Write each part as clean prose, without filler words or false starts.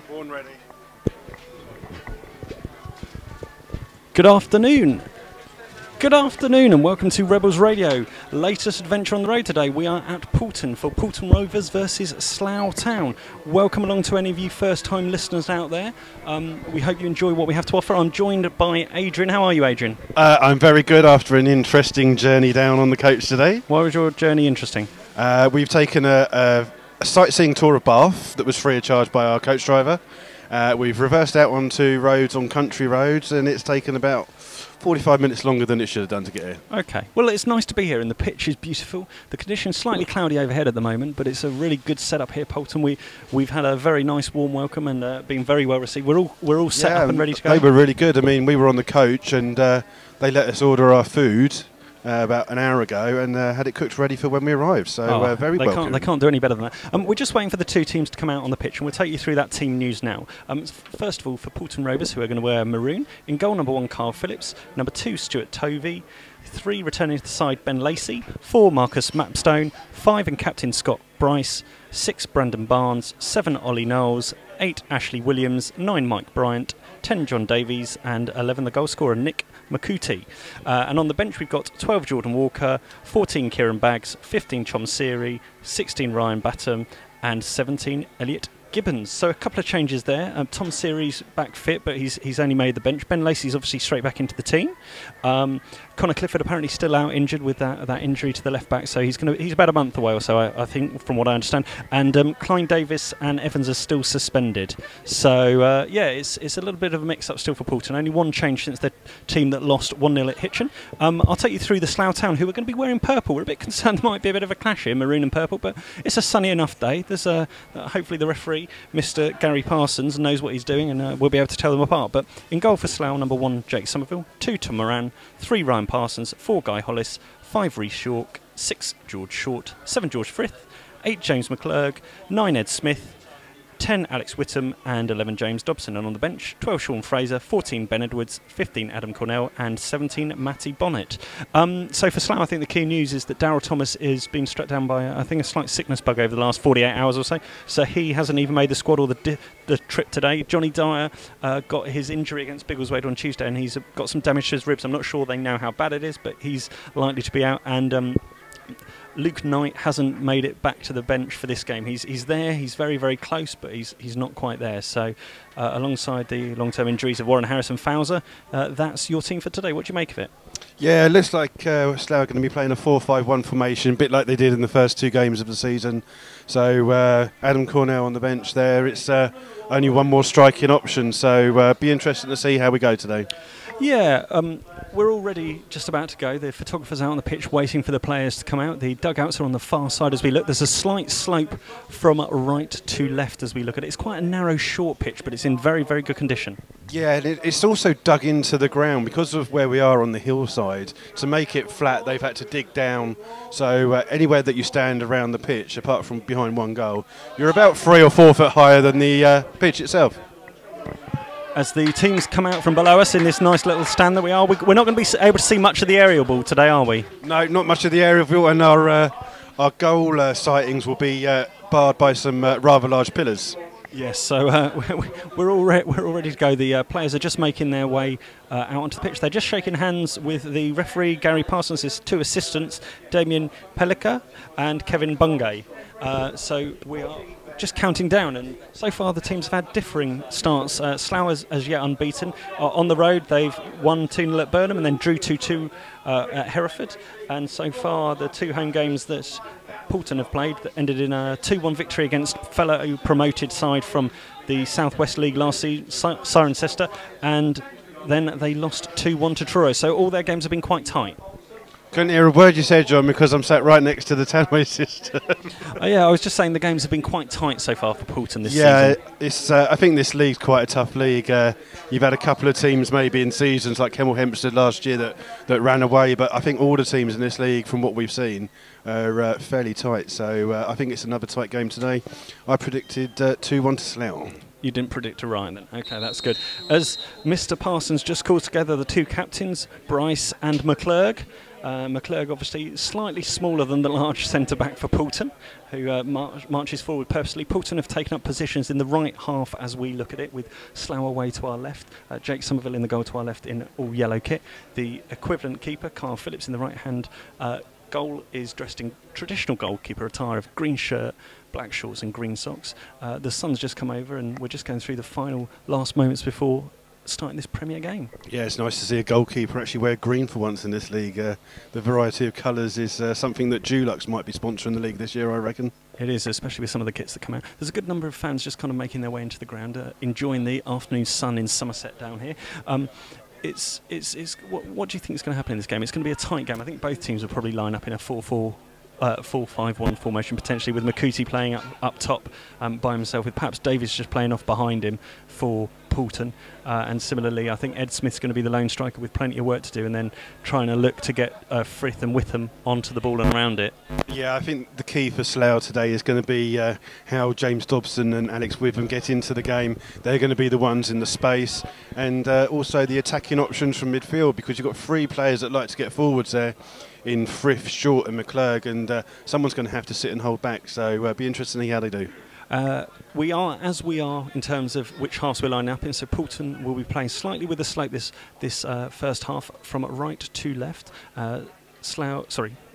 Born ready. Good afternoon. Good afternoon and welcome to Rebels Radio. Latest adventure on the road today. We are at Paulton for Paulton Rovers versus Slough Town. Welcome along to any of you first-time listeners out there. We hope you enjoy what we have to offer. I'm joined by Adrian. How are you, Adrian? I'm very good after an interesting journey down on the coach today. Why was your journey interesting? We've taken a sightseeing tour of Bath that was free of charge by our coach driver. We've reversed out onto roads on country roads, and it's taken about 45 minutes longer than it should have done to get here. Okay. Well, it's nice to be here, and the pitch is beautiful. The condition's slightly cloudy overhead at the moment, but it's a really good setup here, Paulton. We've had a very nice, warm welcome and been very well received. We're all set up and ready to go. They were really good. I mean, we were on the coach, and they let us order our food about an hour ago and had it cooked ready for when we arrived, so very welcome. They can't do any better than that. We're just waiting for the two teams to come out on the pitch, and we'll take you through that team news now. First of all, for Paulton Rovers, who are going to wear maroon, in goal number 1, Carl Phillips, number 2, Stuart Tovey, 3 returning to the side, Ben Lacey, 4, Marcus Mapstone, 5 and captain Scott Bryce, 6, Brandon Barnes, 7, Ollie Knowles, 8, Ashley Williams, 9, Mike Bryant, 10, John Davies, and 11, the goal scorer, Nick Makuti. And on the bench we've got 12, Jordan Walker, 14, Kieran Baggs, 15, Chom Seary, 16, Ryan Batham, and 17, Elliot Gibbons. So a couple of changes there. Tom Seary's back fit, but he's only made the bench. Ben Lacey's obviously straight back into the team. Connor Clifford apparently still out injured with that injury to the left back, so he's about a month away or so, I think, from what I understand. And Klein Davis and Evans are still suspended. So it's a little bit of a mix-up still for Paulton. Only one change since the team that lost 1-0 at Hitchin. I'll take you through the Slough Town, who are going to be wearing purple. We're a bit concerned there might be a bit of a clash here, maroon and purple, but it's a sunny enough day. There's hopefully the referee, Mr. Gary Parsons, knows what he's doing, and we'll be able to tell them apart. But in goal for Slough, number 1, Jake Somerville, 2, Tom Moran, 3, Ryan Parsons, 4, Guy Hollis, 5, Rhys York, 6, George Short, 7, George Frith, 8, James McClurg, 9, Ed Smith, 10, Alex Whittam, and 11, James Dobson. And on the bench, 12, Sean Fraser, 14, Ben Edwards, 15, Adam Cornell, and 17, Matty Bonnet. So for Slough, I think the key news is that Darryl Thomas is being struck down by, I think, a slight sickness bug over the last 48 hours or so. So he hasn't even made the squad or the trip today. Johnny Dyer got his injury against Biggleswade on Tuesday, and he's got some damage to his ribs. I'm not sure they know how bad it is, but he's likely to be out. And Luke Knight hasn't made it back to the bench for this game. He's there, he's very, very close, but he's not quite there. So alongside the long-term injuries of Warren Harris and Fowler, that's your team for today. What do you make of it? Yeah, it looks like Slough are going to be playing a 4-5-1 formation, a bit like they did in the first 2 games of the season. So Adam Cornell on the bench there. It's only one more striking option, so be interesting to see how we go today. Yeah, we're already just about to go. The photographer's out on the pitch waiting for the players to come out. The dugouts are on the far side as we look. There's a slight slope from right to left as we look at it. It's quite a narrow, short pitch, but it's in very, very good condition. Yeah, and it's also dug into the ground because of where we are on the hillside. To make it flat, they've had to dig down. So anywhere that you stand around the pitch, apart from behind one goal, you're about 3 or 4 foot higher than the pitch itself. As the teams come out from below us in this nice little stand that we are, we're not going to be able to see much of the aerial ball today, are we? No, not much of the aerial ball, and our goal sightings will be barred by some rather large pillars. Yes, so we're all ready to go. The players are just making their way out onto the pitch. They're just shaking hands with the referee, Gary Parsons' 2 assistants, Damien Pellica and Kevin Bungay. So we are just counting down, and so far the teams have had differing starts. Slough as yet unbeaten. On the road, they've won 2-0 at Burnham and then drew 2-2 at Hereford. And so far, the 2 home games that Paulton have played that ended in a 2-1 victory against fellow promoted side from the South West League last season, Cirencester, and then they lost 2-1 to Truro. So all their games have been quite tight. Couldn't hear a word you said, John, because I'm sat right next to the Tanway system. Yeah, I was just saying the games have been quite tight so far for Paulton this season. Yeah, it's. I think this league's quite a tough league. You've had a couple of teams maybe in seasons like Kemel Hempstead last year that ran away, but I think all the teams in this league, from what we've seen, are fairly tight. So I think it's another tight game today. I predicted 2-1 to Slough. You didn't predict a Ryan then. Okay, that's good. As Mr. Parsons just called together the 2 captains, Bryce and McClurg, McClurg obviously slightly smaller than the large centre-back for Paulton, who marches forward purposely. Paulton have taken up positions in the right half as we look at it, with Slough away to our left, Jake Somerville in the goal to our left in all yellow kit. The equivalent keeper, Carl Phillips, in the right-hand goal is dressed in traditional goalkeeper attire of green shirt, black shorts and green socks. The sun's just come over and we're just going through the final last moments before starting this Premier game. Yeah, it's nice to see a goalkeeper actually wear green for once in this league. The variety of colours is something that Dulux might be sponsoring the league this year, I reckon. It is, especially with some of the kits that come out. There's a good number of fans just kind of making their way into the ground, enjoying the afternoon sun in Somerset down here. What do you think is going to happen in this game? It's going to be a tight game. I think both teams will probably line up in a 4-5-1 formation, potentially, with Makuti playing up top by himself, with perhaps Davies just playing off behind him for Paulton. And similarly, I think Ed Smith's going to be the lone striker with plenty of work to do, and then trying to look to get Frith and Witham onto the ball and around it. Yeah, I think the key for Slough today is going to be how James Dobson and Alex Witham get into the game. They're going to be the ones in the space, and also the attacking options from midfield, because you've got three players that like to get forwards there in Frith, Short and McClurg, and someone's going to have to sit and hold back, so it'll be interesting to see how they do. We are as we are in terms of which halves we're lining up in. So Paulton will be playing slightly with a slope this first half, from right to left.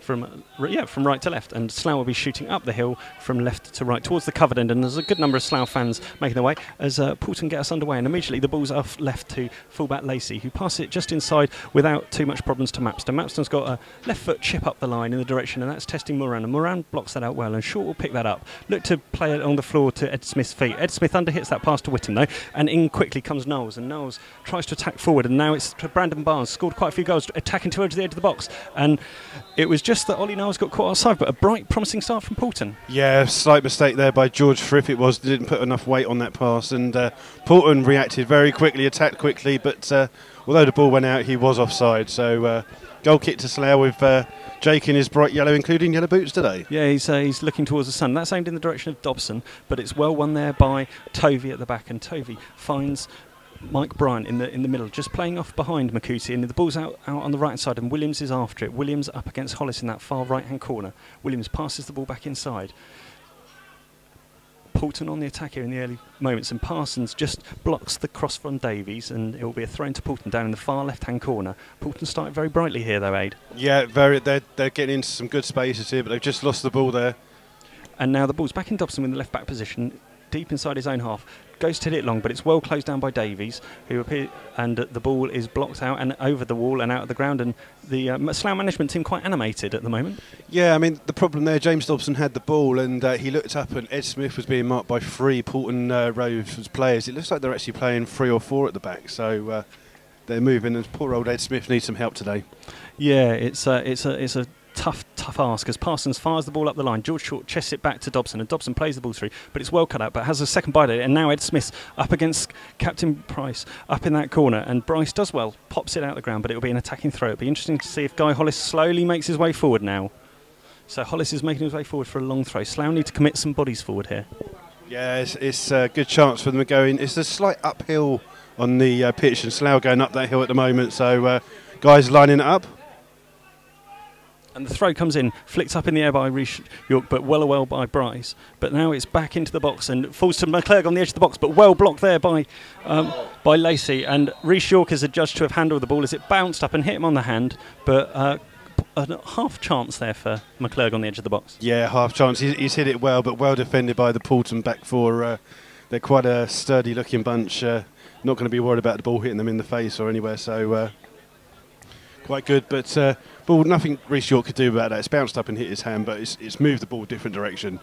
From right to left, and Slough will be shooting up the hill from left to right towards the covered end, and there's a good number of Slough fans making their way as Paulton get us underway, and immediately the ball's off left to fullback Lacey, who passes it just inside without too much problems to Mapston. Mapston's got a left foot chip up the line in the direction, and that's testing Moran, and Moran blocks that out well, and Short will pick that up. Look to play it on the floor to Ed Smith's feet. Ed Smith underhits that pass to Witten though, and in quickly comes Knowles, and Knowles tries to attack forward, and now it's to Brandon Barnes, scored quite a few goals, attacking towards the edge of the box, and it was just that Ollie Knowles got caught outside, but a bright, promising start from Paulton. Yeah, slight mistake there by George Frith. It was, didn't put enough weight on that pass, and Paulton reacted very quickly, attacked quickly, but although the ball went out, he was offside. So goal kick to Slough with Jake in his bright yellow, including yellow boots today. Yeah, he's looking towards the sun. That's aimed in the direction of Dobson, but it's well won there by Tovey at the back, and Tovey finds Mike Bryant in the middle, just playing off behind Makuti, and the ball's out on the right side, and Williams is after it. Williams up against Hollis in that far right-hand corner. Williams passes the ball back inside. Paulton on the attack here in the early moments, and Parsons just blocks the cross from Davies, and it will be a throw into Paulton down in the far left-hand corner. Paulton started very brightly here, though, Aid. Yeah, they're getting into some good spaces here, but they've just lost the ball there. And now the ball's back in Dobson in the left-back position, deep inside his own half. Goes to hit it long, but it's well closed down by Davies, who and the ball is blocked out and over the wall and out of the ground, and the Slough management team quite animated at the moment. Yeah, I mean, the problem there, James Dobson had the ball, and he looked up, and Ed Smith was being marked by three Paulton Rovers players. It looks like they're actually playing 3 or 4 at the back, so they're moving, and poor old Ed Smith needs some help today. Yeah, it's a tough ask, as Parsons fires the ball up the line. George Short chests it back to Dobson, and Dobson plays the ball through, but it's well cut out, but has a second bite at it, and now Ed Smith up against Captain Price up in that corner, and Bryce does well, pops it out the ground, but it'll be an attacking throw. It'll be interesting to see if Guy Hollis slowly makes his way forward now. So Hollis is making his way forward for a long throw. Slough need to commit some bodies forward here. Yeah, it's a good chance for them going. It's a slight uphill on the pitch, and Slough going up that hill at the moment, so guys lining it up. And the throw comes in, flicked up in the air by Reece York, but well by Bryce. But now it's back into the box and falls to McClurg on the edge of the box, but well blocked there by Lacey. And Reece York is adjudged to have handled the ball as it bounced up and hit him on the hand, but a half chance there for McClurg on the edge of the box. Yeah, half chance. He's hit it well, but well defended by the Paulton back four. They're quite a sturdy looking bunch. Not going to be worried about the ball hitting them in the face or anywhere, so quite good, but ball, nothing Reece York could do about that. It's bounced up and hit his hand, but it's moved the ball a different direction.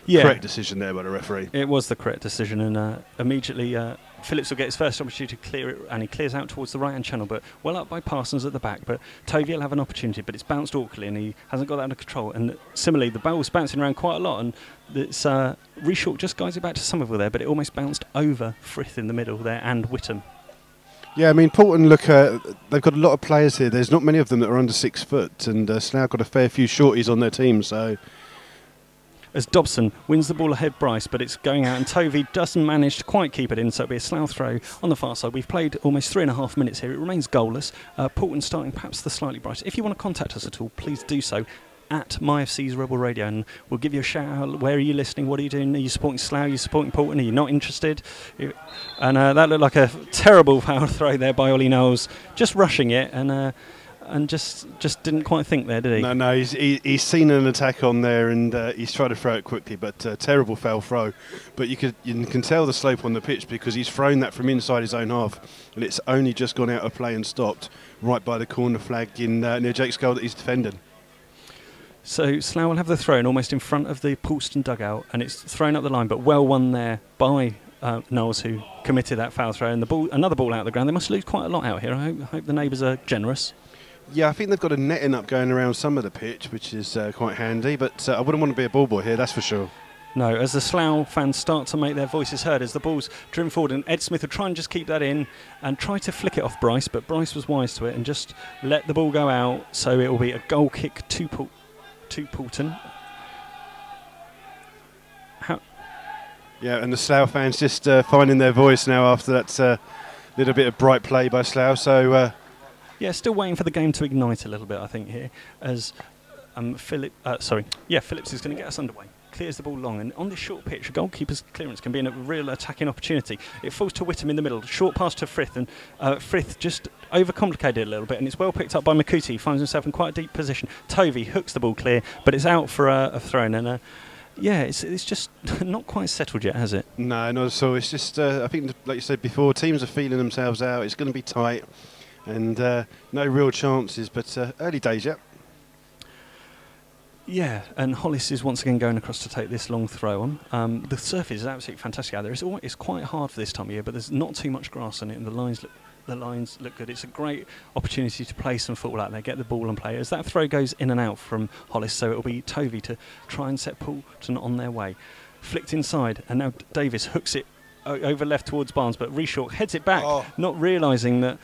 Yeah. Correct decision there by the referee. It was the correct decision, and immediately Phillips will get his first opportunity to clear it, and he clears out towards the right-hand channel, but well up by Parsons at the back. But Tovey will have an opportunity, but it's bounced awkwardly, and he hasn't got that under control. And similarly, the ball's bouncing around quite a lot, and it's Reece York just guides it back to Somerville there, but it almost bounced over Frith in the middle there and Witham. Yeah, I mean, Paulton, look, they've got a lot of players here. There's not many of them that are under 6 foot, and Slough got a fair few shorties on their team, so... as Dobson wins the ball ahead Bryce, but it's going out and Tovey doesn't manage to quite keep it in, so it'll be a Slough throw on the far side. We've played almost 3.5 minutes here. It remains goalless. Paulton starting perhaps the slightly brighter. If you want to contact us at all, please do so at MyFC's Rebel Radio, and we'll give you a shout out. Where are you listening? What are you doing? Are you supporting Slough? Are you supporting Paulton? Are you not interested? And that looked like a terrible foul throw there by Ollie Knowles, just rushing it and just didn't quite think there, did he? No, he's seen an attack on there and he's tried to throw it quickly, but terrible foul throw. But you can tell the slope on the pitch because he's thrown that from inside his own half, and it's only just gone out of play and stopped right by the corner flag in near Jake's goal that he's defending. So Slough will have the throw in almost in front of the Paulton dugout, and it's thrown up the line, but well won there by Knowles, who committed that foul throw, and the ball, another ball out of the ground. They must lose quite a lot out here. I hope the neighbours are generous. Yeah, I think they've got a netting up going around some of the pitch, which is quite handy, but I wouldn't want to be a ball boy here, that's for sure. No, as the Slough fans start to make their voices heard, as the ball's driven forward, and Ed Smith will try and just keep that in and try to flick it off Bryce, but Bryce was wise to it and just let the ball go out, so it will be a goal kick to Paulton. Yeah, and the Slough fans just finding their voice now after that little bit of bright play by Slough, so... Yeah, still waiting for the game to ignite a little bit, I think, here, as Phillips is going to get us underway. Clears the ball long, and on this short pitch, a goalkeeper's clearance can be a real attacking opportunity. It falls to Whittam in the middle, short pass to Frith, and Frith just overcomplicated it a little bit, and it's well picked up by Makuti. He finds himself in quite a deep position. Tovey hooks the ball clear, but it's out for a throw-in, and it's just not quite settled yet, has it? No, not at all. It's just, I think, like you said before, teams are feeling themselves out. It's going to be tight, and no real chances, but early days yet. Yeah, and Hollis is once again going across to take this long throw on. The surface is absolutely fantastic out there. It's quite hard for this time of year, but there's not too much grass on it, and the lines look good. It's a great opportunity to play some football out there, get the ball and play. As that throw goes in and out from Hollis, so it'll be Tovey to try and set Paulton on their way. Flicked inside, and now Davis hooks it over left towards Barnes, but Reshaw heads it back, not realising that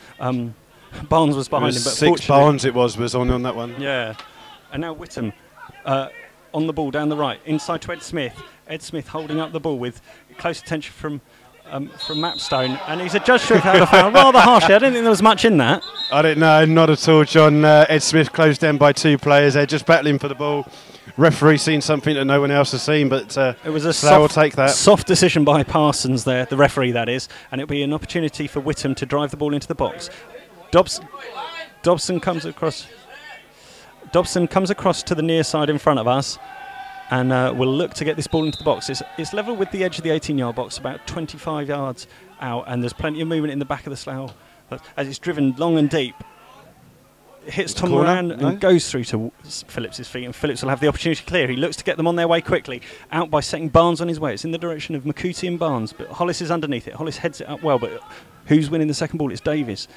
Barnes was behind him. But 6 Barnes was on that one. Yeah, and now Whittam on the ball down the right, inside to Ed Smith. Ed Smith holding up the ball with close attention from Mapstone, and he's adjudged to have had a foul rather harshly. I didn't think there was much in that. I didn't know, not at all, John. Ed Smith closed down by 2 players. They're just battling for the ball. Referee seen something that no one else has seen, but it was a soft decision by Parsons there, the referee that is, and it'll be an opportunity for Whittam to drive the ball into the box. Dobson comes across to the near side in front of us, and we'll look to get this ball into the box. It's level with the edge of the 18-yard box, about 25 yards out, and there's plenty of movement in the back of the Slough. But as it's driven long and deep, it hits Tom Moran and goes through to Phillips' feet, and Phillips will have the opportunity to clear. He looks to get them on their way quickly, out by setting Barnes on his way. It's in the direction of Makuti and Barnes, but Hollis is underneath it. Hollis heads it up well, but who's winning the second ball? It's Davis.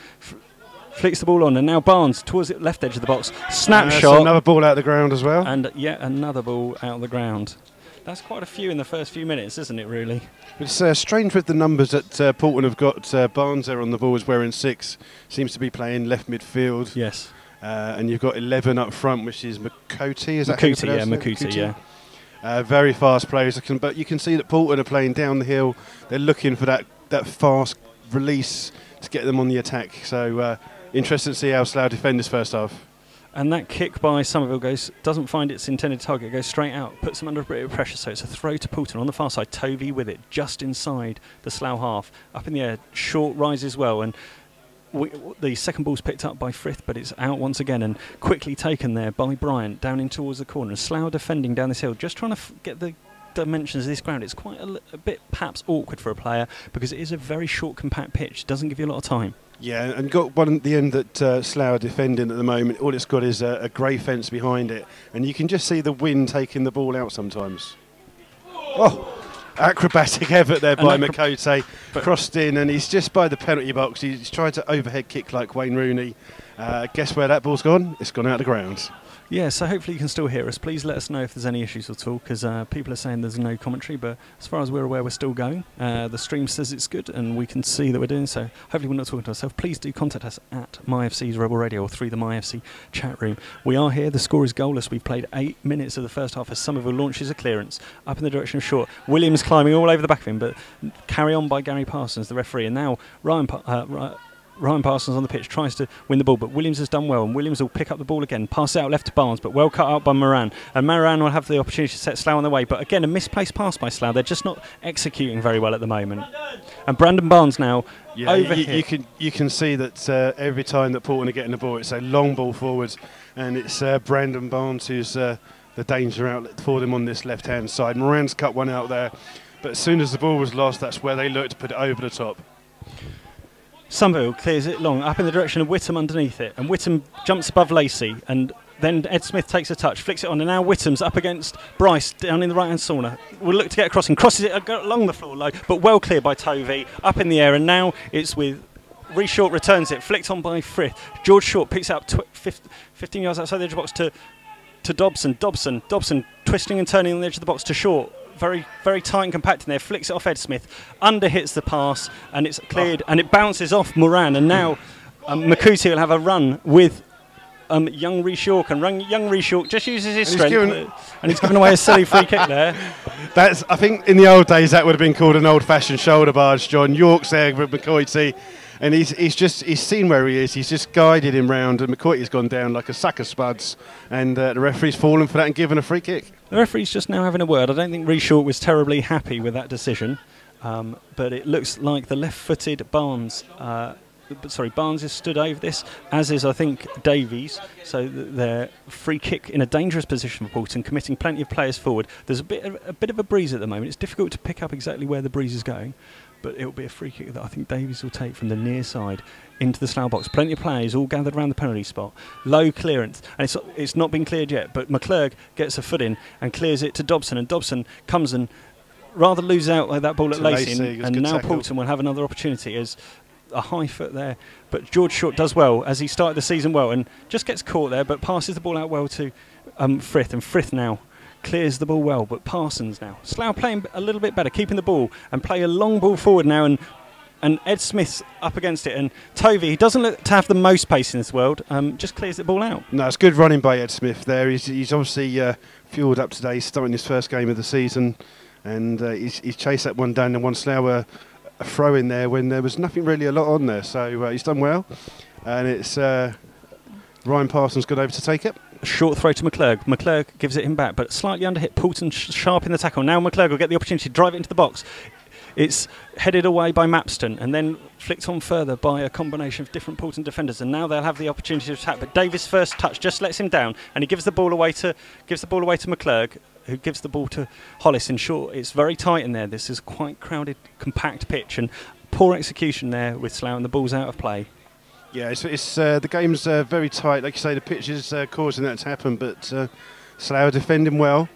Flicks the ball on, and now Barnes towards the left edge of the box. Snapshot. Another ball out of the ground as well. And yet another ball out of the ground. That's quite a few in the first few minutes, isn't it, really? It's strange with the numbers that Paulton have got. Barnes there on the ball is wearing 6. Seems to be playing left midfield. Yes. And you've got 11 up front, which is Makuti. Is that Makuti, yeah. Very fast players. But you can see that Paulton are playing down the hill. They're looking for that fast release to get them on the attack. So interesting to see how Slough defend this first half. And that kick by Somerville doesn't find its intended target, goes straight out, puts them under a bit of pressure, so it's a throw to Paulton on the far side. Tovey with it, just inside the Slough half, up in the air, short rise as well, and the second ball's picked up by Frith, but it's out once again and quickly taken there by Bryant down in towards the corner. Slough defending down this hill, just trying to get the dimensions of this ground. It's quite a bit perhaps awkward for a player because it is a very short, compact pitch. Doesn't give you a lot of time. Yeah, and got one at the end that Slough are defending at the moment. All it's got is a grey fence behind it, and you can just see the wind taking the ball out sometimes. Acrobatic effort there by Makote, crossed in, and he's just by the penalty box. He's tried to overhead kick like Wayne Rooney. Guess where that ball's gone? It's gone out of the ground. Yeah, so hopefully you can still hear us. Please let us know if there's any issues at all, because people are saying there's no commentary, but as far as we're aware, we're still going. The stream says it's good, and we can see that we're doing so. Hopefully we're not talking to ourselves. Please do contact us at MyFC's Rebel Radio or through the MyFC chat room. We are here. The score is goalless. We've played 8 minutes of the first half as Somerville launches a clearance up in the direction of Short. Williams climbing all over the back of him, but carry on by Gary Parsons, the referee. And now Ryan Parsons on the pitch tries to win the ball, but Williams has done well, and Williams will pick up the ball again, pass it out left to Barnes, but well cut out by Moran. And Moran will have the opportunity to set Slough on the way, but again a misplaced pass by Slough. They're just not executing very well at the moment. And Brandon Barnes now over here. You can see that every time that Paulton are getting the ball, it's a long ball forwards, and it's Brandon Barnes who's the danger outlet for them on this left-hand side. Moran's cut one out there, but as soon as the ball was lost, that's where they looked to put it over the top. Somerville clears it long, up in the direction of Whittam underneath it, and Whittam jumps above Lacey, and then Ed Smith takes a touch, flicks it on, and now Whittam's up against Bryce down in the right-hand corner. Will look to get a crossing, crosses it along the floor low, but well cleared by Tovey, up in the air, and now it's with Ree Short returns it, flicked on by Frith. George Short picks it up 15 yards outside the edge of the box to Dobson. Dobson twisting and turning on the edge of the box to Short. Very, very tight and compact in there, flicks it off Ed Smith, underhits the pass, and it's cleared, and it bounces off Moran, and now Makuti will have a run with young Ree Short, and young Ree Short just uses his strength, and he's given away a silly free kick there. I think in the old days that would have been called an old-fashioned shoulder barge, John. York's there with Makuti, and he's seen where he is. He's just guided him round, and McCoy's gone down like a sack of spuds, and the referee's fallen for that and given a free kick. The referee's just now having a word. I don't think Ree Short was terribly happy with that decision, but it looks like the left-footed Barnes. Barnes is stood over this, as is I think Davies. So their free kick in a dangerous position for Paulton, committing plenty of players forward. There's a bit of a breeze at the moment. It's difficult to pick up exactly where the breeze is going, but it'll be a free kick that I think Davies will take from the near side into the Slough box. Plenty of players all gathered around the penalty spot. Low clearance, and it's not been cleared yet, but McClurg gets a foot in and clears it to Dobson, and Dobson comes and rather loses out like that ball at Lacey, and now Paulton will have another opportunity as a high foot there. But George Short does well, as he started the season well, and just gets caught there, but passes the ball out well to Frith, and Frith now clears the ball well, but Parsons now. Slough playing a little bit better, keeping the ball, and play a long ball forward now, and Ed Smith's up against it, and Tovey, he doesn't look to have the most pace in this world, just clears the ball out. No, it's good running by Ed Smith there. He's obviously fuelled up today, starting his first game of the season, and he's chased that one down, and one Slough a throw in there when there was nothing really a lot on there, so he's done well, and it's Ryan Parsons got over to take it. Short throw to McClurg. McClurg gives it him back, but slightly underhit. Paulton sharp in the tackle. Now McClurg will get the opportunity to drive it into the box. It's headed away by Mapston and then flicked on further by a combination of different Paulton defenders, and now they'll have the opportunity to attack. But Davis' first touch just lets him down, and he gives the ball away to McClurg, who gives the ball to Hollis in Short. It's very tight in there. This is quite crowded, compact pitch, and poor execution there with Slough, and the ball's out of play. Yeah, it's the game's very tight. Like you say, the pitch is causing that to happen, but Slough are defending well.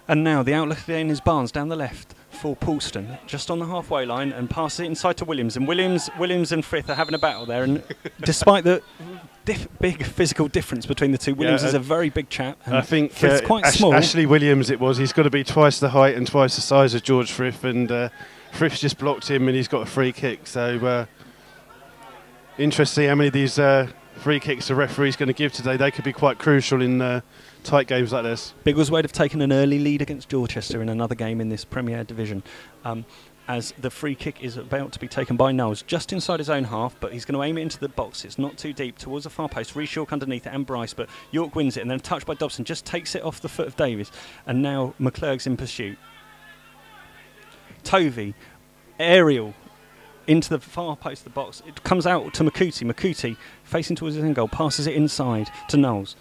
And now the outlet again is Barnes down the left for Paulston, just on the halfway line, and passes it inside to Williams. And Williams and Frith are having a battle there. And despite the big physical difference between the two, Williams is a very big chap. And I think Frith's quite small. Ashley Williams it was. He's got to be twice the height and twice the size of George Frith, and Frith's just blocked him, and he's got a free kick. So interesting how many of these free kicks the referee's going to give today. They could be quite crucial in tight games like this. Biggleswade have taken an early lead against Dorchester in another game in this Premier Division, as the free kick is about to be taken by Knowles just inside his own half, but he's going to aim it into the box. It's not too deep, towards the far post. Reshaw underneath it and Bryce, but York wins it, and then touched by Dobson, just takes it off the foot of Davies, and now McClurg's in pursuit. Tovey, aerial into the far post of the box. It comes out to Makuti. Makuti, facing towards his own goal, passes it inside to Knowles.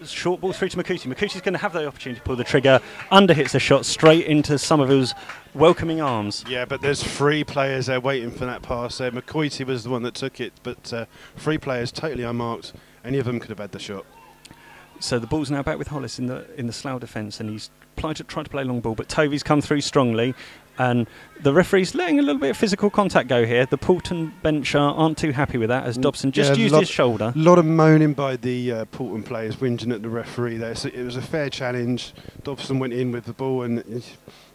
Short ball through to Makuti. Makuti's going to have the opportunity to pull the trigger. Underhits the shot straight into Somerville's welcoming arms. Yeah, but there's 3 players there waiting for that pass there. Makuti was the one that took it, but 3 players totally unmarked. Any of them could have had the shot. So the ball's now back with Hollis in the Slough defence, and he's tried to play long ball, but Tovey's come through strongly. And the referee's letting a little bit of physical contact go here. The Paulton bench aren't too happy with that, as Dobson just used his shoulder. A lot of moaning by the Paulton players, whinging at the referee there. So it was a fair challenge. Dobson went in with the ball, and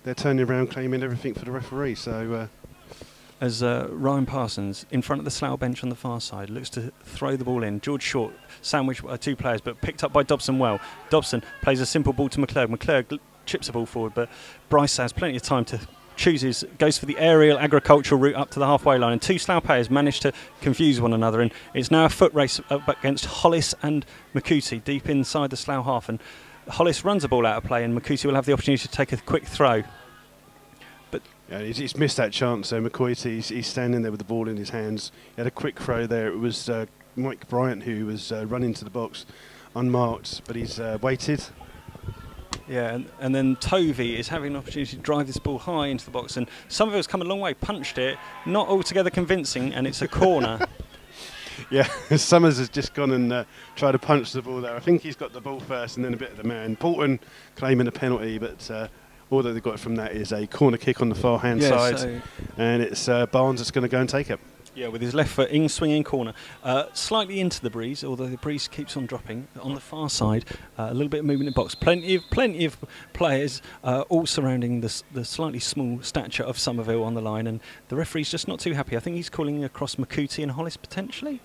they're turning around claiming everything for the referee. So as Ryan Parsons, in front of the Slough bench on the far side, looks to throw the ball in. George Short sandwiched by 2 players, but picked up by Dobson well. Dobson plays a simple ball to McClurg. McClurg chips the ball forward, but Bryce has plenty of time to goes for the aerial agricultural route up to the halfway line, and 2 Slough players manage to confuse one another, and it's now a foot race up against Hollis and Makuti deep inside the Slough half, and Hollis runs the ball out of play, and Makuti will have the opportunity to take a quick throw. But yeah, he's missed that chance. So McCoy, he's standing there with the ball in his hands. He had a quick throw there. It was Mike Bryant who was running to the box unmarked, but he's waited. Yeah, and then Tovey is having an opportunity to drive this ball high into the box, and Somerville's come a long way, punched it, not altogether convincing, and it's a corner. Yeah, Summers has just gone and tried to punch the ball there. I think he's got the ball first and then a bit of the man. Paulton claiming a penalty, but all that they got from that is a corner kick on the far hand side, and it's Barnes that's going to go and take it. Yeah, with his left foot in swinging corner, slightly into the breeze, although the breeze keeps on dropping. On the far side, a little bit of movement in the box. Plenty of players all surrounding the slightly small stature of Somerville on the line, and the referee's just not too happy. I think he's calling across Makuti and Hollis potentially.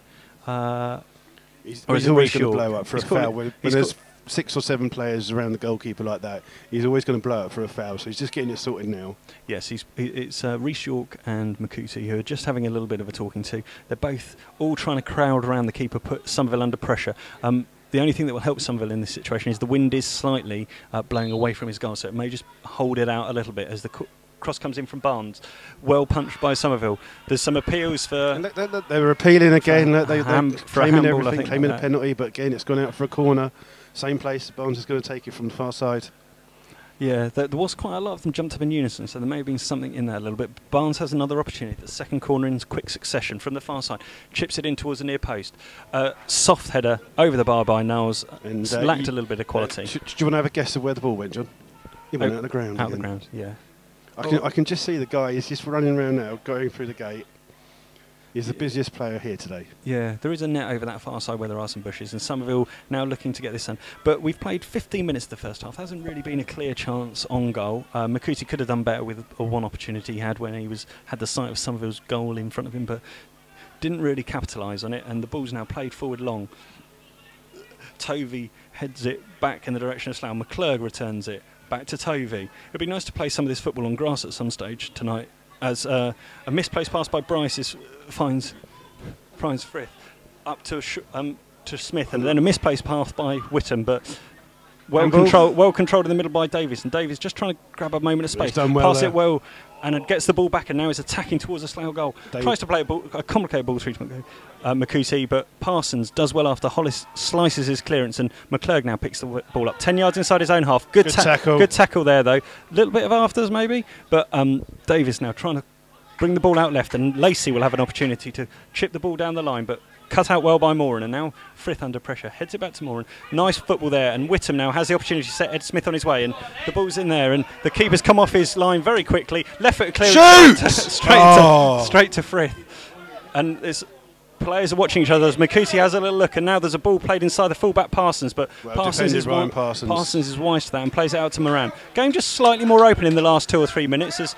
He's always going to blow up for a foul. When there's 6 or 7 players around the goalkeeper like that, he's always going to blow up for a foul, so he's just getting it sorted now. Yes, it's Reece York and Makuti who are just having a little bit of a talking to. They're both all trying to crowd around the keeper, put Somerville under pressure. The only thing that will help Somerville in this situation is the wind is slightly blowing away from his goal, so it may just hold it out a little bit as the cross comes in from Barnes. Well punched by Somerville. There's some appeals for... They were appealing again. They're claiming handball, everything, claiming a penalty, but again it's gone out for a corner. Same place, Barnes is going to take it from the far side. Yeah, there was quite a lot of them jumped up in unison, so there may have been something in there a little bit. Barnes has another opportunity. The second corner in quick succession from the far side. Chips it in towards the near post. Soft header over the bar by Knowles. And lacked a little bit of quality. Do you want to have a guess of where the ball went, John? It went out of the ground. Out of the ground, yeah. I can just see the guy. He's just running around now, going through the gate. He's the busiest player here today. Yeah, there is a net over that far side where there are some bushes, and Somerville now looking to get this done. But we've played 15 minutes of the first half. There hasn't really been a clear chance on goal. Makuti could have done better with one opportunity he had when he had the sight of Somerville's goal in front of him, but didn't really capitalise on it, and the ball's now played forward long. Tovey heads it back in the direction of Slough. McClurg returns it back to Tovey. It'd be nice to play some of this football on grass at some stage tonight, as a misplaced pass by Bryce finds Frith up to Smith, and then a misplaced pass by Whittam, but well controlled in the middle by Davies, and Davies just trying to grab a moment of space, pass it well, and it gets the ball back, and now is attacking towards the Slough goal. Tries to play a complicated ball through to Makuti, but Parsons does well after Hollis slices his clearance, and McClurg now picks the ball up 10 yards inside his own half. Good tackle. Good tackle there, though. A little bit of afters maybe, but Davies now trying to bring the ball out left, and Lacey will have an opportunity to chip the ball down the line, but cut out well by Moran, and now Frith under pressure heads it back to Moran. Nice football there, and Whittam now has the opportunity to set Ed Smith on his way, and the ball's in there, and the keeper's come off his line very quickly. Left foot clear. Straight to Frith, and players are watching each other as Makuti has a little look, and now there's a ball played inside the fullback Parsons, but Parsons is wise to that and plays it out to Moran. Game just slightly more open in the last 2 or 3 minutes as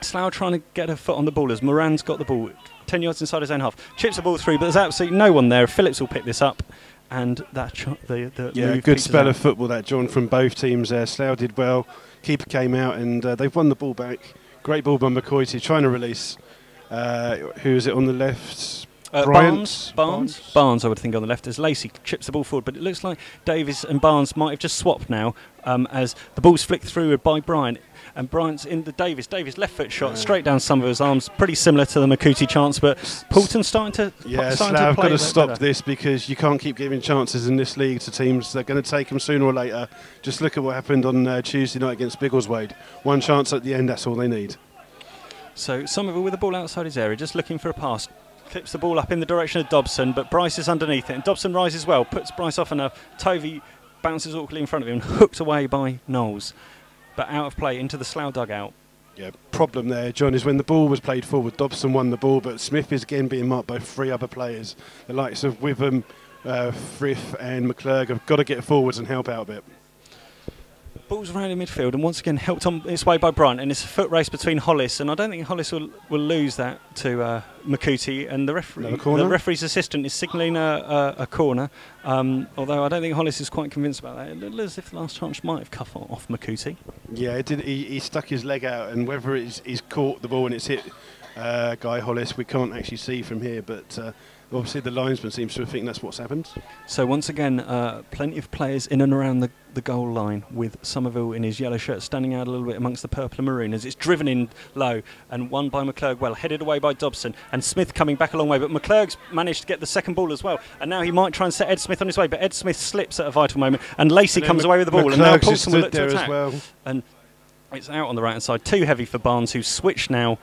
Slough trying to get a foot on the ball as Moran's got the ball 10 yards inside his own half, chips the ball through, but there's absolutely no one there. Phillips will pick this up, and that good spell of football that, John, from both teams there. Slough did well, keeper came out, and they've won the ball back. Great ball by McCoy trying to release who is it on the left? Barnes, I would think, on the left as Lacey chips the ball forward, but it looks like Davies and Barnes might have just swapped now as the ball's flicked through by Bryant, and Bryant's in the Davies left foot shot straight down Somerville's arms, pretty similar to the Makuti chance, but Paulton's starting to Slough got to stop this, because you can't keep giving chances in this league to teams. They're going to take them sooner or later. Just look at what happened on Tuesday night against Biggleswade. One chance at the end, that's all they need. So Somerville with the ball outside his area, just looking for a pass. Clips the ball up in the direction of Dobson, but Bryce is underneath it, and Dobson rises well, puts Bryce off enough. Tovey bounces awkwardly in front of him, hooked away by Knowles, but out of play into the Slough dugout. Yeah, problem there, John, is when the ball was played forward, Dobson won the ball, but Smith is again being marked by 3 other players. The likes of Witham, Frith and McClurg have got to get forwards and help out a bit. Ball's around in midfield and once again helped on its way by Bryant, and it's a foot race between Hollis, and I don't think Hollis will lose that to Makuti, and the referee's assistant is signalling a corner, although I don't think Hollis is quite convinced about that. It looked as if the last chance might have cuffed off Makuti. Yeah, it did. He stuck his leg out, and whether he's caught the ball and it's hit Guy Hollis, we can't actually see from here, but obviously the linesman seems to think that's what's happened. So once again, plenty of players in and around the goal line, with Somerville in his yellow shirt standing out a little bit amongst the purple and maroon as it's driven in low and won by McClurg, well headed away by Dobson, and Smith coming back a long way, but McClurg's managed to get the second ball as well, and now he might try and set Ed Smith on his way, but Ed Smith slips at a vital moment and Lacey comes away with the ball, McClurg's and now Paulton will look to attack as well. And it's out on the right hand side, too heavy for Barnes, who's switched now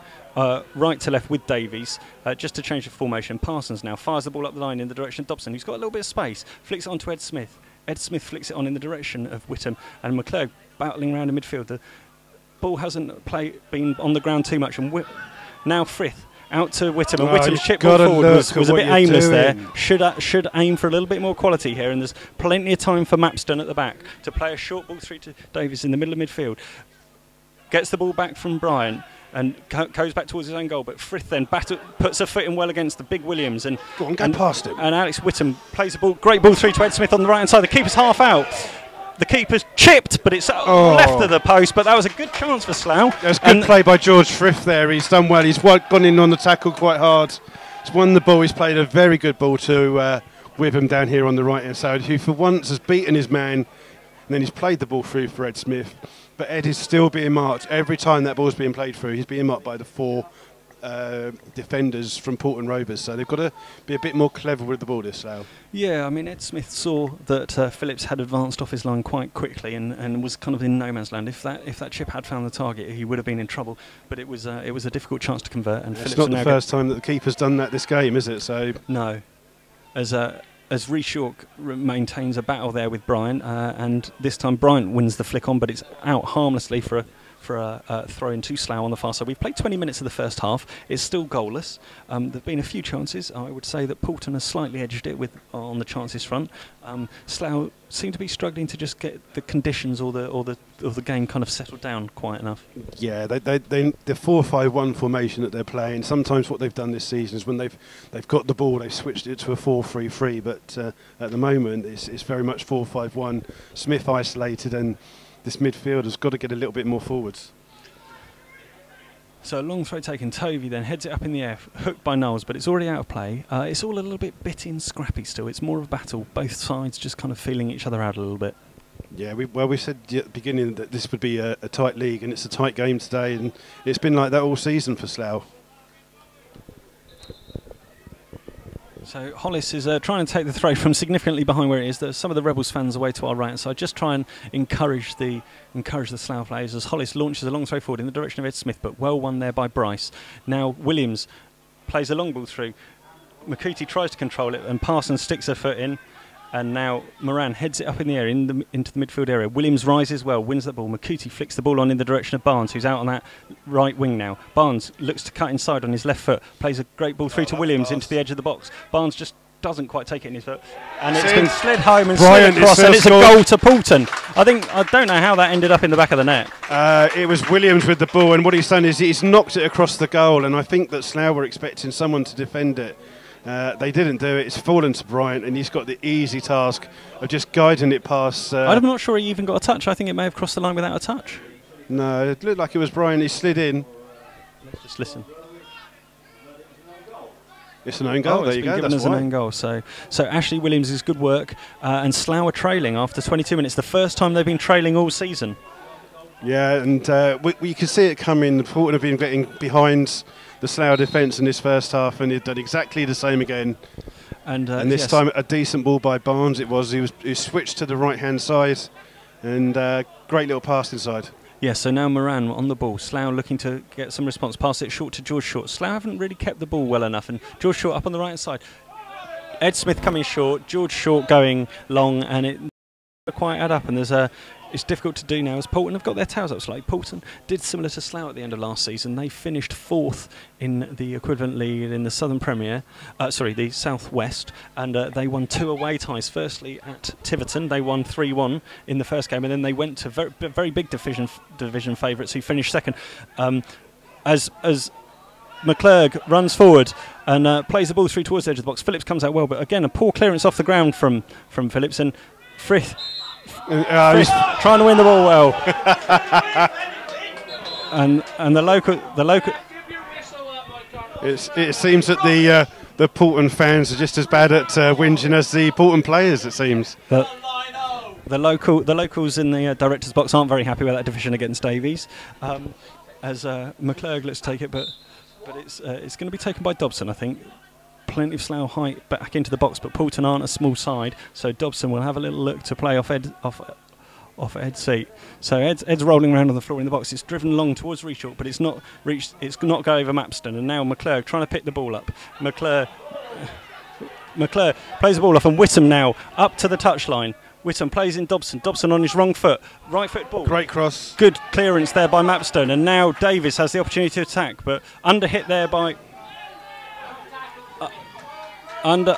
right to left with Davies, just to change the formation. Parsons now fires the ball up the line in the direction of Dobson, who's got a little bit of space, flicks it on to Ed Smith. Ed Smith flicks it on in the direction of Whittam, and McClurg battling around in midfield. The ball hasn't been on the ground too much, and now Frith out to Whittam, and Whittam's chip ball forward was a bit aimless there. Should aim for a little bit more quality here, and there's plenty of time for Mapston at the back to play a short ball through to Davies in the middle of midfield. Gets the ball back from Bryant and goes back towards his own goal, but Frith then puts a foot in well against the big Williams, and go past him. And Alex Whittam plays the ball, great ball through to Ed Smith on the right hand side. The keeper's half out. The keeper's chipped, but it's left of the post. But that was a good chance for Slough. There's good play by George Frith there. He's done well. He's gone in on the tackle quite hard. He's won the ball. He's played a very good ball to Witham down here on the right hand side, who for once has beaten his man, and then he's played the ball through for Ed Smith. But Ed is still being marked. Every time that ball's being played through, he's being marked by the 4 defenders from Paulton Rovers. So they've got to be a bit more clever with the ball this Slough. Yeah, I mean, Ed Smith saw that Phillips had advanced off his line quite quickly and was kind of in no man's land. If that chip had found the target, he would have been in trouble. But it was a difficult chance to convert. And it's not the first time that the keeper's done that this game, is it? So no. As Reshawk maintains a battle there with Bryant, and this time Bryant wins the flick on, but it's out harmlessly for a throw in to Slough on the far side. We've played 20 minutes of the first half. It's still goalless. There have been a few chances. I would say that Paulton has slightly edged it on the chances front. Slough seem to be struggling to just get the conditions or the game kind of settled down quite enough. Yeah, the 4-5-1 formation that they're playing. Sometimes what they've done this season is when they've got the ball, they've switched it to a 4-3-3. But at the moment, it's very much 4-5-1. Smith isolated, and this midfield has got to get a little bit more forwards. So a long throw taken. Tovey then heads it up in the air, hooked by Knowles, but it's already out of play. It's all a little bit bitty and scrappy still. It's more of a battle. Both sides just kind of feeling each other out a little bit. Yeah, we said at the beginning that this would be a tight league, and it's a tight game today, and it's been like that all season for Slough. So Hollis is trying to take the throw from significantly behind where it is. There's some of the Rebels fans away to our right, so I just try and encourage the Slough players as Hollis launches a long throw forward in the direction of Ed Smith, but well won there by Bryce. Now Williams plays a long ball through. Makuti tries to control it, and Parsons sticks her foot in. And now Moran heads it up in the air into the midfield area. Williams rises well, wins the ball. Makuti flicks the ball on in the direction of Barnes, who's out on that right wing now. Barnes looks to cut inside on his left foot, plays a great ball through to Williams into the edge of the box. Barnes just doesn't quite take it in his foot, and it's been slid home and slid across, and it's a goal to Paulton. I don't know how that ended up in the back of the net. It was Williams with the ball, and what he's done is he's knocked it across the goal, and I think that Slough were expecting someone to defend it. They didn't do it. It's fallen to Bryant, and he's got the easy task of just guiding it past. I'm not sure he even got a touch. I think it may have crossed the line without a touch. No, it looked like it was Bryant. He slid in. Let's just listen. It's an own goal. There you go. That's an own goal. So Ashley Williams is good work, and Slough are trailing after 22 minutes. The first time they've been trailing all season. Yeah, and we could see it coming. Paulton have been getting behind the Slough defence in this first half, and he'd done exactly the same again. And this time, a decent ball by Barnes. He switched to the right hand side, and great little pass inside. Yeah, so now Moran on the ball. Slough looking to get some response. Pass it short to George Short. Slough haven't really kept the ball well enough, and George Short up on the right side. Ed Smith coming short, George Short going long, and it doesn't quite add up. And there's it's difficult to do now as Paulton have got their tails up slightly. Paulton did similar to Slough at the end of last season. They finished 4th in the equivalent league in the Southern Premier, the South West, and they won 2 away ties. Firstly at Tiverton, they won 3-1 in the first game, and then they went to very big division favourites who finished 2nd. As McClurg runs forward and plays the ball through towards the edge of the box. Phillips comes out well, but again a poor clearance off the ground from Phillips, and Frith trying to win the ball well. and the local. It seems that the Paulton fans are just as bad at whinging as the Paulton players. It seems. The locals in the director's box aren't very happy with that division against Davies, as McClurg looks to take it, but it's going to be taken by Dobson, I think. Plenty of Slough height back into the box, but Paulton aren't a small side, so Dobson will have a little look to play off Ed's seat. So Ed's rolling around on the floor in the box. It's driven long towards Reshaw, but it's not reached. It's not go over Mapston, and now McClurg trying to pick the ball up. McClurg plays the ball off, and Whittam now up to the touchline. Whittam plays in Dobson. Dobson on his wrong foot. Right foot ball. Great cross. Good clearance there by Mapstone. And now Davis has the opportunity to attack, but under hit there by... under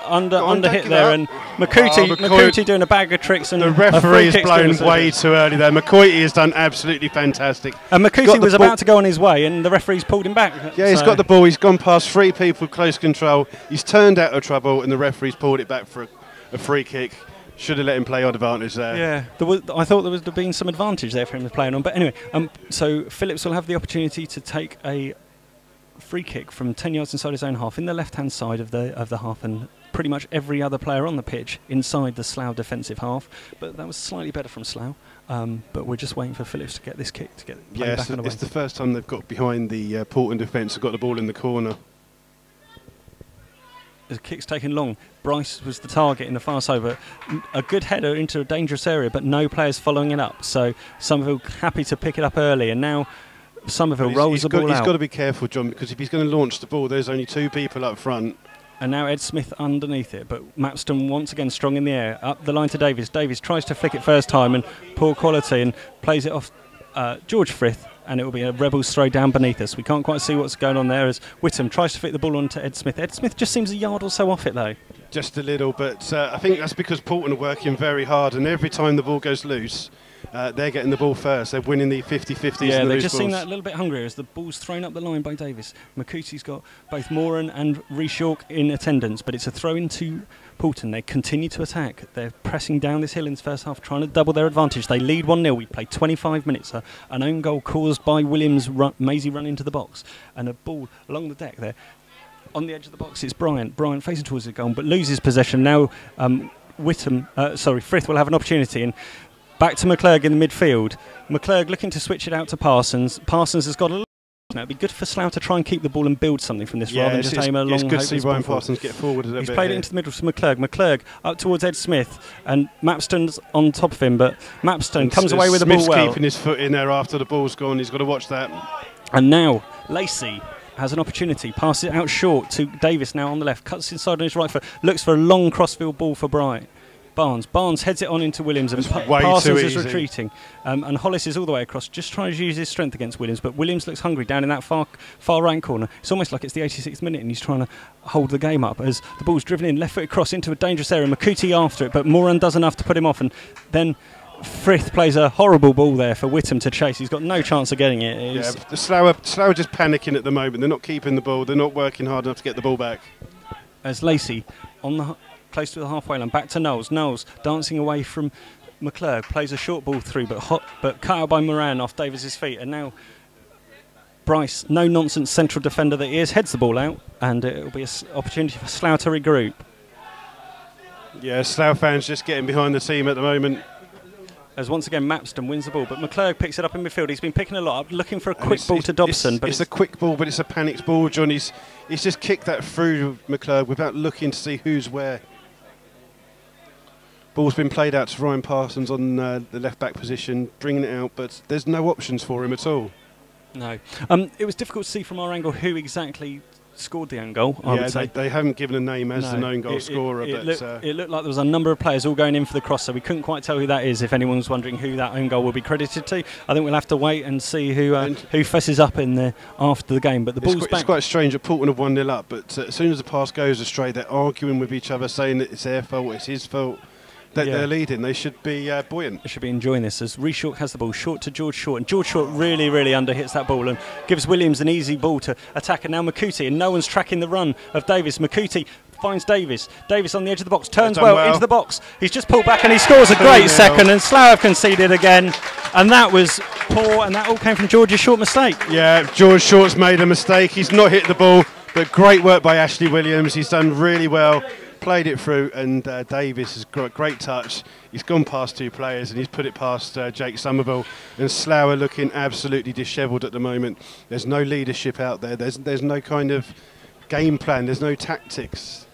hit there, and McCooty doing a bag of tricks, and the referee is blown way too early there. McCoy has done absolutely fantastic. And McCooty was about to go on his way, and the referee's pulled him back. Yeah, he's got the ball. He's gone past 3 people, close control. He's turned out of trouble, and the referee's pulled it back for a free kick. Should have let him play on advantage there. Yeah, I thought there would have been some advantage there for him to play on. But anyway, so Phillips will have the opportunity to take a free kick from 10 yards inside his own half in the left-hand side of the half, and pretty much every other player on the pitch inside the Slough defensive half. But that was slightly better from Slough. But we're just waiting for Phillips to get this kick to get played back on the way. It's the first time they've got behind the Paulton defence and got the ball in the corner. The kick's taken long. Bryce was the target in the far side, but a good header into a dangerous area, but no players following it up. So Somerville happy to pick it up early, and now Somerville rolls the ball out. He's got to be careful, John, because if he's going to launch the ball, there's only 2 people up front. And now Ed Smith underneath it, but Mapston once again strong in the air. Up the line to Davies. Davies tries to flick it first time, and poor quality, and plays it off George Frith. And it will be a Rebels throw down beneath us. We can't quite see what's going on there as Whittam tries to fit the ball onto Ed Smith. Ed Smith just seems a yard or so off it, though. Just a little, but I think that's because Paulton are working very hard, and every time the ball goes loose, they're getting the ball first. They're winning the 50-50s. Yeah, and they just seem that a little bit hungrier as the ball's thrown up the line by Davis. McCootie's got both Moran and Reshaw in attendance, but it's a throw into Paulton. They continue to attack. They're pressing down this hill in the first half, trying to double their advantage. They lead 1-0. We played 25 minutes. An own goal caused by Williams' Maisie run into the box, and a ball along the deck there. On the edge of the box, it's Bryant. Bryant facing towards the goal, but loses possession. Now Frith will have an opportunity, and back to McClurg in the midfield. McClurg looking to switch it out to Parsons. Parsons has got a... Now it'd be good for Slough to try and keep the ball and build something from this rather than just aim a long... It's good to see Ryan Parsons get forward a little bit. He's played it into the middle to McClurg. McClurg up towards Ed Smith, and Mapston's on top of him, but Mapston comes away with the ball well. Smith's keeping his foot in there after the ball's gone. He's got to watch that. And now Lacey has an opportunity, passes it out short to Davis now on the left, cuts inside on his right foot, looks for a long crossfield ball for Barnes heads it on into Williams, and Parsons is retreating, and Hollis is all the way across, just trying to use his strength against Williams, but Williams looks hungry down in that far right corner. It's almost like it's the 86th minute and he's trying to hold the game up as the ball's driven in, left foot cross into a dangerous area. McCootie after it, but Moran does enough to put him off, and then Frith plays a horrible ball there for Whittam to chase. He's got no chance of getting it. Yeah, the Slough are just panicking at the moment. They're not keeping the ball. They're not working hard enough to get the ball back. As Lacey on the close to the halfway line, back to Knowles. Knowles dancing away from McClurg, plays a short ball through, but cut out by Moran off Davis's feet. And now Bryce, no nonsense central defender that he is, heads the ball out, and it will be an opportunity for Slough to regroup. Yeah, Slough fans just getting behind the team at the moment. As once again Mapston wins the ball, but McClurg picks it up in midfield. He's been picking a lot up, looking for a quick ball to Dobson. It's a quick ball, but it's a panicked ball, John. He's just kicked that through McClurg without looking to see who's where. Ball's been played out to Ryan Parsons on the left-back position, bringing it out, but there's no options for him at all. No. It was difficult to see from our angle who exactly scored the own goal, I would say. They haven't given a name as the known goal scorer. It looked like there was a number of players all going in for the cross, so we couldn't quite tell who that is. If anyone's wondering who that own goal will be credited to, I think we'll have to wait and see who fesses up in there after the game. But the ball's back. It's quite strange that Paulton have 1-0 up, but as soon as the pass goes astray, they're arguing with each other, saying that it's their fault, it's his fault. They're leading. They should be buoyant. They should be enjoying this as Reshawk has the ball short to George Short, and George Short really underhits that ball and gives Williams an easy ball to attack. And now Makuti, and no one's tracking the run of Davis. Makuti finds Davis. Davis on the edge of the box, turns well into the box. He's just pulled back and he scores a great second. And Slough have conceded again, and that was poor. And that all came from George's short mistake. Yeah, George Short's made a mistake. He's not hit the ball, but great work by Ashley Williams. He's done really well. Played it through, and Davis has got a great touch. He's gone past two players and he's put it past Jake Somerville. And Slough are looking absolutely dishevelled at the moment. There's no leadership out there. There's no kind of game plan. There's no tactics.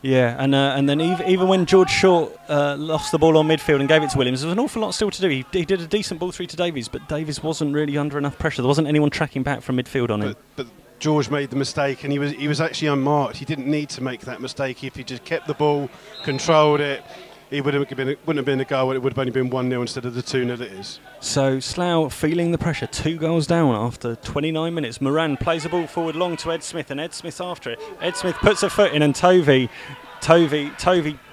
Yeah, and then even when George Short lost the ball on midfield and gave it to Williams, there was an awful lot still to do. He did a decent ball through to Davies, but Davies wasn't really under enough pressure. There wasn't anyone tracking back from midfield on him. But George made the mistake, and he was actually unmarked. He didn't need to make that mistake. If he just kept the ball, controlled it, it wouldn't have been a goal. It would have only been 1-0 instead of the 2-0 it is. So Slough feeling the pressure, 2 goals down after 29 minutes. Moran plays the ball forward long to Ed Smith, and Ed Smith after it. Ed Smith puts a foot in, and Tovey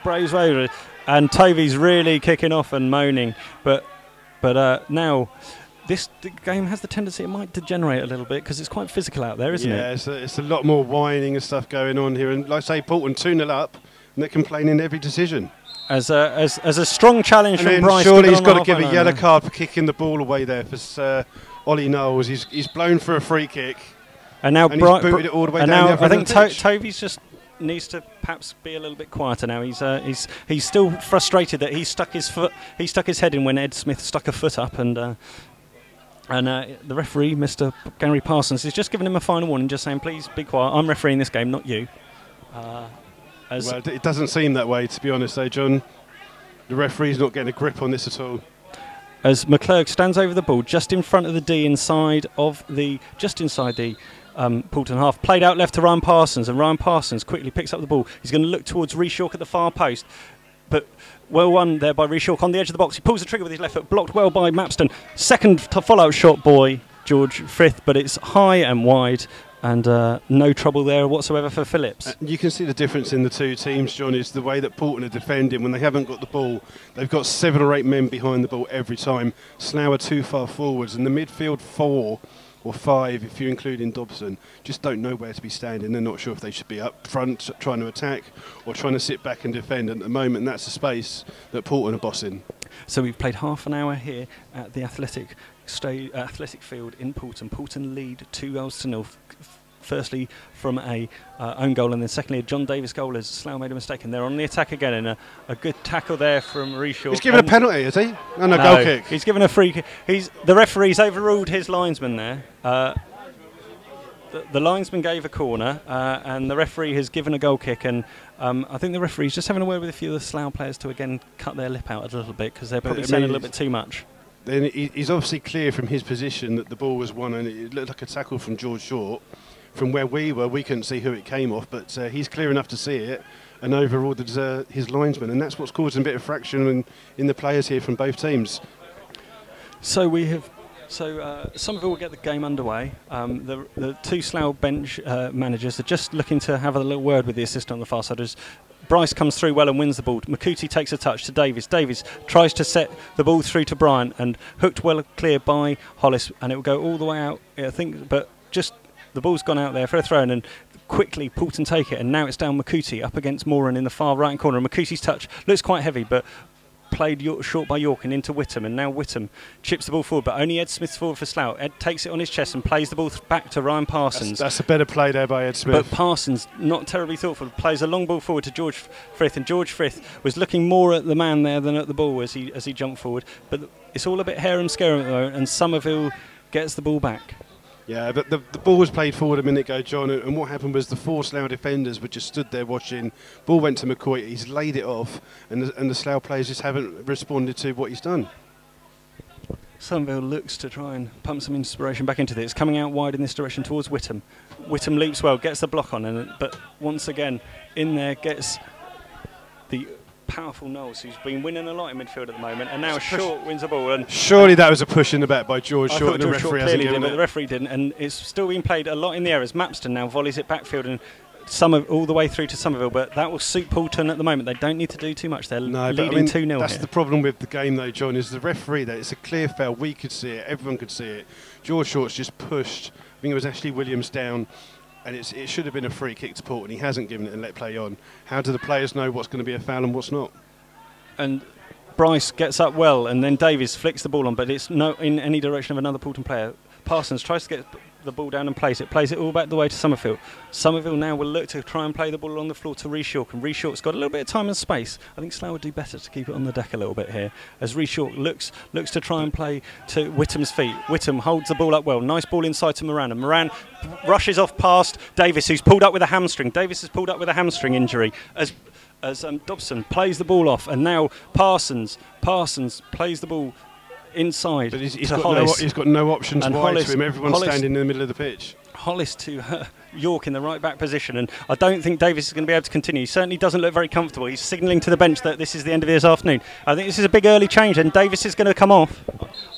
braves over it, and Tovey's really kicking off and moaning. But now. The game has the tendency it might degenerate a little bit because it's quite physical out there, isn't it? Yeah, it's a lot more whining and stuff going on here. And like I say, Paulton 2-0 up, and they're complaining every decision. As a strong challenge from Bryce. Surely he's got to give a yellow card for kicking the ball away there for Ollie Knowles. He's blown for a free kick, and now he's booted it all the way down the other I think pitch. Tovey's just needs to perhaps be a little bit quieter now. He's still frustrated that he stuck his head in when Ed Smith stuck a foot up, and the referee, Mr. Gary Parsons, is just giving him a final warning, just saying, please be quiet. I'm refereeing this game, not you. Well, it doesn't seem that way, to be honest, though, John. The referee's not getting a grip on this at all. As McClurg stands over the ball, just in front of the D, inside the Paulton half. Played out left to Ryan Parsons, and Ryan Parsons quickly picks up the ball. He's going to look towards Reshawk at the far post. But well won there by Reshawk on the edge of the box. He pulls the trigger with his left foot, blocked well by Mapston. Second follow-up shot by George Frith, but it's high and wide, and no trouble there whatsoever for Phillips. You can see the difference in the two teams, John, is the way that Paulton are defending. When they haven't got the ball, they've got 7 or 8 men behind the ball every time. Slough are too far forwards, and the midfield 4 or 5, if you include in Dobson, just don't know where to be standing. They're not sure if they should be up front trying to attack or trying to sit back and defend. And at the moment, that's the space that Paulton are bossing. So we've played half an hour here at the athletic field in Paulton. Paulton lead 2-0. Firstly from a own goal, and then secondly a John Davis goal as Slough made a mistake, and they're on the attack again, and a good tackle there from Reshaw. He's given a penalty, is he? And a goal kick. He's given a free kick. The referee's overruled his linesman there. The linesman gave a corner, and the referee has given a goal kick, and I think the referee's just having a word with a few of the Slough players to again cut their lip out a little bit, because they're probably saying a little bit too much. Then he's obviously clear from his position that the ball was won, and it looked like a tackle from George Short. From where we were, we couldn't see who it came off, but he's clear enough to see it and overruled his linesman, and that's what's causing a bit of fraction in the players here from both teams. So Somerville will get the game underway. The two Slough bench managers are just looking to have a little word with the assistant on the far side. As Bryce comes through well and wins the ball. Makuti takes a touch to Davies. Davies tries to set the ball through to Bryant, and hooked well clear by Hollis, and it will go all the way out, I think, but just the ball's gone out there for a throw, and quickly Paulton take it, and now it's down Makuti up against Moran in the far right corner. And Makuti's touch looks quite heavy, but played short by York and into Whittam, and now Whittam chips the ball forward, but only Ed Smith's forward for Slough. Ed takes it on his chest and plays the ball back to Ryan Parsons. That's a better play there by Ed Smith. But Parsons, not terribly thoughtful, plays a long ball forward to George Frith, and George Frith was looking more at the man there than at the ball as he jumped forward. But it's all a bit harum-scarum at the moment, and Somerville gets the ball back. Yeah, but the ball was played forward a minute ago, John, and what happened was the 4 Slough defenders were just stood there watching. Ball went to McCoy, he's laid it off, and the Slough players just haven't responded to what he's done. Somerville looks to try and pump some inspiration back into this. Coming out wide in this direction towards Whittam. Whittam leaps well, gets the block on, but once again in there gets the powerful Knowles, who's been winning a lot in midfield at the moment, and now Short wins the ball. And surely that was a push in the back by George Short, and the referee hasn't given it. But the referee didn't, and it's still being played a lot in the air as Mapston now volleys it backfield and all the way through to Somerville, but that will suit Paulton at the moment. They don't need to do too much. They're leading 2-0. That's the problem with the game, though, John, is the referee there. It's a clear foul. We could see it. Everyone could see it. George Short's just pushed. I think it was Ashley Williams down, and it should have been a free kick to Paulton. He hasn't given it and let play on. How do the players know what's going to be a foul and what's not? And Bryce gets up well, and then Davies flicks the ball on, but it's not in any direction of another Paulton player. Parsons tries to get the ball down and plays it all back the way to Somerville. Somerville now will look to try and play the ball along the floor to Reshort, and Reshort's got a little bit of time and space. I think Slough would do better to keep it on the deck a little bit here, as Reshort looks to try and play to Whittam's feet. Whittam holds the ball up well. Nice ball inside to Moran, and Moran rushes off past Davis, who's pulled up with a hamstring. Davis has pulled up with a hamstring injury as Dobson plays the ball off, and now Parsons plays the ball inside. But he's got no options wide Hollis, to him. Everyone's standing in the middle of the pitch. Hollis to York in the right back position, and I don't think Davis is going to be able to continue. He certainly doesn't look very comfortable. He's signalling to the bench that this is the end of his afternoon. I think this is a big early change, and Davis is going to come off.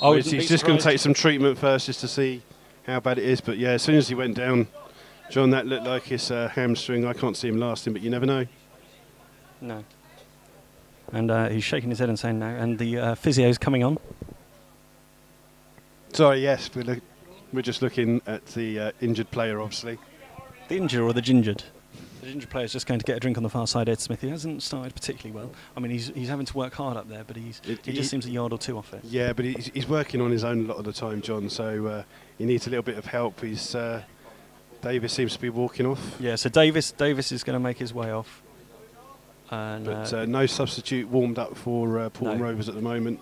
He's just going to take some treatment first just to see how bad it is. But yeah, as soon as he went down, John, that looked like his hamstring. I can't see him lasting, but you never know. No. And he's shaking his head and saying no, and the physio's coming on. Sorry, yes, we're just looking at the injured player, obviously. The injured or the gingered? The ginger player's just going to get a drink on the far side. Ed Smith, he hasn't started particularly well. I mean, he's having to work hard up there, but he just seems a yard or two off it. Yeah, but he's working on his own a lot of the time, John, so he needs a little bit of help. Davis seems to be walking off. Yeah, so Davis is going to make his way off. And, but no substitute warmed up for Paulton Rovers at the moment.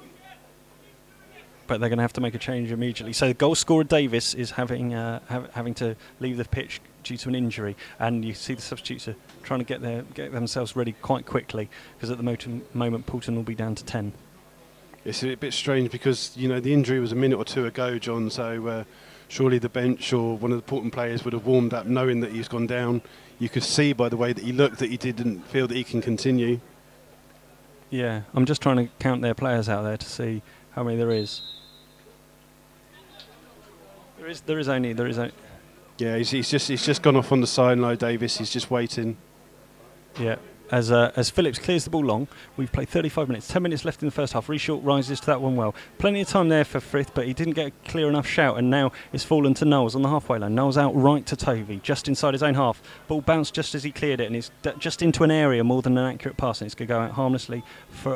But they're going to have to make a change immediately. So the goal scorer Davis is having to leave the pitch due to an injury, and you see the substitutes are trying to get themselves ready quite quickly, because at the moment Paulton will be down to 10. It's a bit strange because the injury was a minute or two ago, John. So surely the bench or one of the Paulton players would have warmed up knowing that he's gone down. You could see by the way that he looked that he didn't feel that he can continue. Yeah, I'm just trying to count their players out there to see how many there is. There is only. Yeah, he's just gone off on the sideline, Davis. He's just waiting. Yeah. As Phillips clears the ball long, we've played 35 minutes, 10 minutes left in the first half. Reshort rises to that one well. Plenty of time there for Frith, but he didn't get a clear enough shout, and now it's fallen to Knowles on the halfway line. Knowles out right to Tovey, just inside his own half. Ball bounced just as he cleared it, and it's just into an area more than an accurate pass, and it's going to go out harmlessly for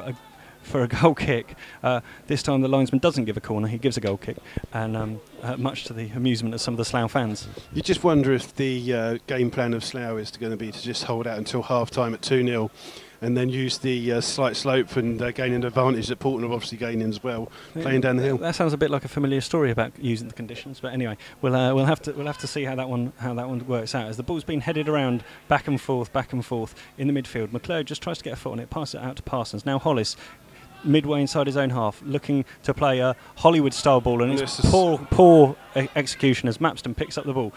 a goal kick. This time the linesman doesn't give a corner, he gives a goal kick, and much to the amusement of some of the Slough fans. You just wonder if the game plan of Slough is going to be to just hold out until half-time at 2-0 and then use the slight slope and gain an advantage that Paulton are obviously gaining as well, playing down the hill. That sounds a bit like a familiar story about using the conditions, but anyway, we'll have to see how that one works out, as the ball's been headed around back and forth in the midfield. McClure just tries to get a foot on it, pass it out to Parsons. Now Hollis, midway inside his own half, looking to play a Hollywood-style ball, and it's poor execution as Mapston picks up the ball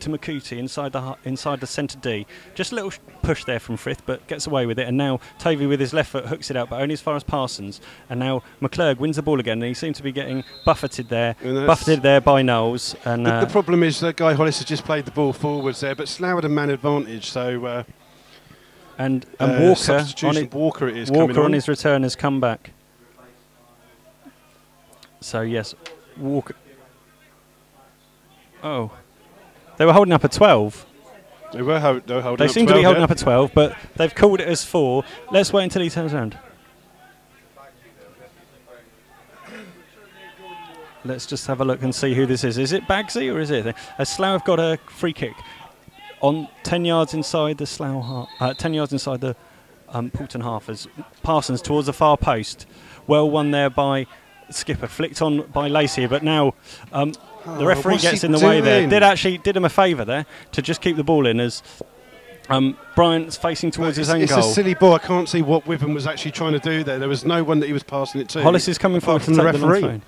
to Makuti inside the centre D. Just a little push there from Frith, but gets away with it, and now Tovey with his left foot hooks it out, but only as far as Parsons, and now McClurg wins the ball again, and he seems to be getting buffeted there by Knowles. And the problem is that Guy Hollis has just played the ball forwards there, but Slough had a man advantage, so... And Walker on his return has come back. So yes, Walker. Oh, they were holding up at 12. They were holding up. They seem to be holding up at 12, but they've called it as 4. Let's wait until he turns around. Let's just have a look and see who this is. Is it Bagsy or is it? Slough have got a free kick on 10 yards inside the Slough half, 10 yards inside the Paulton half, as Parsons towards the far post. Well won there by Skipper, flicked on by Lacey, but now the referee gets in the way there. Did him a favour there to just keep the ball in, as Bryant's facing towards his own goal. It's a silly ball. I can't see what Witham was actually trying to do there. There was no one that he was passing it to. Hollis is coming forward to take the referee.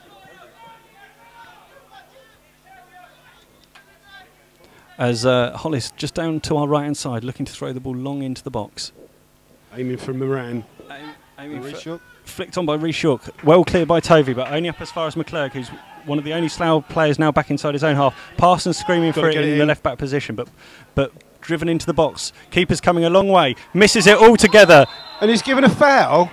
as Hollis just down to our right-hand side, looking to throw the ball long into the box. Aiming for Moran. Aiming for, flicked on by Reshawk. Well cleared by Tovey, but only up as far as McClurg, who's one of the only Slough players now back inside his own half. Parsons screaming for it in the left-back position, but driven into the box. Keeper's coming a long way. Misses it altogether. And he's given a foul?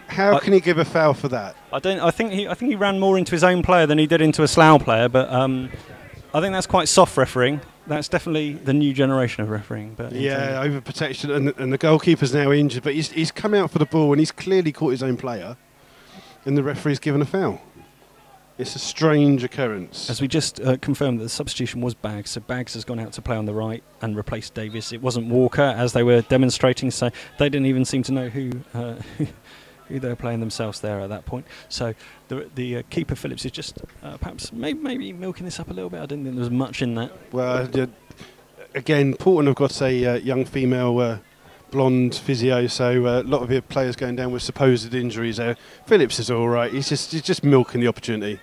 How can he give a foul for that? I think he ran more into his own player than he did into a Slough player, but I think that's quite soft refereeing. That's definitely the new generation of refereeing. But yeah, over protection, and the goalkeeper's now injured, but he's come out for the ball and he's clearly caught his own player, and the referee's given a foul. It's a strange occurrence. As we just confirmed that the substitution was Baggs, so Baggs has gone out to play on the right and replaced Davis. It wasn't Walker, as they were demonstrating, so they didn't even seem to know who they were playing themselves there at that point. So the keeper Phillips is just perhaps maybe milking this up a little bit. I didn't think there was much in that. Well, again, Paulton have got a young female blonde physio, so a lot of your players going down with supposed injuries there. Phillips is all right. He's just milking the opportunity.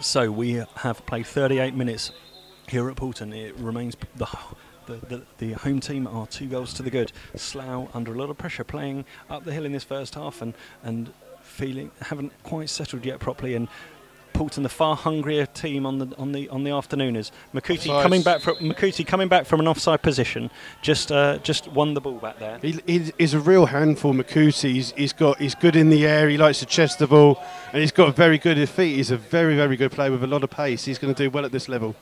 So we have played 38 minutes here at Paulton. It remains the home team are 2 goals to the good. Slough under a lot of pressure, playing up the hill in this first half and haven't quite settled yet properly. And Paulton, the far hungrier team on the afternooners. Makuti coming back from an offside position, just won the ball back there. He's a real handful, Makuti. He's good in the air. He likes to chest the ball, and he's got very good feet. He's a very, very good player with a lot of pace. He's going to do well at this level.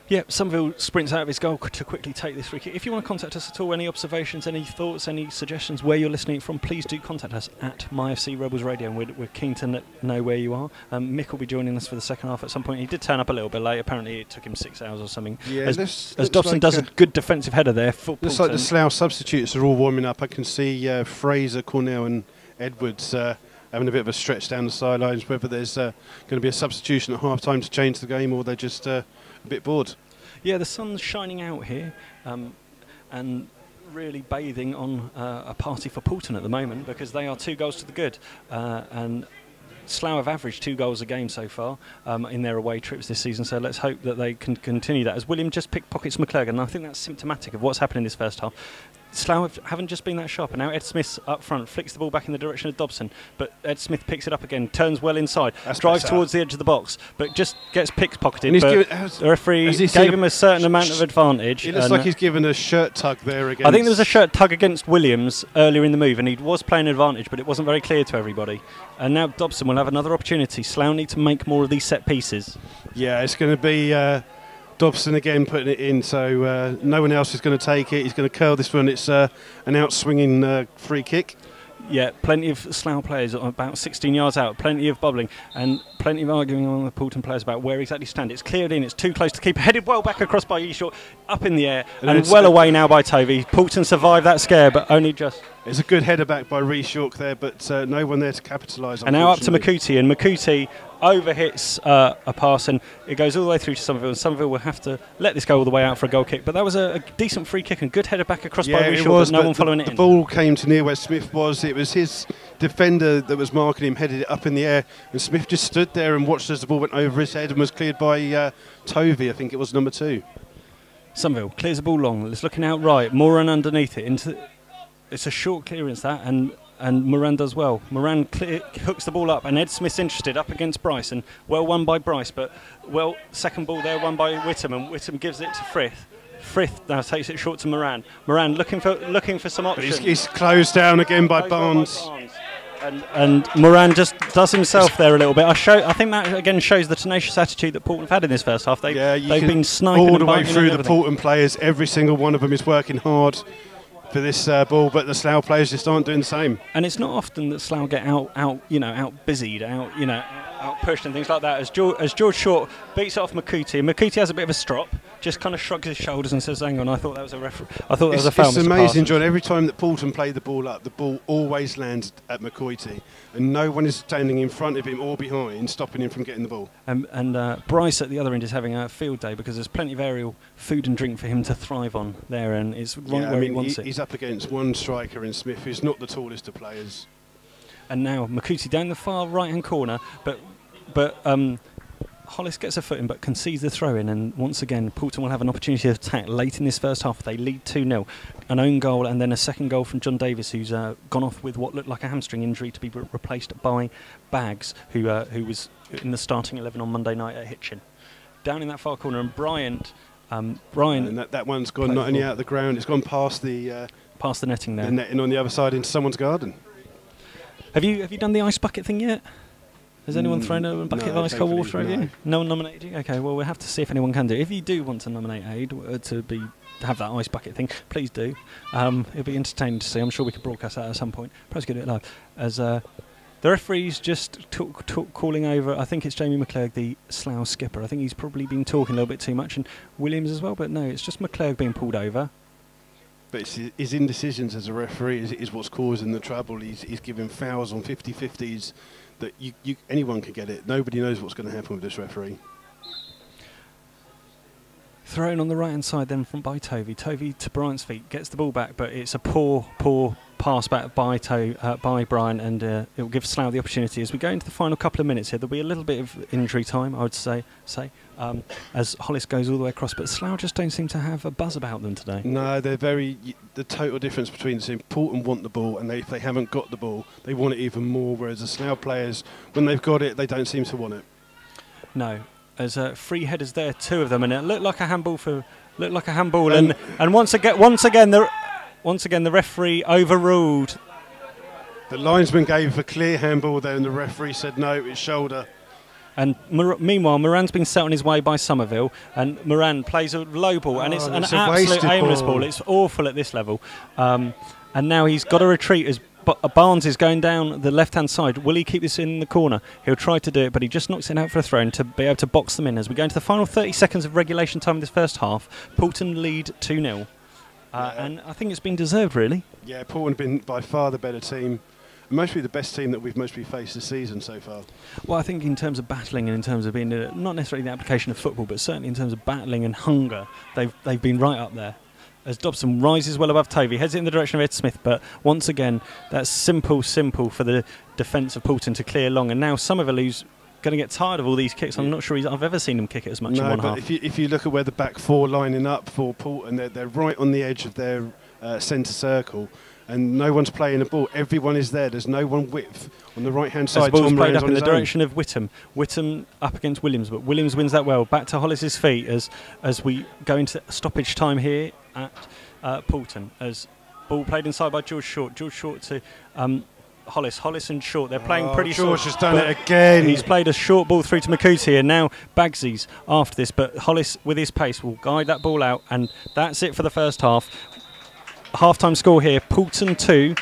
Yeah, Somerville sprints out of his goal to quickly take this free kick. If you want to contact us at all, any observations, any thoughts, any suggestions where you're listening from, please do contact us at MyFC Rebels Radio, and we're keen to know where you are. Mick will be joining us for the second half at some point. He did turn up a little bit late. Apparently it took him 6 hours or something. Yeah, as Dobson does a good defensive header there. Looks like the Slough substitutes are all warming up. I can see Fraser, Cornell and Edwards having a bit of a stretch down the sidelines, whether there's going to be a substitution at half-time to change the game, or they're just a bit bored. Yeah, the sun's shining out here and really bathing on a party for Paulton at the moment, because they are 2 goals to the good. And Slough have averaged 2 goals a game so far in their away trips this season, so let's hope that they can continue that. As William just pickpockets McClurg, and I think that's symptomatic of what's happening in this first half. Slough haven't just been that sharp, and now Ed Smith up front flicks the ball back in the direction of Dobson, but Ed Smith picks it up again, turns well inside, drives towards the edge of the box, but just gets pickpocketed. The referee gave him a certain amount of advantage. It looks like he's given a shirt tug there again. I think there was a shirt tug against Williams earlier in the move, and he was playing advantage, but it wasn't very clear to everybody. And now Dobson will have another opportunity. Slough need to make more of these set pieces. Yeah, it's going to be Dobson again putting it in, so no one else is going to take it. He's going to curl this one. It's an out-swinging free kick. Yeah, plenty of Slough players about 16 yards out, plenty of bubbling, and plenty of arguing among the Paulton players about where exactly stand. It's cleared in, it's too close to keep. Headed well back across by Eshort, up in the air, and well away now by Tovey. Paulton survived that scare, but only just. It's a good header back by Reshawk there, but no one there to capitalise on. And now up to Makuti, and Makuti overhits a pass, and it goes all the way through to Somerville, and Somerville will have to let this go all the way out for a goal kick. But that was a decent free kick and good header back across by Reshawk, but no one following it in. The ball came to near where Smith was. It was his defender that was marking him, headed it up in the air, and Smith just stood there and watched as the ball went over his head and was cleared by Tovey. I think it was number 2. Somerville clears the ball long. It's looking out right. Moran underneath it. It's a short clearance, that, and Moran does well. Moran hooks the ball up, and Ed Smith's interested up against Bryce, and well won by Bryce, but second ball there won by Whittam, and Whittam gives it to Frith. Frith now takes it short to Moran. Moran looking for some options. He's closed down again by Barnes. And Moran just does himself there a little bit. I think that again shows the tenacious attitude that Paulton have had in this first half. They've been sniping all the way through the Paulton players. Every single one of them is working hard for this ball, but the Slough players just aren't doing the same. And it's not often that Slough get out busied, out pushed and things like that. As George Short beats it off Makuti, and Makuti has a bit of a strop, just kind of shrugs his shoulders and says, "Hang on, I thought that was a foul." It's amazing, John. Every time that Paulton played the ball up, the ball always lands at Makuti, and no one is standing in front of him or behind, stopping him from getting the ball. And Bryce at the other end is having a field day, because there's plenty of aerial food and drink for him to thrive on there, and it's right where he wants it. He's up against one striker in Smith, who's not the tallest of players. And now Makuti down the far right-hand corner, but Hollis gets a foot in but concedes the throw in, and once again Paulton will have an opportunity to attack late in this first half. They lead 2-0. An own goal and then a second goal from John Davis, who's gone off with what looked like a hamstring injury, to be replaced by Baggs, who was in the starting 11 on Monday night at Hitchin. Down in that far corner, and Bryant. And that one's gone not only out of the ground, it's gone past the netting there. The netting on the other side into someone's garden. Have you done the ice bucket thing yet? Has anyone thrown a bucket of ice cold water over you? No one nominated you? Okay, well, we'll have to see if anyone can do it. If you do want to nominate Aid to have that ice bucket thing, please do. It'll be entertaining to see. I'm sure we could broadcast that at some point. Perhaps get it live. As the referee's just calling over, I think it's Jamie McClurg, the Slough skipper. I think he's probably been talking a little bit too much, and Williams as well, but no, it's just McClurg being pulled over. But it's his indecisions as a referee is what's causing the trouble. He's giving fouls on 50-50s that anyone can get it. Nobody knows what's going to happen with this referee. Thrown on the right-hand side then by Tovey. Tovey to Bryant's feet, gets the ball back, but it's a poor pass back by Bryant, and it will give Slough the opportunity. As we go into the final couple of minutes here, there'll be a little bit of injury time, I would say, as Hollis goes all the way across, but Slough just don't seem to have a buzz about them today. No, they're the total difference between the two. Paulton want the ball, and if they haven't got the ball, they want it even more, whereas the Slough players, when they've got it, they don't seem to want it. No. As free headers there, two of them, and it looked like a handball and once again the referee overruled. The linesman gave a clear handball there, and the referee said no, it's shoulder. And meanwhile, Moran's been set on his way by Somerville, and Moran plays a low ball, and it's an absolute aimless ball. It's awful at this level, and now he's got to retreat as Barnes is going down the left-hand side. Will he keep this in the corner? He'll try to do it, but he just knocks it out for a throw to be able to box them in. As we go into the final 30 seconds of regulation time of this first half, Paulton lead 2-0. And I think it's been deserved, really. Yeah, Paulton have been by far the better team. Mostly the best team that we've mostly faced this season so far. Well, I think in terms of battling and in terms of being not necessarily the application of football, but certainly in terms of battling and hunger, they've been right up there. As Dobson rises well above Tovey, heads it in the direction of Ed Smith, but once again, that's simple for the defence of Paulton to clear long. And now Somerville, who's going to get tired of all these kicks. I'm not sure I've ever seen him kick it as much in one half. If you look at where the back four lining up for Paulton, they're right on the edge of their centre circle, and no one's playing the ball. Everyone is there. There's no one width on the right-hand side. The ball's played up in the direction of Whittam. Whittam up against Williams, but Williams wins that well. Back to Hollis's feet as we go into stoppage time here at Paulton. As ball played inside by George Short. George Short to Hollis and Short. They're playing pretty short. George has done it again. He's played a short ball through to Makuti, and now Bagsy's after this, but Hollis with his pace will guide that ball out, and that's it for the first half. Half-time score here, Paulton 2,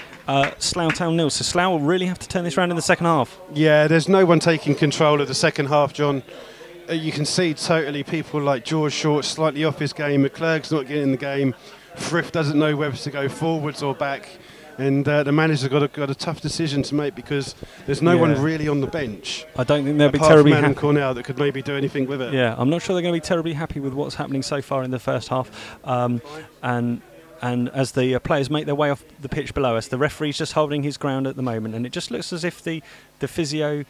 Slough Town 0. So Slough will really have to turn this round in the second half. Yeah, there's no one taking control of the second half, John. You can see totally people like George Short slightly off his game. McClurg's not getting in the game. Frith doesn't know whether to go forwards or back. And the manager's got a tough decision to make because there's no one really on the bench. I don't think they'll be terribly happy. Apart from Cornell that could maybe do anything with it. Yeah, I'm not sure they're going to be terribly happy with what's happening so far in the first half. And as the players make their way off the pitch below us, the referee's just holding his ground at the moment, and it just looks as if the physio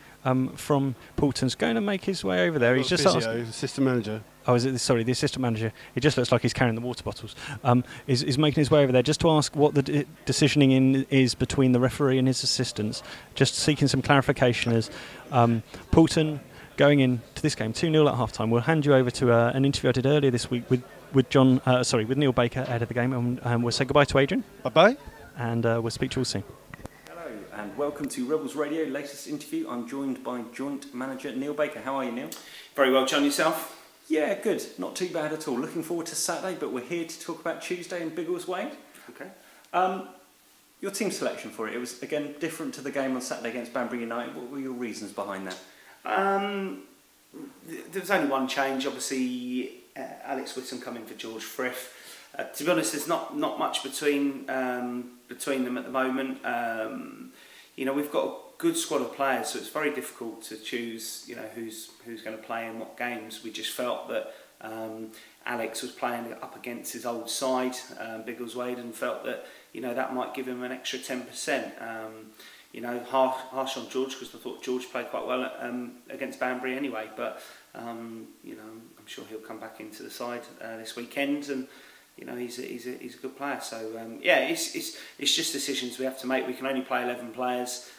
from Paulton's going to make his way over there. He's just the assistant manager. Oh, is it? Sorry, the assistant manager. It just looks like he's carrying the water bottles. Is making his way over there just to ask what the decisioning is between the referee and his assistants. Just seeking some clarification as Paulton going into this game 2-0 at half-time. We'll hand you over to an interview I did earlier this week with Neil Baker ahead of the game, and we'll say goodbye to Adrian. Bye-bye. And we'll speak to you all soon. Hello, and welcome to Rebels Radio, latest interview. I'm joined by joint manager Neil Baker. How are you, Neil? Very well, John. Yourself? Yeah, good. Not too bad at all. Looking forward to Saturday, but we're here to talk about Tuesday in Biggleswade. Okay. Your team selection for it was, again, different to the game on Saturday against Banbury United. What were your reasons behind that? There was only one change, obviously. Alex Whittam coming for George Frith. To be honest, there's not much between them at the moment. You know, we've got a good squad of players, so it's very difficult to choose. You know, who's going to play in what games. We just felt that Alex was playing up against his old side, Biggleswade, and felt that that might give him an extra 10%. Harsh on George because I thought George played quite well against Banbury anyway, but You know, I'm sure he'll come back into the side this weekend, and you know, he's a good player. So yeah, it's just decisions we have to make. We can only play 11 players.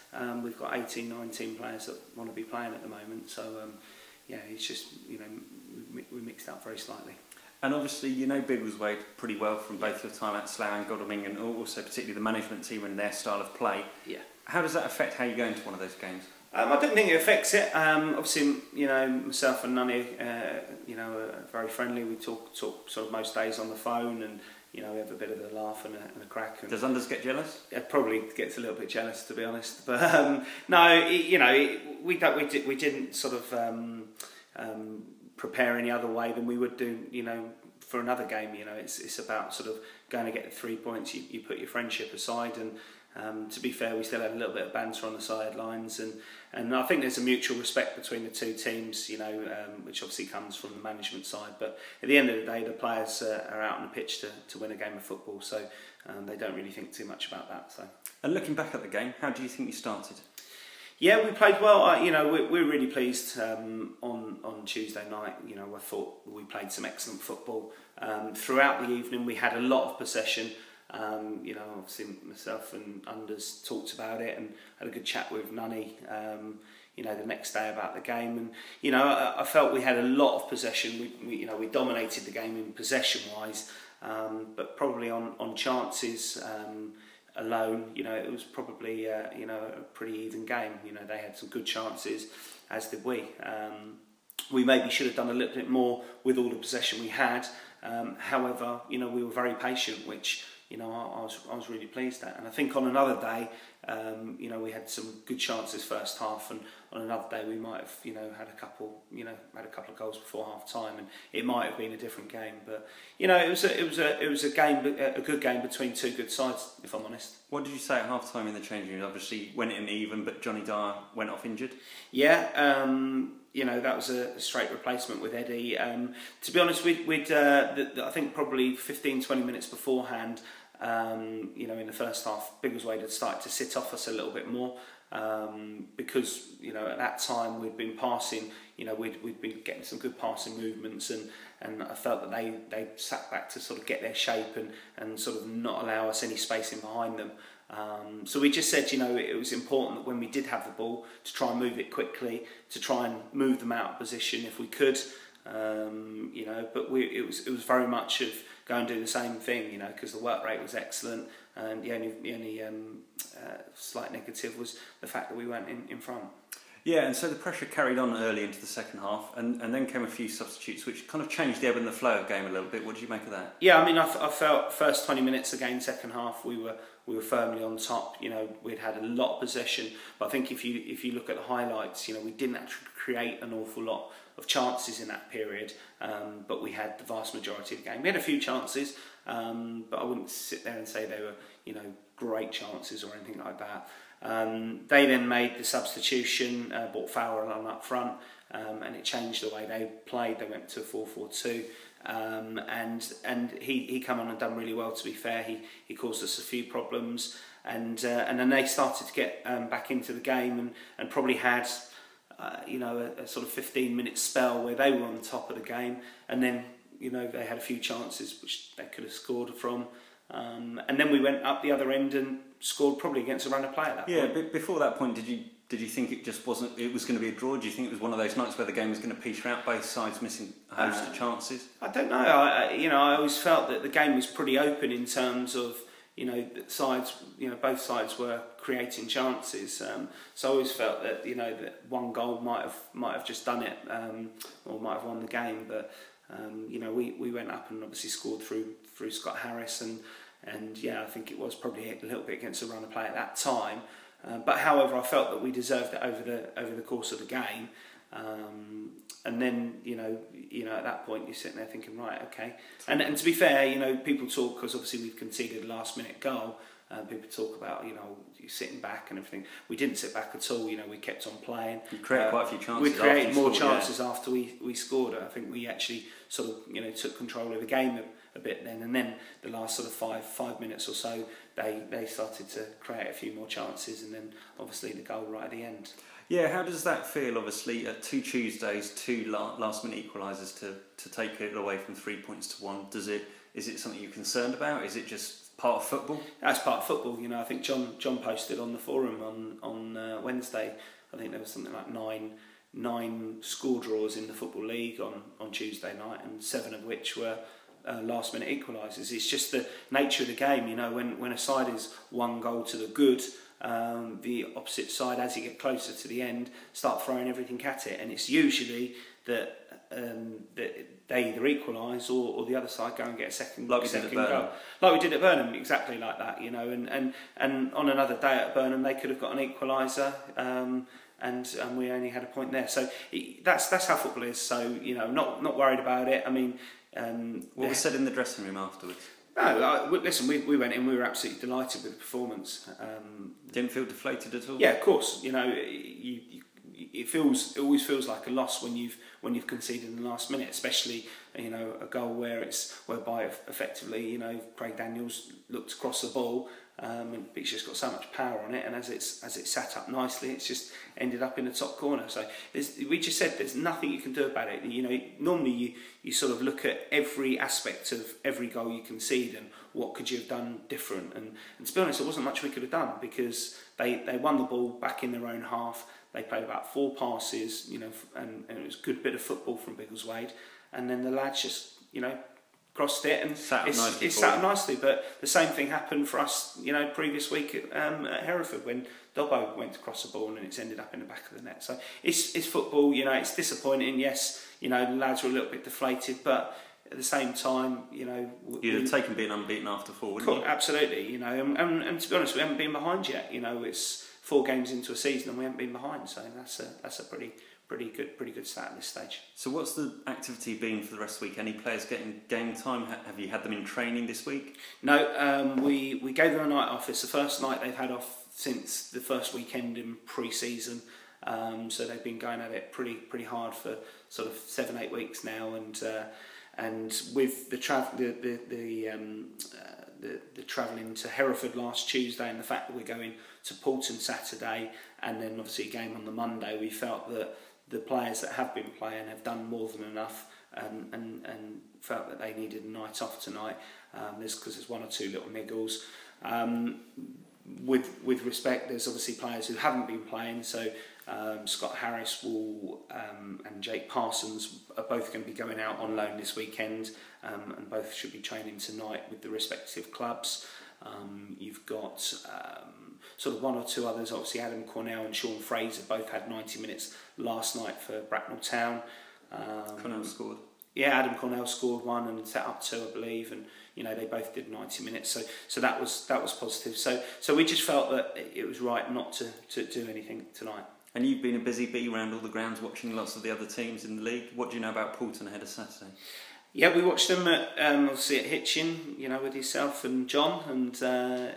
We've got 18, 19 players that want to be playing at the moment. So yeah, it's just, you know, we mixed up very slightly. And obviously, you know Biggleswade pretty well from both your time at Slough and Gomm, and also particularly the management team and their style of play. Yeah. How does that affect how you go into one of those games? I don't think it affects it. Obviously, you know, myself and Nunny, you know, are very friendly. We talk sort of most days on the phone, and you know, we have a bit of a laugh and a crack. And does Unders get jealous? It probably gets a little bit jealous, to be honest. But no, you know, we didn't sort of prepare any other way than we would do, you know, for another game. You know, it's about sort of going to get the 3 points. You put your friendship aside, and to be fair, we still had a little bit of banter on the sidelines, and I think there's a mutual respect between the two teams, you know, which obviously comes from the management side. But at the end of the day, the players are out on the pitch to win a game of football, so they don't really think too much about that. So. And looking back at the game, how do you think you started? Yeah, we played well. You know, we're really pleased on Tuesday night. You know, I thought we played some excellent football. Throughout the evening, we had a lot of possession. You know, obviously myself and Unders talked about it and had a good chat with Nunny, you know, the next day about the game. And, you know, I felt we had a lot of possession. You know, we dominated the game in possession-wise, but probably on chances alone, you know, it was probably, you know, a pretty even game. You know, they had some good chances, as did we. We maybe should have done a little bit more with all the possession we had. However, you know, we were very patient, which, you know, I was really pleased at. And I think on another day, you know, we had some good chances first half, and on another day we might have, you know, had a couple of goals before half time, and it might have been a different game. But you know, it was a good game between two good sides, if I'm honest. What did you say at half time in the changing room? Obviously went in even, but Johnny Dyer went off injured. Yeah. You know, that was a straight replacement with Eddie. To be honest, I think probably 15-20 minutes beforehand, you know, in the first half, Biggleswade had started to sit off us a little bit more, because, you know, at that time we'd been passing, you know, we'd been getting some good passing movements, and I felt that they sat back to sort of get their shape and sort of not allow us any spacing behind them. So we just said, you know, it was important that when we did have the ball, to try and move it quickly, to try and move them out of position if we could, you know. But it was very much of go and do the same thing, you know, because the work rate was excellent, and the only slight negative was the fact that we weren't in front. Yeah, and so the pressure carried on early into the second half, and then came a few substitutes, which kind of changed the ebb and the flow of the game a little bit. What did you make of that? Yeah, I mean, I felt first 20 minutes again, second half, we were firmly on top. You know, we'd had a lot of possession, but I think if you look at the highlights, you know, we didn't actually create an awful lot of chances in that period, but we had the vast majority of the game. We had a few chances, but I wouldn't sit there and say they were, you know, great chances or anything like that. They then made the substitution, brought Fowler on up front, and it changed the way they played. They went to a 4-4-2, and he come on and done really well. To be fair, he caused us a few problems, and then they started to get back into the game, and probably had you know, a sort of 15-minute spell where they were on top of the game, and then, you know, they had a few chances which they could have scored from. And then we went up the other end and scored probably against a runner play at that point. Yeah, before that point, did you think it just wasn't? It was going to be a draw? Do you think it was one of those nights where the game was going to peace out, both sides missing a host of chances? I don't know. You know, I always felt that the game was pretty open in terms of, you know, sides. You know, both sides were creating chances. So I always felt that, you know, that one goal might have just done it, or might have won the game. But you know, we went up and obviously scored through Scott Harris, and yeah, I think it was probably a little bit against a runner play at that time. But however, I felt that we deserved it over the course of the game. And then, you know, at that point you're sitting there thinking, right, okay. And to be fair, you know, people talk, because obviously we've conceded a last-minute goal. People talk about, you know, you sitting back and everything. We didn't sit back at all. You know, we kept on playing. You created quite a few chances. We created more chances after we scored. I think we actually sort of, you know, took control of the game a bit then. And then the last sort of five minutes or so, they started to create a few more chances, and then obviously the goal right at the end. Yeah, how does that feel, obviously, at 2 Tuesdays, 2 last-minute equalisers to take it away from 3 points to 1? Is it something you're concerned about? Is it just part of football? That's part of football. I think John posted on the forum on Wednesday, I think there was something like nine score draws in the Football League on Tuesday night, and 7 of which were last-minute equalisers. It's just the nature of the game. When a side is 1 goal to the good, the opposite side, as you get closer to the end, start throwing everything at it, and it's usually that they either equalise or the other side go and get a second goal. Like we did at Burnham, exactly like that. And on another day at Burnham, they could have got an equaliser. And we only had a point there, so that's how football is. So not worried about it. I mean, what was said in the dressing room afterwards? No, listen. We went in. We were absolutely delighted with the performance. Didn't feel deflated at all. Yeah, of course. It always feels like a loss when you've conceded in the last minute, especially a goal whereby effectively Craig Daniels looked across the ball. And it's just got so much power on it, and as it sat up nicely, it's just ended up in the top corner. So we just said there's nothing you can do about it. Normally you sort of look at every aspect of every goal you concede and what could you have done different. And to be honest, there wasn't much we could have done, because they won the ball back in their own half. They played about 4 passes, and it was a good bit of football from Biggleswade, and then the lads just crossed it and it sat up nicely. But the same thing happened for us, previous week at Hereford, when Dobbo went to cross the ball and it's ended up in the back of the net. So it's football. It's disappointing. Yes, the lads were a little bit deflated, but at the same time, you'd have taken being unbeaten after 4, wouldn't you? Absolutely. And to be honest, we haven't been behind yet. It's 4 games into a season and we haven't been behind. So that's a pretty good start at this stage. So what's the activity been for the rest of the week? Any players getting game time? Have you had them in training this week? No, we gave them a night off. It's the first night they've had off since the first weekend in pre-season. So they've been going at it pretty hard for sort of 7-8 weeks now, and with the travelling to Hereford last Tuesday, and the fact that we're going to Paulton Saturday, and then obviously a game on the Monday, we felt that the players that have been playing have done more than enough, and felt that they needed a night off tonight. Because there's 1 or 2 little niggles. With respect, there's obviously players who haven't been playing. So Scott Harris and Jake Parsons are both going to be going out on loan this weekend, and both should be training tonight with the respective clubs. You've got sort of 1 or 2 others. Obviously, Adam Cornell and Sean Fraser both had 90 minutes last night for Bracknell Town. Cornell scored. Yeah, Adam Cornell scored 1 and set up 2, I believe, and they both did 90 minutes. So that was positive. So we just felt that it was right not to do anything tonight. And you've been a busy bee around all the grounds, watching lots of the other teams in the league. What do you know about Paulton ahead of Saturday? Yeah, we watched them obviously at Hitchin, with yourself and John, and they're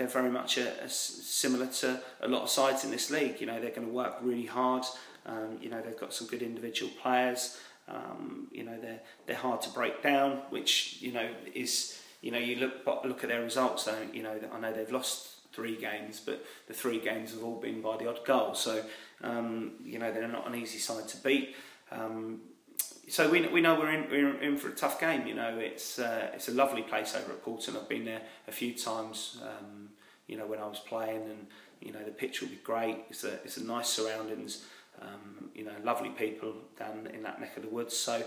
very much similar to a lot of sides in this league. They're going to work really hard. They've got some good individual players. They're hard to break down, which is you look at their results. I know they've lost 3 games, but the 3 games have all been by the odd goal. So they're not an easy side to beat. So we know we're in for a tough game. It's a lovely place over at Paulton. I've been there a few times. When I was playing, and the pitch will be great. It's a nice surroundings. Lovely people down in that neck of the woods. So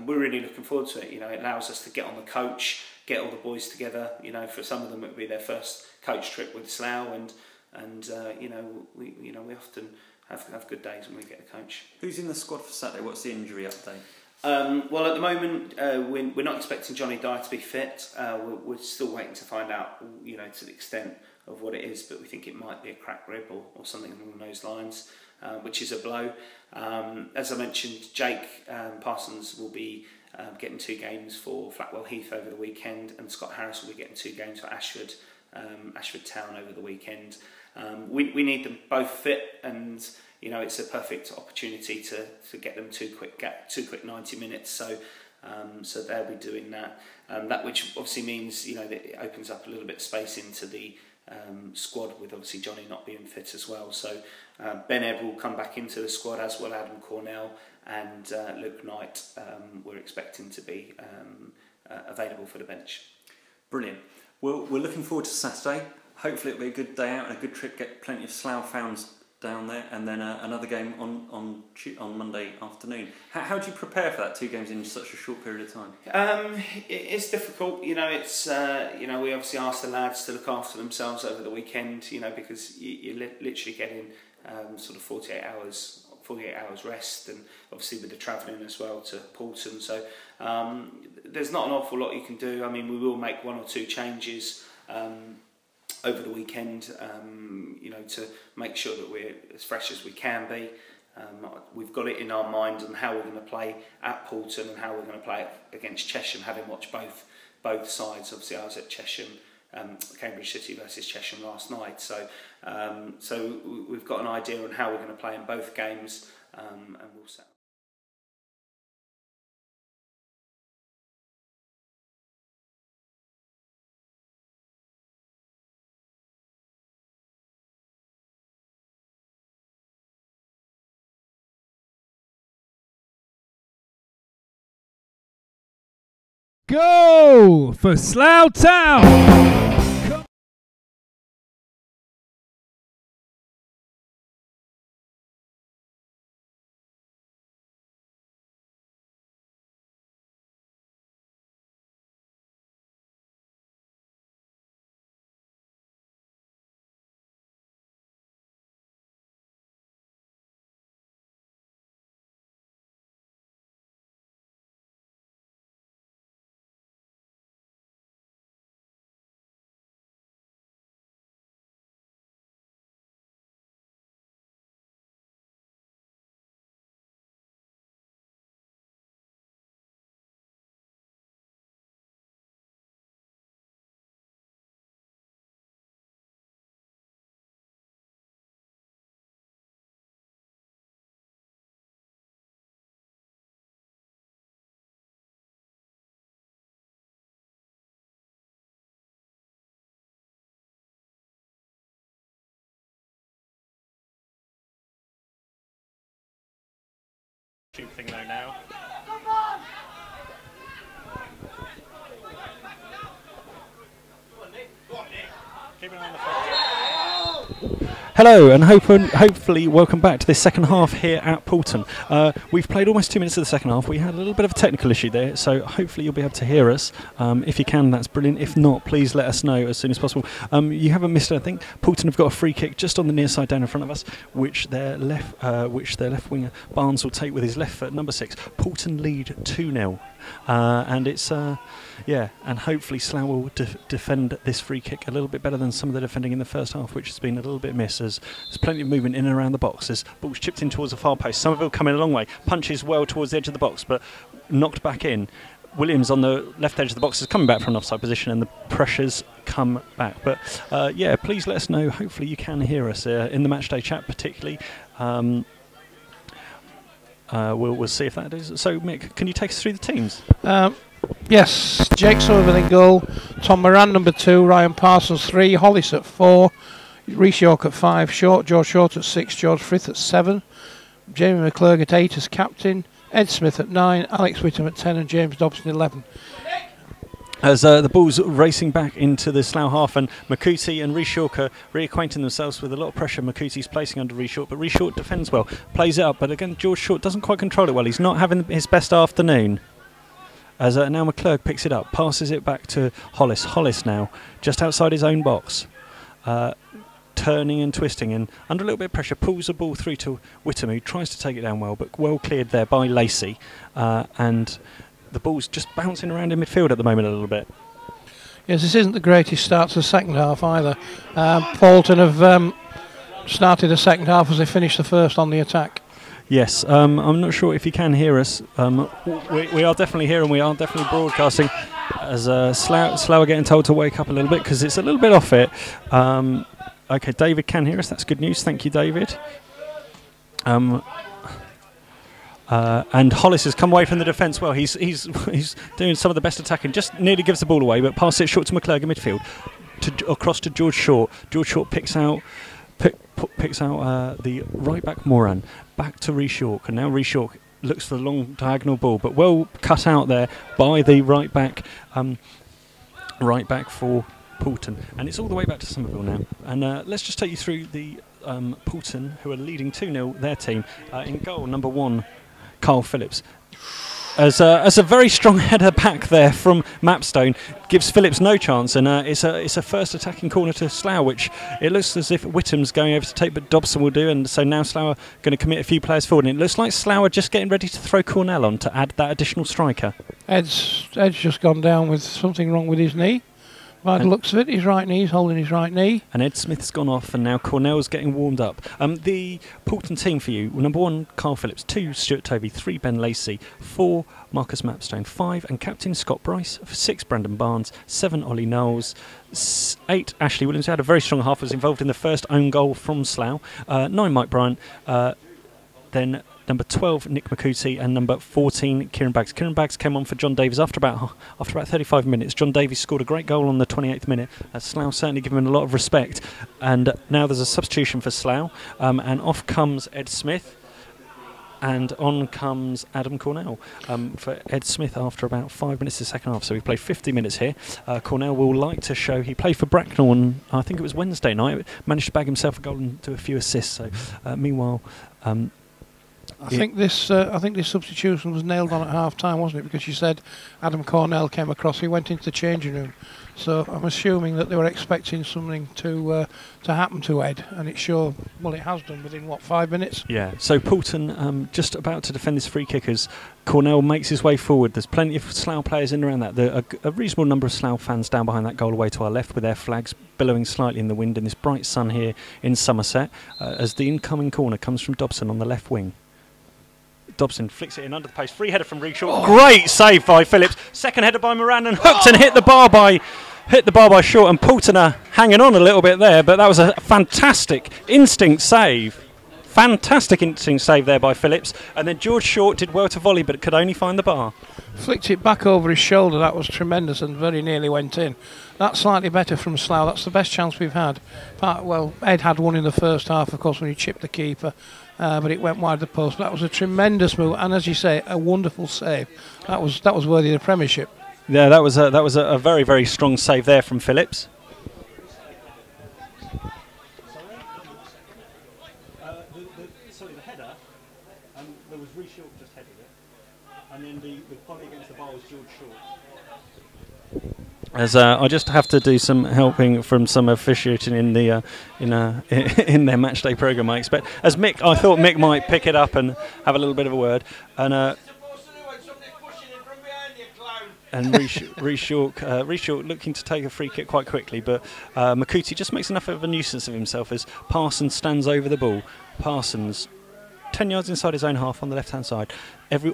we're really looking forward to it. It allows us to get on the coach, get all the boys together. For some of them, it would be their first coach trip with Slough, and we often have good days when we get a coach. Who's in the squad for Saturday? What's the injury update? Well, at the moment, we're not expecting Johnny Dyer to be fit. We're still waiting to find out, to the extent of what it is, but we think it might be a cracked rib or something along those lines, which is a blow. As I mentioned, Jake Parsons will be getting 2 games for Flatwell Heath over the weekend, and Scott Harris will be getting 2 games for Ashford Town over the weekend. We need them both fit, and it's a perfect opportunity to get them two quick 90 minutes. So they'll be doing that. That which obviously means that it opens up a little bit of space into the squad, with obviously Johnny not being fit as well. So Ben Ebb will come back into the squad, as will Adam Cornell, and Luke Knight we're expecting to be available for the bench. Brilliant. Well, we're looking forward to Saturday. Hopefully it'll be a good day out and a good trip, get plenty of Slough fans down there, and then another game on Monday afternoon. How do you prepare for that, 2 games in such a short period of time? It's difficult, it's we obviously ask the lads to look after themselves over the weekend, because you're literally getting sort of 48 hours rest, and obviously with the travelling as well to Paulton, so there's not an awful lot you can do. I mean, we will make 1 or 2 changes over the weekend, to make sure that we're as fresh as we can be. We've got it in our mind on how we're going to play at Paulton and how we're going to play against Chesham, having watched both sides. Obviously, I was at Chesham, Cambridge City versus Chesham last night, so we've got an idea on how we're going to play in both games, and we'll set. Go for Slough Town! Thing though now. Keep an eye on the front. Hello, and hopefully welcome back to this second half here at Paulton. We've played almost 2 minutes of the second half. We had a little bit of a technical issue there, so hopefully you'll be able to hear us. If you can, that's brilliant. If not, please let us know as soon as possible. You haven't missed anything. Paulton have got a free kick just on the near side down in front of us, which their left winger Barnes will take with his left foot, number 6. Paulton lead 2-0. And it's and hopefully Slough will defend this free kick a little bit better than some of the defending in the first half, which has been a little bit miss. There's plenty of movement in and around the box. There's balls chipped in towards the far post. Somerville coming a long way, punches well towards the edge of the box, but knocked back in. Williams on the left edge of the box is coming back from an offside position, and the pressures come back. But please let us know. Hopefully you can hear us in the matchday chat, particularly. We'll see if that is. So, Mick, can you take us through the teams? Yes, Jake Sullivan in goal, Tom Moran number 2, Ryan Parsons 3, Hollis at 4, Rhys York at 5, George Short at 6, George Frith at 7, Jamie McClurg at 8 as captain, Ed Smith at 9, Alex Whittam at 10 and James Dobson 11. As the ball's racing back into the Slough half, and Makuti and Rhys York are reacquainting themselves with a lot of pressure Makuti's placing under Rhys York, but Rhys York defends well, plays it up, but again George Short doesn't quite control it well. He's not having his best afternoon. As now McClurg picks it up, passes it back to Hollis. Hollis now just outside his own box, turning and twisting and under a little bit of pressure, pulls the ball through to Whittam, who tries to take it down well, but well cleared there by Lacey, and the ball's just bouncing around in midfield at the moment a little bit. Yes, this isn't the greatest start to the second half either. Paulton have started the second half as they finished the first on the attack. Yes, I'm not sure if you can hear us. We are definitely here, and we are definitely broadcasting as Slough are getting told to wake up a little bit because it's a little bit off it. Okay, David can hear us. That's good news. Thank you, David. And Hollis has come away from the defence well. He's doing some of the best attacking. Just nearly gives the ball away, but passes it short to McClurg in midfield. across to George Short. George Short picks out the right back Moran, back to Rhys York, and now Rhys York looks for the long diagonal ball, but well cut out there by the right back for Paulton, and it's all the way back to Somerville now. And let's just take you through the Paulton, who are leading 2-0 their team. In goal, number 1, Carl Phillips. As a very strong header back there from Mapstone gives Phillips no chance, and it's a first attacking corner to Slough, which it looks as if Whittam's going over to take, but Dobson will do, and so now Slough are going to commit a few players forward, and it looks like Slough are just getting ready to throw Cornell on to add that additional striker. Ed's just gone down with something wrong with his knee. By the looks of it, his right knee, he's holding his right knee. And Ed Smith's gone off, and now Cornell's getting warmed up. The Paulton team for you, number 1, Carl Phillips, 2, Stuart Tovey, 3, Ben Lacey, 4, Marcus Mapstone, 5, and captain Scott Bryce, 6, Brandon Barnes, 7, Ollie Knowles, 8, Ashley Williams, who had a very strong half, was involved in the first own goal from Slough, 9, Mike Bryant, then number 12, Nick McCooty, and number 14, Kieran Baggs. Kieran Baggs came on for John Davies after about 35 minutes. John Davies scored a great goal on the 28th minute. Slough certainly given him a lot of respect. And now there's a substitution for Slough, and off comes Ed Smith, and on comes Adam Cornell for Ed Smith after about 5 minutes of the second half. So we've played 50 minutes here. Cornell will like to show he played for Bracknell on, I think it was Wednesday night, managed to bag himself a goal and do a few assists. So meanwhile... I think this substitution was nailed on at half time, wasn't it? Because you said Adam Cornell came across, he went into the changing room. So I'm assuming that they were expecting something to happen to Ed, and it sure, well, it has done within, what, 5 minutes? Yeah, so Paulton just about to defend this free kick as Cornell makes his way forward. There's plenty of Slough players in and around that. A reasonable number of Slough fans down behind that goal away to our left with their flags billowing slightly in the wind in this bright sun here in Somerset as the incoming corner comes from Dobson on the left wing. Dobson flicks it in under the post. Free header from Reagshaw. Oh. Great save by Phillips. Second header by Moran, and hooked and hit the bar by Short, and Paulton are hanging on a little bit there, but that was a fantastic instinct save. Fantastic instinct save there by Phillips, and then George Short did well to volley but could only find the bar. Flicked it back over his shoulder. That was tremendous and very nearly went in. That's slightly better from Slough. That's the best chance we've had. Well, Ed had one in the first half, of course, when he chipped the keeper, but it went wide of the post. That was a tremendous move, and as you say, a wonderful save. That was worthy of the Premiership. Yeah, that was a very, very strong save there from Phillips. The header, there was Rhys York just headed it, and then the volley against the bar was George Short. As I just have to do some helping from some officiating in the in their matchday programme, I expect. As Mick, I thought Mick might pick it up and have a little bit of a word, and Rhys York looking to take a free kick quite quickly, but McCooty just makes enough of a nuisance of himself as Parsons stands over the ball. Parsons, 10 yards inside his own half on the left-hand side.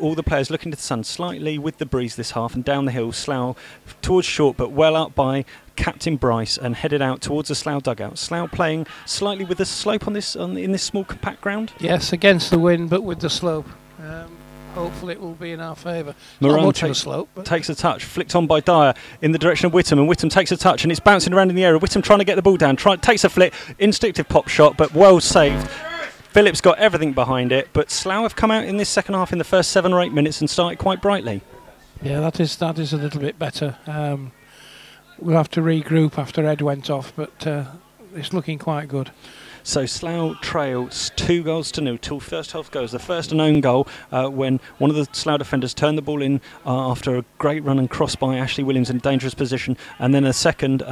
All the players looking to the sun slightly with the breeze this half, and down the hill, Slough towards Short, but well up by Captain Bryce and headed out towards the Slough dugout. Slough playing slightly with the slope in this small compact ground. Yes, against the wind, but with the slope. Hopefully it will be in our favour. Moran takes a touch, flicked on by Dyer in the direction of Whittam, and Whittam takes a touch, and it's bouncing around in the area. Whittam trying to get the ball down, takes a flick, instinctive pop shot, but well saved. Phillips got everything behind it, but Slough have come out in this second half in the first 7 or 8 minutes and started quite brightly. Yeah, that is a little bit better. We'll have to regroup after Ed went off, but it's looking quite good. So Slough trails 2-0 till first half goes. The first an own goal when one of the Slough defenders turned the ball in after a great run and cross by Ashley Williams in a dangerous position, and then a second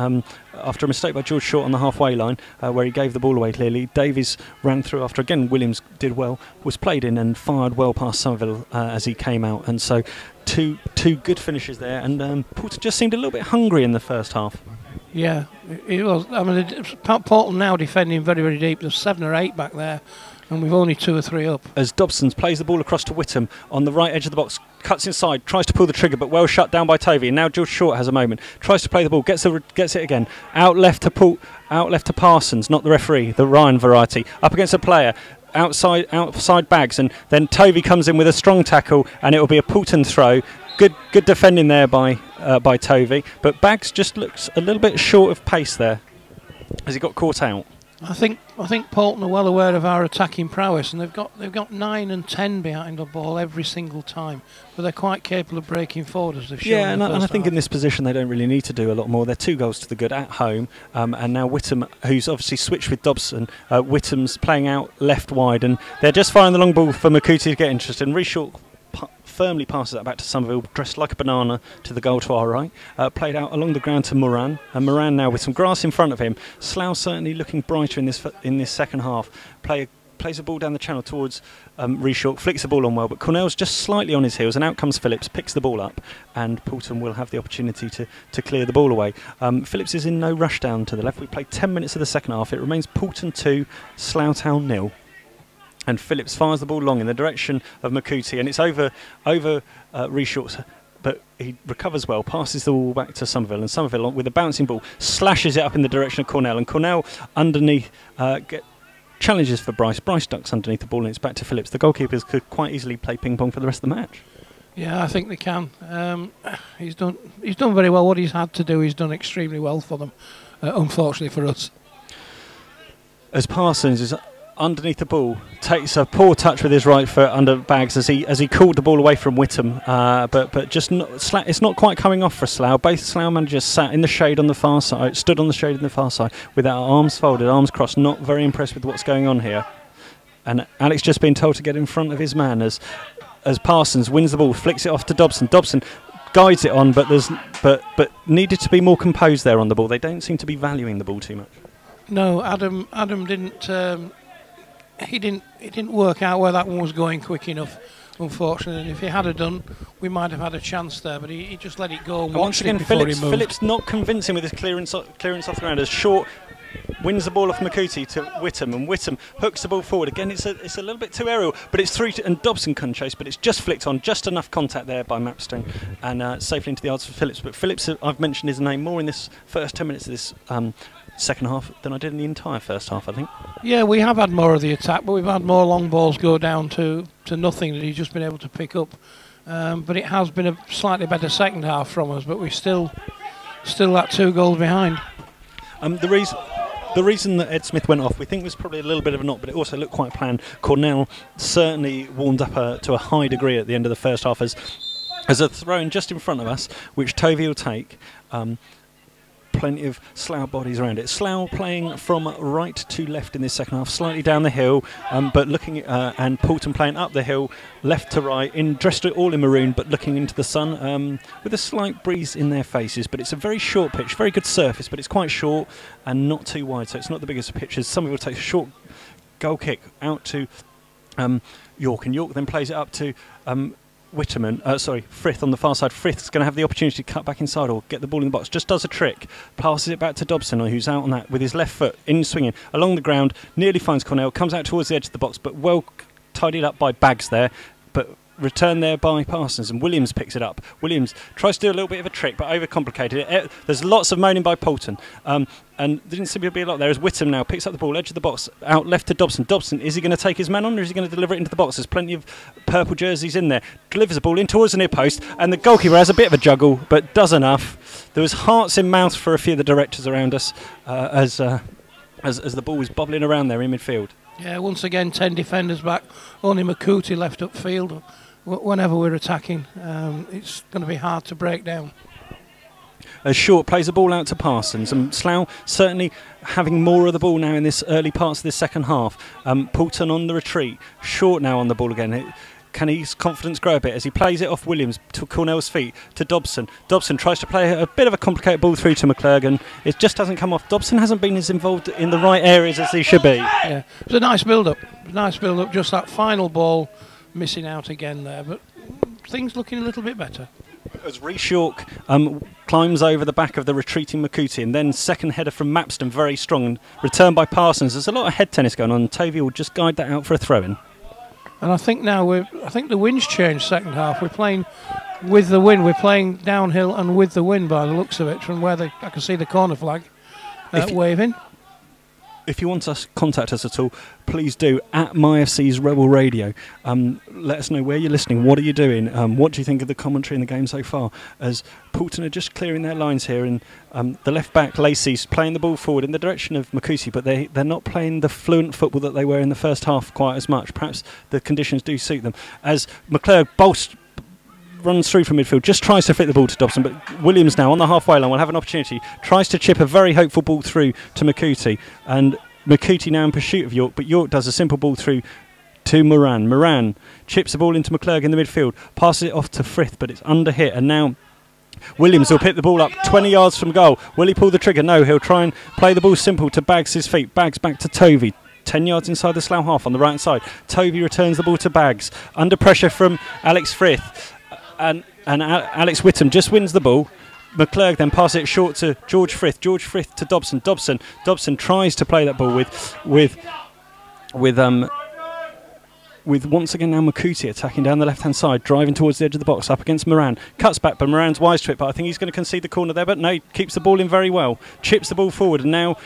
after a mistake by George Short on the halfway line where he gave the ball away clearly. Davies ran through after again Williams did well, was played in and fired well past Somerville as he came out, and so two good finishes there, and Paulton just seemed a little bit hungry in the first half. Yeah, it was. I mean, Paulton now defending very, very deep. There's 7 or 8 back there, and we've only 2 or 3 up. As Dobson plays the ball across to Whittam on the right edge of the box, cuts inside, tries to pull the trigger, but well shut down by Tovey. And now George Short has a moment, tries to play the ball, gets it again. Out left to Parsons, not the referee, the Ryan variety. Up against a player. Outside Bags, and then Tovey comes in with a strong tackle, and it will be a Paulton throw. Good defending there by by Tovey, but Baggs just looks a little bit short of pace there. Has he got caught out? I think Paulton are well aware of our attacking prowess, and they've got 9 and 10 behind the ball every single time, but they're quite capable of breaking forward, as they've shown. Yeah, and I think in this position they don't really need to do a lot more. They're 2 goals to the good at home, and now Whittam, who's obviously switched with Dobson, Whittam's playing out left wide, and they're just firing the long ball for Makuti to get interested. And Reshawk firmly passes that back to Somerville, dressed like a banana to the goal to our right. Played out along the ground to Moran, and Moran now with some grass in front of him. Slough certainly looking brighter in this second half. Plays a ball down the channel towards Reshawk, flicks the ball on well, but Cornell's just slightly on his heels, and out comes Phillips, picks the ball up, and Paulton will have the opportunity to clear the ball away. Phillips is in no rush down to the left. We played 10 minutes of the second half. It remains Paulton 2, Slough Town 0. And Phillips fires the ball long in the direction of Makuti, and it's over Reshawk's, but he recovers well, passes the ball back to Somerville, and Somerville, with a bouncing ball, slashes it up in the direction of Cornell, and Cornell underneath challenges for Bryce. Bryce ducks underneath the ball, and it's back to Phillips. The goalkeepers could quite easily play ping-pong for the rest of the match. Yeah, I think they can. He's done very well. What he's had to do, he's done extremely well for them, unfortunately for us. As Parsons is underneath the ball, takes a poor touch with his right foot under Baggs as he called the ball away from Whittam, but just it's not quite coming off for Slough. Both Slough managers sat in the shade on the far side, stood on the shade on the far side with our arms folded, arms crossed, not very impressed with what's going on here. And Alex just been told to get in front of his man as Parsons wins the ball, flicks it off to Dobson. Dobson guides it on, but needed to be more composed there on the ball. They don't seem to be valuing the ball too much. No, Adam didn't. He didn't work out where that one was going quick enough, unfortunately. And if he had done, we might have had a chance there. But he just let it go and once again, Phillips not convincing with his clearance off the ground. As Short wins the ball off Makuti to Whittam, and Whittam hooks the ball forward. Again, it's a little bit too aerial, but it's through and Dobson can chase, but it's just flicked on, just enough contact there by Mapstone, and safely into the arms for Phillips. But Phillips, I've mentioned his name more in this first 10 minutes of this second half than I did in the entire first half, I think. Yeah, we have had more of the attack, but we've had more long balls go down to nothing that he's just been able to pick up. But it has been a slightly better second half from us, but we're still that 2 goals behind. The reason that Ed Smith went off, we think was probably a little bit of a knock, but it also looked quite planned. Cornell certainly warmed up to a high degree at the end of the first half as a throw-in just in front of us, which Tovey will take. Plenty of Slough bodies around it. Slough playing from right to left in this second half, slightly down the hill, but looking and Paulton playing up the hill, left to right, dressed all in maroon, but looking into the sun with a slight breeze in their faces. But it's a very short pitch, very good surface, but it's quite short and not too wide, so it's not the biggest of pitches. Some people take a short goal kick out to York, and York then plays it up to Frith on the far side. Frith's going to have the opportunity to cut back inside or get the ball in the box. Just does a trick, passes it back to Dobson, who's out on that with his left foot in swinging along the ground. Nearly finds Cornell, comes out towards the edge of the box, but well tidied up by Baggs there. But returned there by Parsons, and Williams picks it up. Williams tries to do a little bit of a trick, but overcomplicated it. There's lots of moaning by Paulton, and there didn't seem to be a lot there as Whittam now picks up the ball, edge of the box, out left to Dobson. Dobson, is he going to take his man on, or is he going to deliver it into the box? There's plenty of purple jerseys in there. Delivers the ball in towards the near post, and the goalkeeper has a bit of a juggle, but does enough. There was hearts in mouth for a few of the directors around us as the ball was bobbling around there in midfield. Yeah, once again, 10 defenders back. Only Makuti left upfield. Whenever we're attacking, it's going to be hard to break down. As Short plays the ball out to Parsons, and Slough certainly having more of the ball now in this early parts of this second half. Paulton on the retreat, Short now on the ball again. Can his confidence grow a bit as he plays it off Williams to Cornell's feet to Dobson? Dobson tries to play a bit of a complicated ball through to McClurg, and it just doesn't come off. Dobson hasn't been as involved in the right areas as he should be. Yeah, it was a nice build-up. Just that final ball missing out again there, but things looking a little bit better. As Reshawk climbs over the back of the retreating Makuti, and then second header from Mapstone, very strong, and returned by Parsons. There's a lot of head tennis going on. Tovey will just guide that out for a throw-in. And I think now I think the wind's changed second half. We're playing with the wind. We're playing downhill and with the wind by the looks of it, from where I can see the corner flag waving. if you want to contact us at all, please do at MyFC's Rebel Radio. Let us know where you're listening. What are you doing? What do you think of the commentary in the game so far? As Paulton are just clearing their lines here, and the left back Lacey's playing the ball forward in the direction of Makuti, but they're not playing the fluent football that they were in the first half quite as much. Perhaps the conditions do suit them. As McClurg runs through from midfield, just tries to fit the ball to Dobson, but Williams now on the halfway line will have an opportunity, tries to chip a very hopeful ball through to Makuti, and Makuti now in pursuit of York, but York does a simple ball through to Moran. Moran chips the ball into McClurg in the midfield, passes it off to Frith, but it's under hit, and now Williams will pick the ball up 20 yards from goal. Will he pull the trigger? No, he'll try and play the ball simple to Baggs' feet. Baggs back to Tovey. 10 yards inside the Slough half on the right hand side. Tovey returns the ball to Baggs. Under pressure from Alex Frith. And Alex Whittam just wins the ball. McClurg then passes it short to George Frith. George Frith to Dobson. Dobson tries to play that ball with once again now Makuti attacking down the left hand side, driving towards the edge of the box up against Moran. Cuts back, but Moran's wise to it. But I think he's going to concede the corner there. But no, he keeps the ball in very well. Chips the ball forward, and now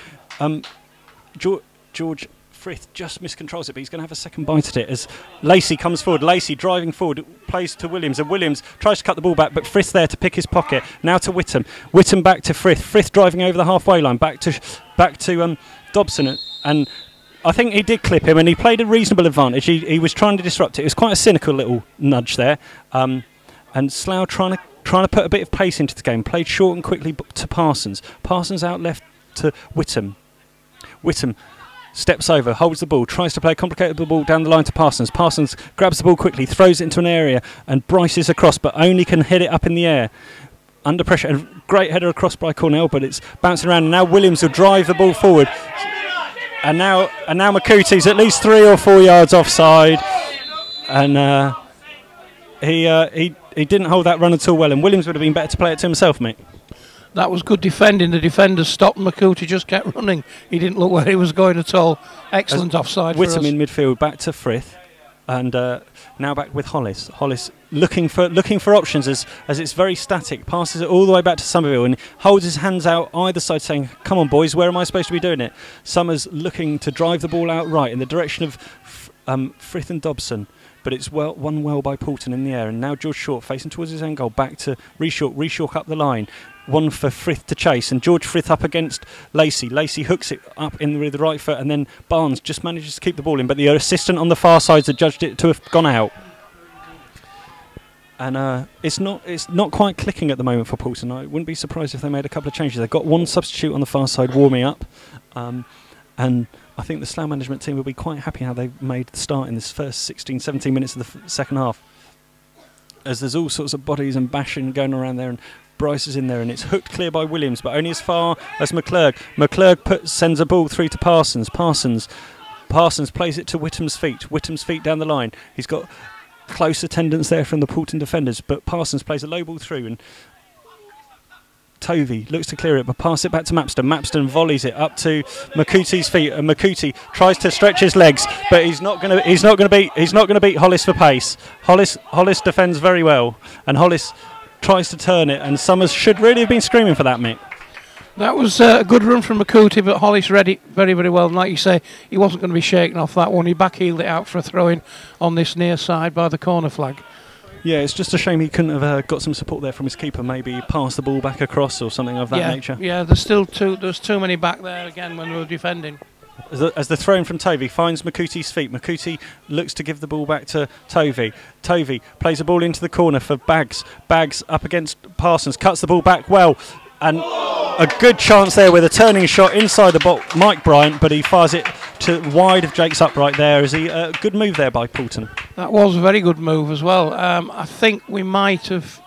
George Frith just miscontrols it, but he's going to have a second bite at it as Lacey comes forward. Lacey driving forward, plays to Williams, and Williams tries to cut the ball back, but Frith there to pick his pocket. Now to Whittam. Whittam back to Frith. Frith driving over the halfway line, back to Dobson, and I think he did clip him, and he played a reasonable advantage. He was trying to disrupt it. It was quite a cynical little nudge there, and Slough trying to put a bit of pace into the game. Played short and quickly to Parsons. Parsons out left to Whittam. Whittam steps over, holds the ball, tries to play a complicated ball down the line to Parsons. Parsons grabs the ball quickly, throws it into an area, and Bryce is across, but only can hit it up in the air. Under pressure, and great header across by Cornell, but it's bouncing around, and now Williams will drive the ball forward. And now Makuti's at least 3 or 4 yards offside, and he didn't hold that run at all well, and Williams would have been better to play it to himself, Mick. That was good defending. The defenders stopped. Makuti just kept running. He didn't look where he was going at all. Excellent offside for us. Whittam in midfield, back to Frith, and now back with Hollis. Hollis looking for options as it's very static. Passes it all the way back to Somerville and holds his hands out either side, saying, "Come on, boys, where am I supposed to be doing it?" Summers looking to drive the ball out right in the direction of Frith and Dobson. But it's won well by Paulton in the air, and now George Short facing towards his own goal, back to Reshawk up the line. One for Frith to chase, and George Frith up against Lacey. Lacey hooks it up in with the right foot, and then Barnes just manages to keep the ball in, but the assistant on the far side had judged it to have gone out. And it's not quite clicking at the moment for Paulton. I wouldn't be surprised if they made a couple of changes. They've got one substitute on the far side warming up, and I think the Slough management team will be quite happy how they've made the start in this first 16-17 minutes of the second half, as there's all sorts of bodies and bashing going around there, and Bryce is in there, and it's hooked clear by Williams, but only as far as McClurg. McClurg sends a ball through to Parsons. Parsons plays it to Whittam's feet. Whittam's feet down the line. He's got close attendance there from the Paulton defenders, but Parsons plays a low ball through, and Tovey looks to clear it, but pass it back to Mapston. Mapston volleys it up to Makuti's feet, and Makuti tries to stretch his legs, but he's not going to beat Hollis for pace. Hollis defends very well, and Hollis tries to turn it, and Summers should really have been screaming for that, Mick. That was a good run from Makuti, but Hollis read it very, very well. And like you say, he wasn't going to be shaken off that one. He backheeled it out for a throw-in on this near side by the corner flag. Yeah, it's just a shame he couldn't have got some support there from his keeper. Maybe pass the ball back across or something of that nature. Yeah, there's too many back there again when we were defending. As the throw in from Tovey finds Makuti's feet, Makuti looks to give the ball back to Tovey. Tovey plays the ball into the corner for Baggs. Baggs up against Parsons, cuts the ball back well, and a good chance there with a turning shot inside the box, Mike Bryant, but he fires it to wide of Jake's upright there. Is he a good move there by Paulton? That was a very good move as well. I think we might have.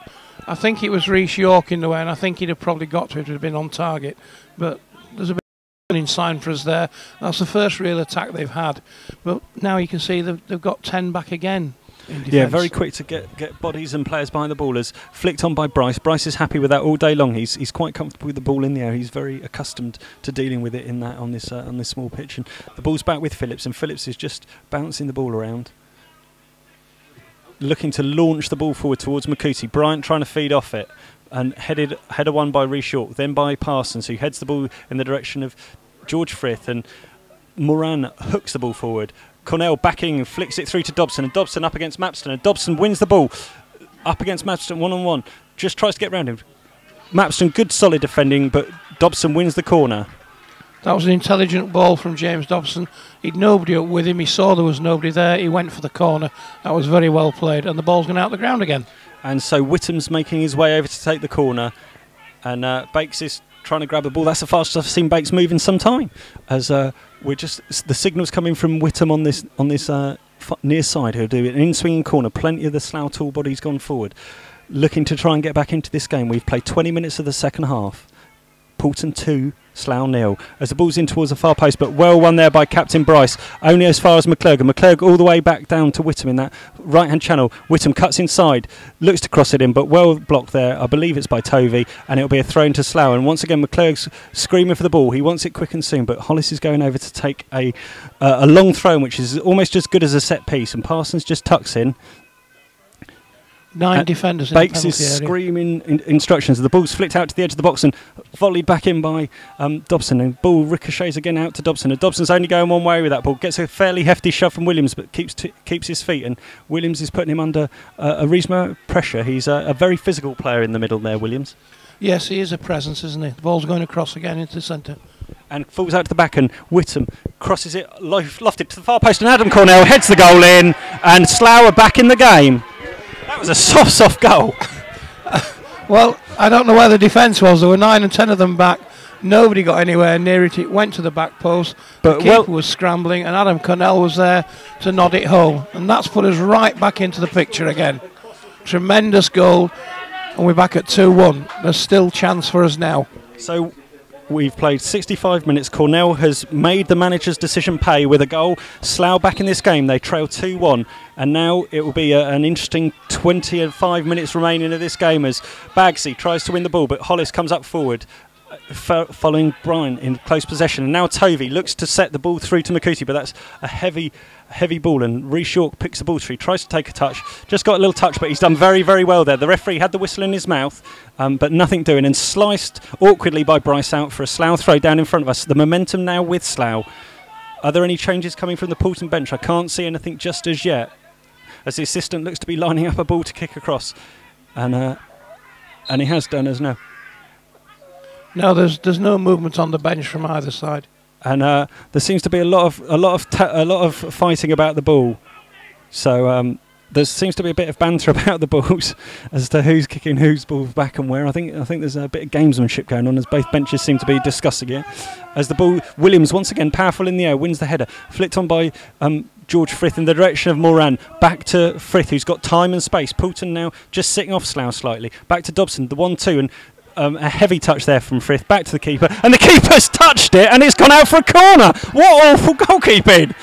I think it was Reece York in the way, and I think he'd have probably got to it. It would have been on target, but there's a bit in sign for us there. That's the first real attack they've had, but now you can see they've got 10 back again. Yeah, very quick to get bodies and players behind the ball. As flicked on by Bryce. Bryce is happy with that all day long. He's quite comfortable with the ball in the air. He's very accustomed to dealing with it on this small pitch. And the ball's back with Phillips, and Phillips is just bouncing the ball around, looking to launch the ball forward towards Makuti. Bryant trying to feed off it, and header one by Reece York, then by Parsons, who heads the ball in the direction of George Frith, and Moran hooks the ball forward. Cornell backing and flicks it through to Dobson, and Dobson up against Mapston, and Dobson wins the ball up against Mapston one-on-one. Just tries to get round him. Mapston, good solid defending, but Dobson wins the corner. That was an intelligent ball from James Dobson. He'd nobody up with him. He saw there was nobody there. He went for the corner. That was very well played, and the ball's gone out the ground again. And so Whittam's making his way over to take the corner, and Bakes is trying to grab a ball. That's the fastest I've seen Bakes move in some time. As the signals coming from Whittam on this near side, who'll do an in-swinging corner. Plenty of the Slough tall bodies gone forward, looking to try and get back into this game. We've played 20 minutes of the second half. Paulton 2, Slough 0. As the ball's in towards the far post, but well won there by Captain Bryce. Only as far as McClurg. And McClurg all the way back down to Whittam in that right-hand channel. Whittam cuts inside, looks to cross it in, but well blocked there. I believe it's by Tovey, and it'll be a throw into Slough. And once again, McClurg's screaming for the ball. He wants it quick and soon, but Hollis is going over to take a long throw, which is almost as good as a set piece. And Parsons just tucks in. 9 defenders in Bakes the is penalty area. screaming instructions. The ball's flicked out to the edge of the box and volleyed back in by Dobson. And ball ricochets again out to Dobson. And Dobson's only going one way with that ball. Gets a fairly hefty shove from Williams, but keeps his feet. And Williams is putting him under a reasonable amount of pressure. He's a very physical player in the middle there, Williams. Yes, he is a presence, isn't he? The ball's going across again into the centre. And falls out to the back, and Whittam crosses it, lofted to the far post, and Adam Cornell heads the goal in, and Slough are back in the game. That was a soft goal. Well, I don't know where the defence was. There were 9 and 10 of them back. Nobody got anywhere near it. It went to the back post. But the keeper was scrambling, and Adam Cornell was there to nod it home. And that's put us right back into the picture again. Tremendous goal, and we're back at 2-1. There's still chance for us now. So we've played 65 minutes. Cornell has made the manager's decision pay with a goal. Slough back in this game. They trail 2-1. And now it will be an interesting 25 minutes remaining of this game as Bagsy tries to win the ball, but Hollis comes up forward, following Bryan in close possession. And now Tovey looks to set the ball through to Makuti, but that's a heavy ball. And Rhys York picks the ball through, tries to take a touch. Just got a little touch, but he's done very, very well there. The referee had the whistle in his mouth, but nothing doing. And sliced awkwardly by Bryce out for a Slough throw down in front of us. The momentum now with Slough. Are there any changes coming from the Paulton bench? I can't see anything just as yet, as the assistant looks to be lining up a ball to kick across, and he has done as now. No, there's no movement on the bench from either side, and there seems to be a lot of fighting about the ball. So there seems to be a bit of banter about the balls as to who's kicking whose ball back and where. I think there's a bit of gamesmanship going on as both benches seem to be discussing it. As the ball, Williams once again powerful in the air, wins the header, flicked on by George Frith in the direction of Moran. Back to Frith, who's got time and space. Poulton now just sitting off Slough slightly. Back to Dobson, the 1-2, and a heavy touch there from Frith. Back to the keeper, and the keeper's touched it, and it's gone out for a corner. What awful goalkeeping!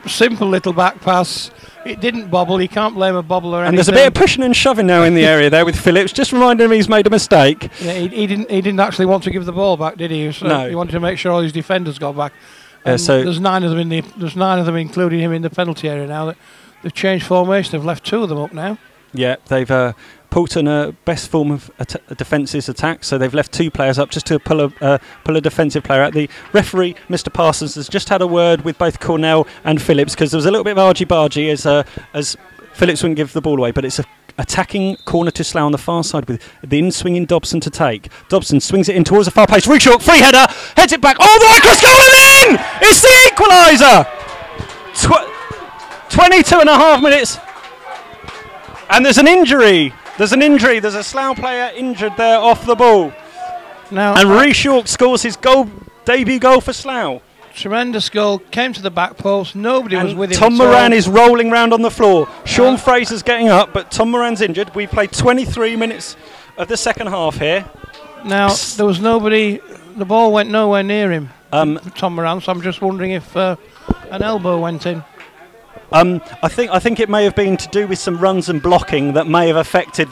Simple little back pass. It didn't bobble. You can't blame a bobble or anything. And there's a bit of pushing and shoving now in the area there with Phillips, just reminding him he's made a mistake. Yeah, he didn't actually want to give the ball back, did he? So no. He wanted to make sure all his defenders got back. So there's 9 of them there's 9 of them, including him, in the penalty area now. They've changed formation. They've left 2 of them up now. Yeah, they've Paulton best form of defence is attack, so they've left 2 players up just to pull a defensive player out. The referee, Mr. Parsons, has just had a word with both Cornell and Phillips, because there was a little bit of argy-bargy as Phillips wouldn't give the ball away, but it's a attacking corner to Slough on the far side with the in-swinging Dobson to take. Dobson swings it in towards the far post. Rhys York, free header, heads it back. Oh, the right cross going in! It's the equaliser! 22 and a half minutes. And there's an injury. There's a Slough player injured there off the ball. Now, and Rhys York scores his debut goal for Slough. Tremendous goal, came to the back post, nobody was with him. Tom Moran is rolling round on the floor. Sean Fraser's getting up, but Tom Moran's injured. We played 23 minutes of the second half here. Now, there was nobody, the ball went nowhere near him, Tom Moran, so I'm just wondering if an elbow went in. I think it may have been to do with some runs and blocking that may have affected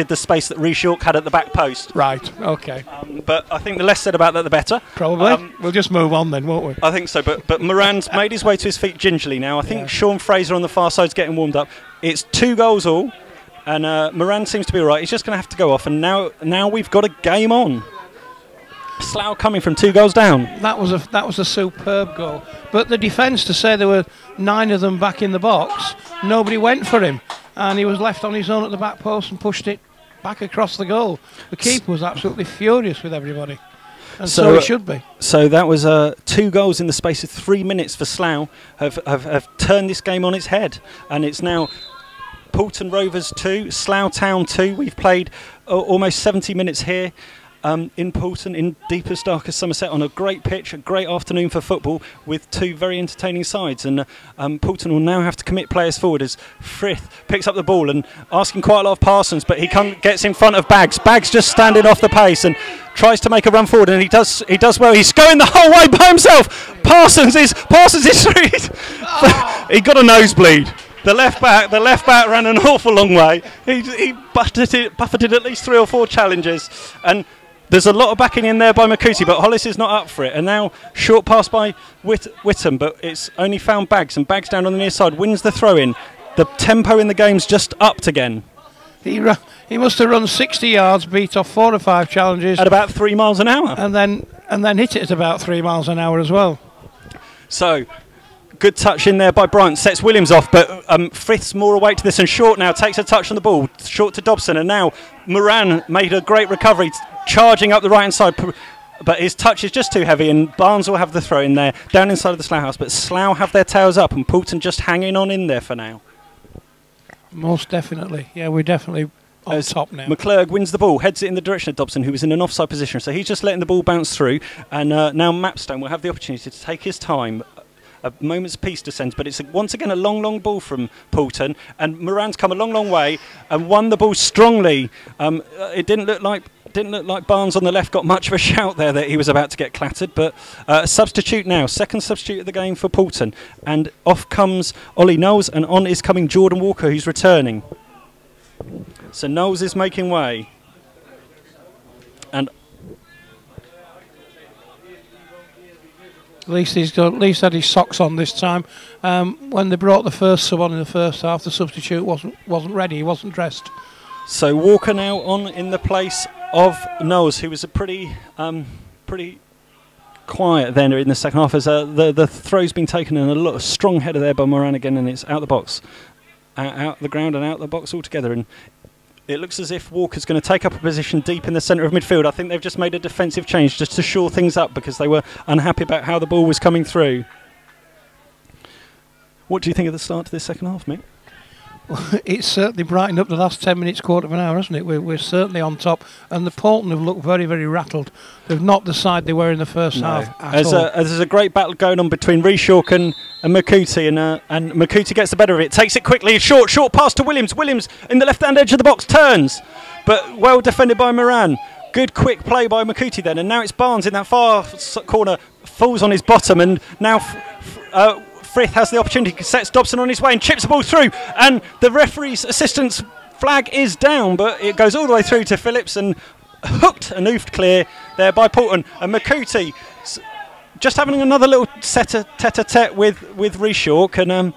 the space that Rhys York had at the back post. Right, okay. But I think the less said about that, the better. Probably. We'll just move on then, won't we? I think so, but Moran's made his way to his feet gingerly now. I think Sean Fraser on the far side's getting warmed up. It's 2 goals all, and Moran seems to be all right. He's just going to have to go off, and now we've got a game on. Slough coming from 2 goals down. That was a superb goal. But the defence, to say there were 9 of them back in the box, nobody went for him, and he was left on his own at the back post and pushed it back across the goal. The keeper was absolutely furious with everybody, and so it should be. So that was 2 goals in the space of 3 minutes for Slough have turned this game on its head, and it's now Paulton Rovers 2, Slough Town 2. We've played almost 70 minutes here in Paulton, in deepest, darkest Somerset, on a great pitch, a great afternoon for football with 2 very entertaining sides. And Paulton will now have to commit players forward as Frith picks up the ball and asking quite a lot of Parsons, but he gets in front of Baggs. Baggs just standing off the pace and tries to make a run forward, and he does well. He's going the whole way by himself. Parsons is through. He got a nosebleed. The left back ran an awful long way. He buffeted at least 3 or 4 challenges, and there's a lot of backing in there by McCooty, but Hollis is not up for it. And now short pass by Whittam, but it's only found Baggs, and Baggs down on the near side wins the throw-in. The tempo in the game's just upped again. He must have run 60 yards, beat off 4 or 5 challenges at about 3 miles an hour, and then hit it at about 3 miles an hour as well. So good touch in there by Bryant, sets Williams off, but Frith's more awake to this, and Short now takes a touch on the ball, Short to Dobson, and now Moran made a great recovery, charging up the right hand side, but his touch is just too heavy, and Barnes will have the throw in there, down inside of the Slough house, but Slough have their tails up, and Paulton just hanging on in there for now. Most definitely, yeah, we're definitely on top now. McClurg wins the ball, heads it in the direction of Dobson, who was in an offside position, so he's just letting the ball bounce through, and now Mapstone will have the opportunity to take his time. A moment's peace descends, but it's once again a long ball from Paulton, and Moran's come a long way and won the ball strongly. It didn't look like Barnes on the left got much of a shout there that he was about to get clattered, but substitute now, second substitute of the game for Paulton, and off comes Ollie Knowles, and on is coming Jordan Walker, who's returning. So Knowles is making way, and at least had his socks on this time. When they brought the first sub on in the first half, the substitute wasn't ready. He wasn't dressed. So Walker now on in the place of Knowles, who was a pretty quiet then in the second half, as the throw's been taken, and a strong header there by Moran again, and it's out the box, out the ground and out the box altogether. And it looks as if Walker's going to take up a position deep in the centre of midfield. I think they've just made a defensive change just to shore things up, because they were unhappy about how the ball was coming through. What do you think of the start to this second half, Mick? It's certainly brightened up the last 10 minutes, quarter of an hour, hasn't it? We're certainly on top, and the Paulton have looked very, very rattled. They've not the side they were in the first half at all. There's a great battle going on between Reshaw and McCooty, and McCooty gets the better of it, takes it quickly, short pass to Williams. Williams in the left-hand edge of the box, turns, but well defended by Moran. Good quick play by McCooty then, and now it's Barnes in that far corner, falls on his bottom, and now Frith has the opportunity, sets Dobson on his way and chips the ball through, and the referee's assistant's flag is down, but it goes all the way through to Phillips and hooked and oofed clear there by Paulton. And McCooty just having another little tete-a-tete with Reshaw, and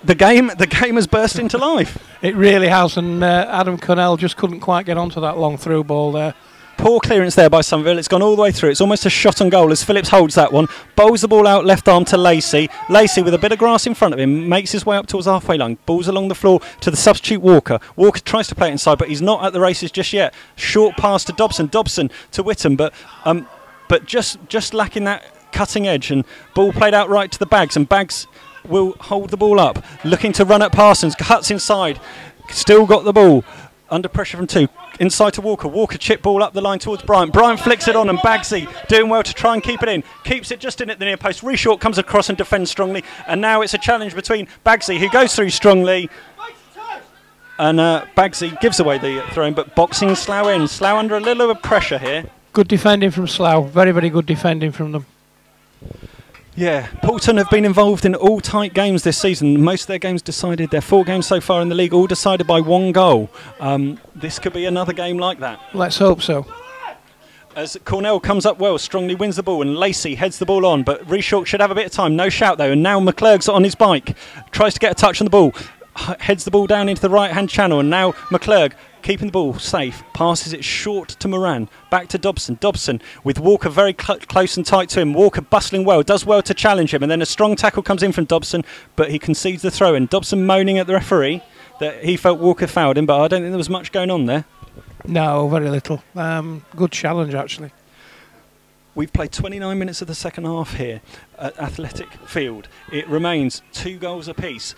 the game has burst into life. It really has, and Adam Connell just couldn't quite get onto that long through ball there. Poor clearance there by Somerville. It's gone all the way through. It's almost a shot on goal as Phillips holds that one. Bowls the ball out left arm to Lacey. Lacey with a bit of grass in front of him makes his way up towards the halfway line. Balls along the floor to the substitute Walker. Walker tries to play it inside, but he's not at the races just yet. Short pass to Dobson. Dobson to Whittam, but just lacking that cutting edge. And ball played out right to the Baggs, and Baggs will hold the ball up, looking to run at Parsons. Cuts inside. Still got the ball. Under pressure from 2. Inside to Walker. Walker chip ball up the line towards Bryant. Bryant flicks it on, and Baggsy doing well to try and keep it in. Keeps it just in at the near post. Reshort comes across and defends strongly. And now it's a challenge between Baggsy, who goes through strongly. And Baggsy gives away the throw-in, but boxing Slough in. Slough under a little bit of pressure here. Good defending from Slough. Very, very good defending from them. Yeah, Paulton have been involved in all tight games this season. Most of their games decided, their 4 games so far in the league, all decided by 1 goal. This could be another game like that. Let's hope so. As Cornell comes up well, strongly wins the ball, and Lacey heads the ball on, but Reshaw should have a bit of time. No shout though, and now McClurg's on his bike, tries to get a touch on the ball, heads the ball down into the right-hand channel, and now McClurg keeping the ball safe, passes it short to Moran, back to Dobson. Dobson with Walker very close and tight to him. Walker bustling well, does well to challenge him, and then a strong tackle comes in from Dobson, but he concedes the throw in. Dobson moaning at the referee that he felt Walker fouled him, but I don't think there was much going on there. No, very little. Good challenge, actually. We've played 29 minutes of the second half here at Athletic Field. It remains 2 goals apiece.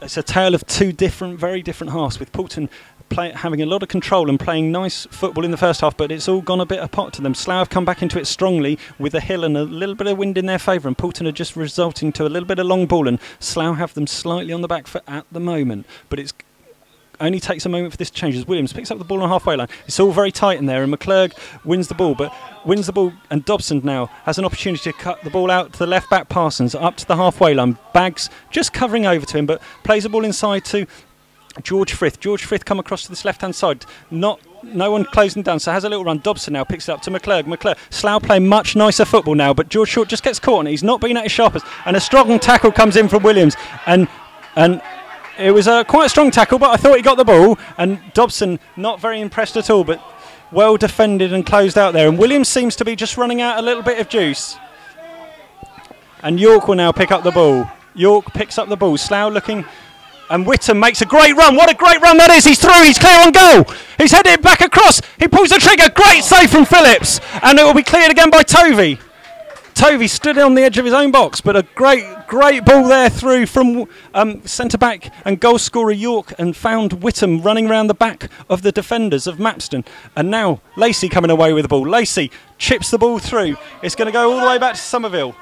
It's a tale of 2 very different halves, with Paulton having a lot of control and playing nice football in the first half, but it's all gone a bit apart to them. Slough have come back into it strongly with a hill and a little bit of wind in their favour, and Paulton are just resulting to a little bit of long ball, and Slough have them slightly on the back foot at the moment. But it's only takes a moment for this to change as Williams picks up the ball on the halfway line. It's all very tight in there, and McClurg wins the ball, and Dobson now has an opportunity to cut the ball out to the left back Parsons up to the halfway line. Baggs just covering over to him, but plays the ball inside to George Frith. George Frith come across to this left hand side. No one closing down, so has a little run. Dobson now picks it up to McClurg. Slough playing much nicer football now, but George Short just gets caught on it. He's not been at his sharpest, and a strong tackle comes in from Williams, and it was quite a strong tackle, but I thought he got the ball, and Dobson not very impressed at all, but well defended and closed out there. And Williams seems to be just running out a little bit of juice. And York will now pick up the ball. York picks up the ball. Slough looking, and Whittam makes a great run. What a great run that is. He's through, he's clear on goal. He's headed back across. He pulls the trigger. Great save from Phillips. And it will be cleared again by Tovey. Tovey stood on the edge of his own box, but a great ball there through from centre-back and goal scorer York, and found Whittam running around the back of the defenders of Mapston. And now Lacey coming away with the ball. Lacey chips the ball through. It's going to go all the way back to Somerville.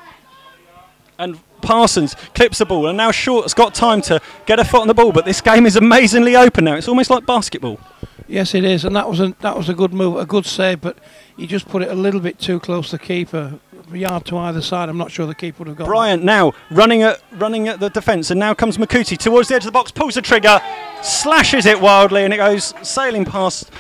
And Parsons clips the ball, and now Short's got time to get a foot on the ball, but this game is amazingly open now. It's almost like basketball. Yes, it is, and that was a good move, a good save, but he just put it a little bit too close to the keeper. A yard to either side. I'm not sure the keeper would have got Bryant that. Now running at the defence, and now comes Makuti towards the edge of the box, pulls the trigger, slashes it wildly, and it goes sailing past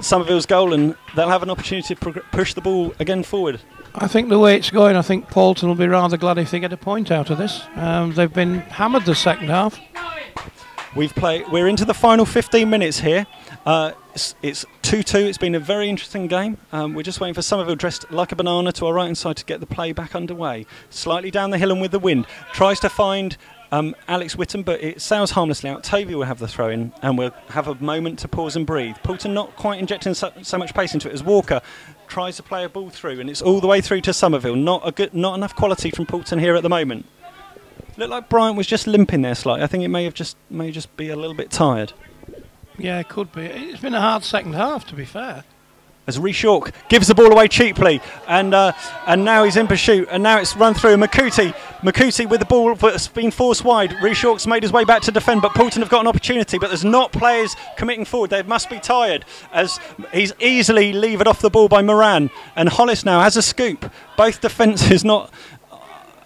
Somerville's goal, and they'll have an opportunity to push the ball again forward. I think the way it's going, I think Paulton will be rather glad if they get a point out of this. They've been hammered the second half. We're into the final 15 minutes here. It's 2-2. It's been a very interesting game. We're just waiting for Somerville, dressed like a banana, to our right hand side to get the play back underway. Slightly down the hill and with the wind. Tries to find Alex Whittam, but it sails harmlessly out. Tovey will have the throw in, and we'll have a moment to pause and breathe. Paulton not quite injecting so much pace into it as Walker tries to play a ball through, and it's all the way through to Somerville. Not enough quality from Paulton here at the moment. Looked like Bryant was just limping there slightly. I think it may just be a little bit tired. Yeah, it could be. It's been a hard second half, to be fair. As Rhys York gives the ball away cheaply, and now he's in pursuit, and now it's run through. Makuti with the ball that's been forced wide. Rhys York's made his way back to defend, but Paulton have got an opportunity, but there's not players committing forward. They must be tired, as he's easily levered off the ball by Moran, and Hollis now has a scoop. Both defences not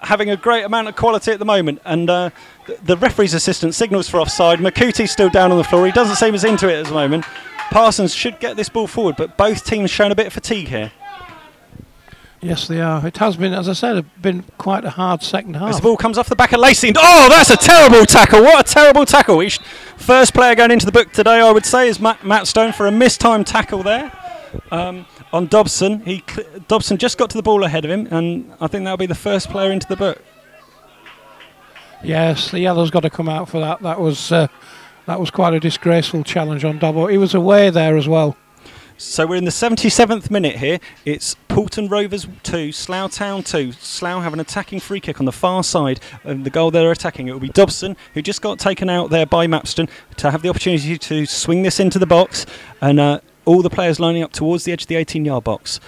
having a great amount of quality at the moment, and the referee's assistant signals for offside. Makuti's still down on the floor. He doesn't seem as into it at the moment. Parsons should get this ball forward, but both teams showing a bit of fatigue here. Yes, they are. It has been, as I said, been quite a hard second half. As the ball comes off the back of Lacey, oh, that's a terrible tackle. What a terrible tackle. First player going into the book today, I would say, is Matt Stone for a mistimed tackle there. On Dobson, Dobson just got to the ball ahead of him, and I think that'll be the first player into the book. Yes, the yellow's got to come out for that. That was quite a disgraceful challenge on Dobbo. He was away there as well. So we're in the 77th minute here. It's Paulton Rovers 2, Slough Town 2. Slough have an attacking free kick on the far side of the goal they're attacking. It will be Dobson, who just got taken out there by Mapston, to have the opportunity to swing this into the box, and all the players lining up towards the edge of the 18-yard box.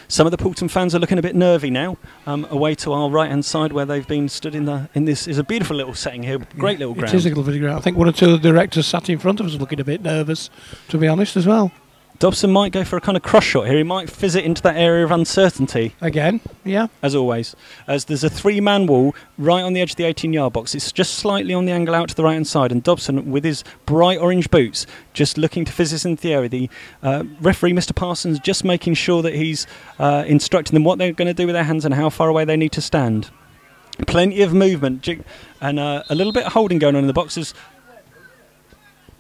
Some of the Paulton fans are looking a bit nervy now, away to our right-hand side where they've been stood in this is a beautiful little setting here, great little ground. It is a little ground. I think one or two of the directors sat in front of us looking a bit nervous, to be honest, as well. Dobson might go for a kind of cross shot here. He might fizz it into that area of uncertainty. Again, yeah. As always. As there's a three-man wall right on the edge of the 18-yard box. It's just slightly on the angle out to the right-hand side. And Dobson, with his bright orange boots, just looking to fizz this into the area. The referee, Mr. Parsons, just making sure that he's instructing them what they're going to do with their hands and how far away they need to stand. Plenty of movement. And a little bit of holding going on in the boxes.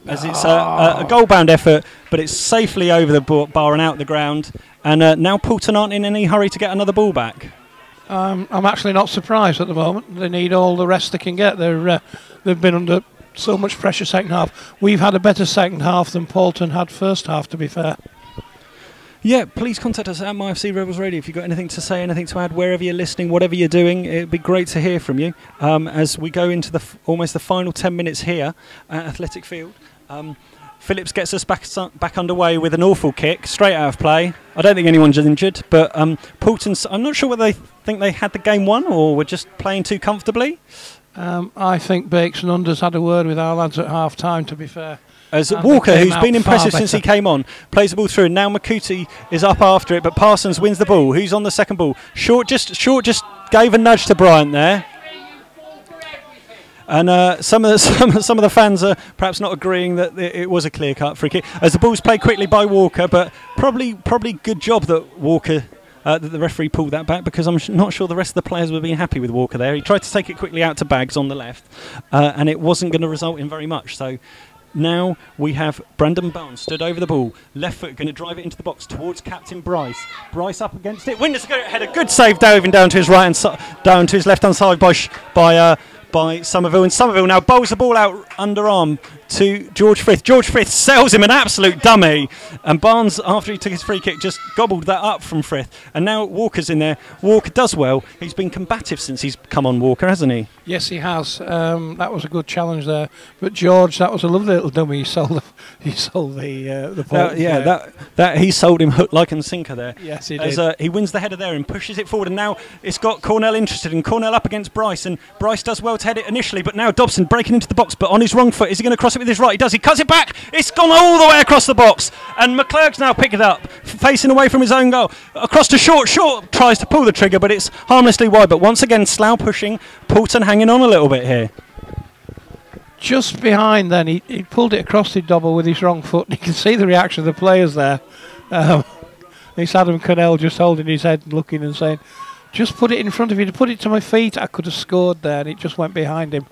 as it's a goal-bound effort, but it's safely over the bar and out the ground. And now Paulton aren't in any hurry to get another ball back. I'm actually not surprised at the moment. They need all the rest they can get. They've been under so much pressure second half. We've had a better second half than Paulton had first half, to be fair. Yeah, please contact us at MyFC Rebels Radio if you've got anything to say, anything to add, wherever you're listening, whatever you're doing. It'd be great to hear from you as we go into almost the final 10 minutes here at Athletic Field. Phillips gets us back underway with an awful kick, straight out of play. I don't think anyone's injured, but Paulton's, I'm not sure whether they think they had the game won or were just playing too comfortably. I think Bakes and Unders had a word with our lads at half-time, to be fair. As Walker, who's been impressive since he came on, plays the ball through, and now Makuti is up after it, but Parsons wins the ball. Who's on the second ball? Short just gave a nudge to Bryant there. And some of the fans are perhaps not agreeing that it was a clear-cut free kick. As the ball's played quickly by Walker, but probably good job that Walker, that the referee pulled that back, because I'm not sure the rest of the players would be happy with Walker there. He tried to take it quickly out to Baggs on the left, and it wasn't going to result in very much. So now we have Brandon Barnes stood over the ball, left foot, going to drive it into the box towards captain Bryce. Bryce up against it. Winders had a good save, diving down to his down to his left-hand side by Somerville, and Somerville now bowls the ball out underarm to George Frith. George Frith sells him an absolute dummy, and Barnes, after he took his free kick, just gobbled that up from Frith. And now Walker's in there. Walker does well. He's been combative since he's come on, Walker, hasn't he? Yes, he has. That was a good challenge there. But George, that was a lovely little dummy. He sold the ball. That he sold him hook, line and sinker there. Yes, he did. As he wins the header there and pushes it forward, and now it's got Cornell interested, and Cornell up against Bryce, and Bryce does well to head it initially, but now Dobson breaking into the box, but on his wrong foot. Is he going to cross it with his right? He does. He cuts it back. It's gone all the way across the box, and McClurg's now picked it up, facing away from his own goal. Across to Short. Short tries to pull the trigger, but it's harmlessly wide. But once again, Slough pushing, Paulton hanging on a little bit here. Just behind then, he pulled it across the double with his wrong foot. You can see the reaction of the players there. It's Adam Cornell just holding his head and looking and saying, just put it in front of you, to put it to my feet, I could have scored there, and it just went behind him.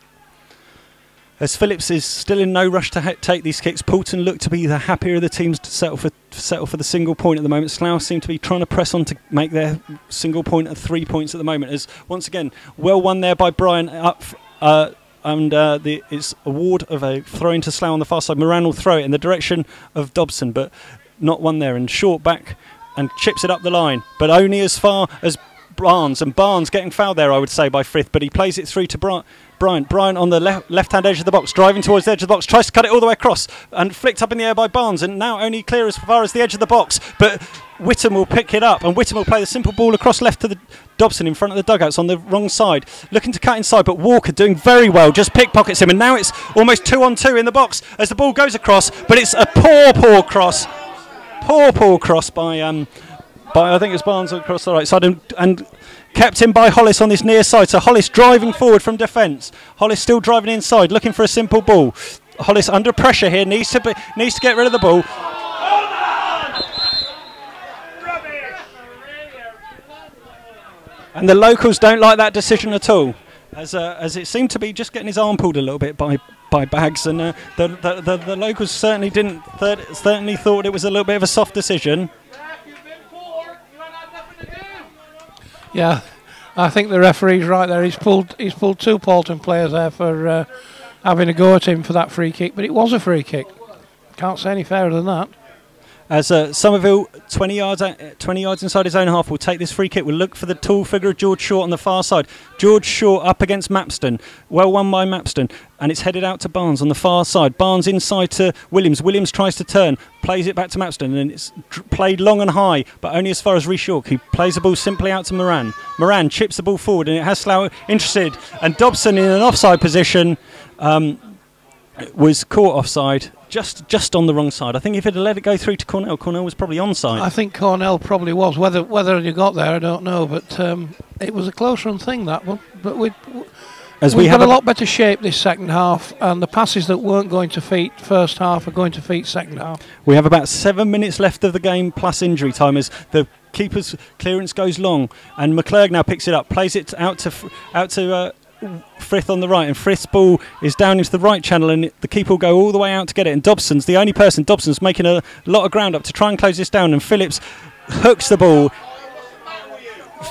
As Phillips is still in no rush to take these kicks, Paulton look to be the happier of the teams to settle for the single point at the moment. Slough seem to be trying to press on to make their single point at 3 points at the moment. As once again, well won there by Brian up, and it's a ward of a throw into Slough on the far side. Moran will throw it in the direction of Dobson, but not one there. And Short back and chips it up the line, but only as far as Barnes, and Barnes getting fouled there, I would say, by Frith, but he plays it through to Bryant. Bryant on the left-hand edge of the box, driving towards the edge of the box, tries to cut it all the way across, and flicked up in the air by Barnes, and now only clear as far as the edge of the box, but Whittam will pick it up, and Whittam will play the simple ball across left to the Dobson in front of the dugouts on the wrong side, looking to cut inside, but Walker doing very well, just pickpockets him, and now it's almost 2-on-2 in the box as the ball goes across, but it's a poor cross by I think it's Barnes across the right side, and kept in by Hollis on this near side. So Hollis driving forward from defence. Hollis still driving inside, looking for a simple ball. Hollis under pressure here, needs to get rid of the ball. And the locals don't like that decision at all, as it seemed to be just getting his arm pulled a little bit by Baggs, and the locals certainly thought it was a little bit of a soft decision. Yeah, I think the referee's right there. He's pulled two Paulton players there for having a go at him for that free kick, but it was a free kick. Can't say any fairer than that. As Somerville, 20 yards inside his own half, will take this free kick. We'll look for the tall figure of George Short on the far side. George Short up against Mapston. Well won by Mapston. And it's headed out to Barnes on the far side. Barnes inside to Williams. Williams tries to turn, plays it back to Mapston, and it's played long and high, but only as far as Rhys York, who plays the ball simply out to Moran. Moran chips the ball forward, and it has Slough interested. And Dobson in an offside position was caught offside. Just on the wrong side. I think if it had let it go through to Cornell, Cornell was probably onside. I think Cornell probably was. Whether you got there, I don't know. But it was a close run thing, that one. But we've got a lot better shape this second half, and the passes that weren't going to feet first half are going to feet second half. We have about 7 minutes left of the game plus injury time as the keeper's clearance goes long, and McClurg now picks it up, plays it out to Frith on the right, and Frith's ball is down into the right channel, and the keeper will go all the way out to get it, and Dobson's the only person. Dobson's making a lot of ground up to try and close this down, and Phillips hooks the ball.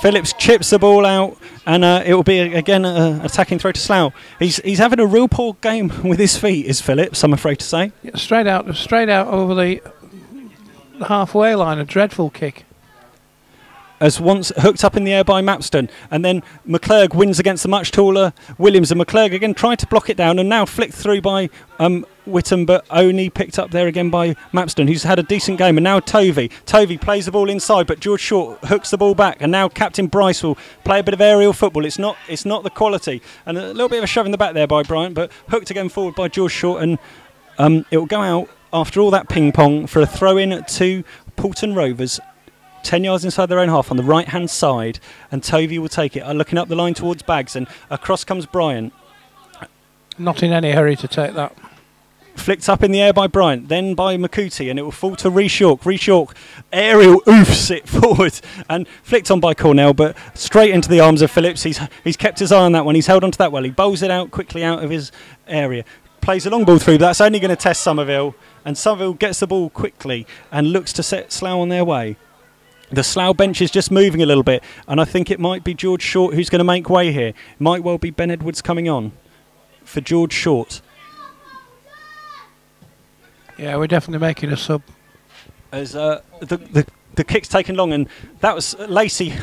Phillips chips the ball out, and it will be again attacking throw to Slough. He's having a real poor game with his feet, is Phillips, I'm afraid to say. Yeah, straight out over the halfway line, a dreadful kick. As once hooked up in the air by Mapston, and then McClurg wins against the much taller Williams, and McClurg again tried to block it down, and now flicked through by Whittam, but only picked up there again by Mapston, who's had a decent game. And now Tovey plays the ball inside, but George Short hooks the ball back, and now Captain Bryce will play a bit of aerial football. It's not the quality, and a little bit of a shove in the back there by Bryant, but hooked again forward by George Short, and it will go out after all that ping pong for a throw in to Paulton Rovers. 10 yards inside their own half on the right hand side, and Tovey will take it, looking up the line towards Baggs, and across comes Bryant. Not in any hurry to take that. Flicked up in the air by Bryant, then by Makuti, and it will fall to Reece York. Reece York aerial oofs it forward, and flicked on by Cornell, but straight into the arms of Phillips. He's kept his eye on that one, he's held onto that well, he bowls it out quickly out of his area. Plays a long ball through, but that's only going to test Somerville, and Somerville gets the ball quickly and looks to set Slough on their way. The Slough bench is just moving a little bit, and I think it might be George Short who's going to make way here. It might well be Ben Edwards coming on for George Short. Yeah, we're definitely making a sub. As the kick's taken long, and that was Lacey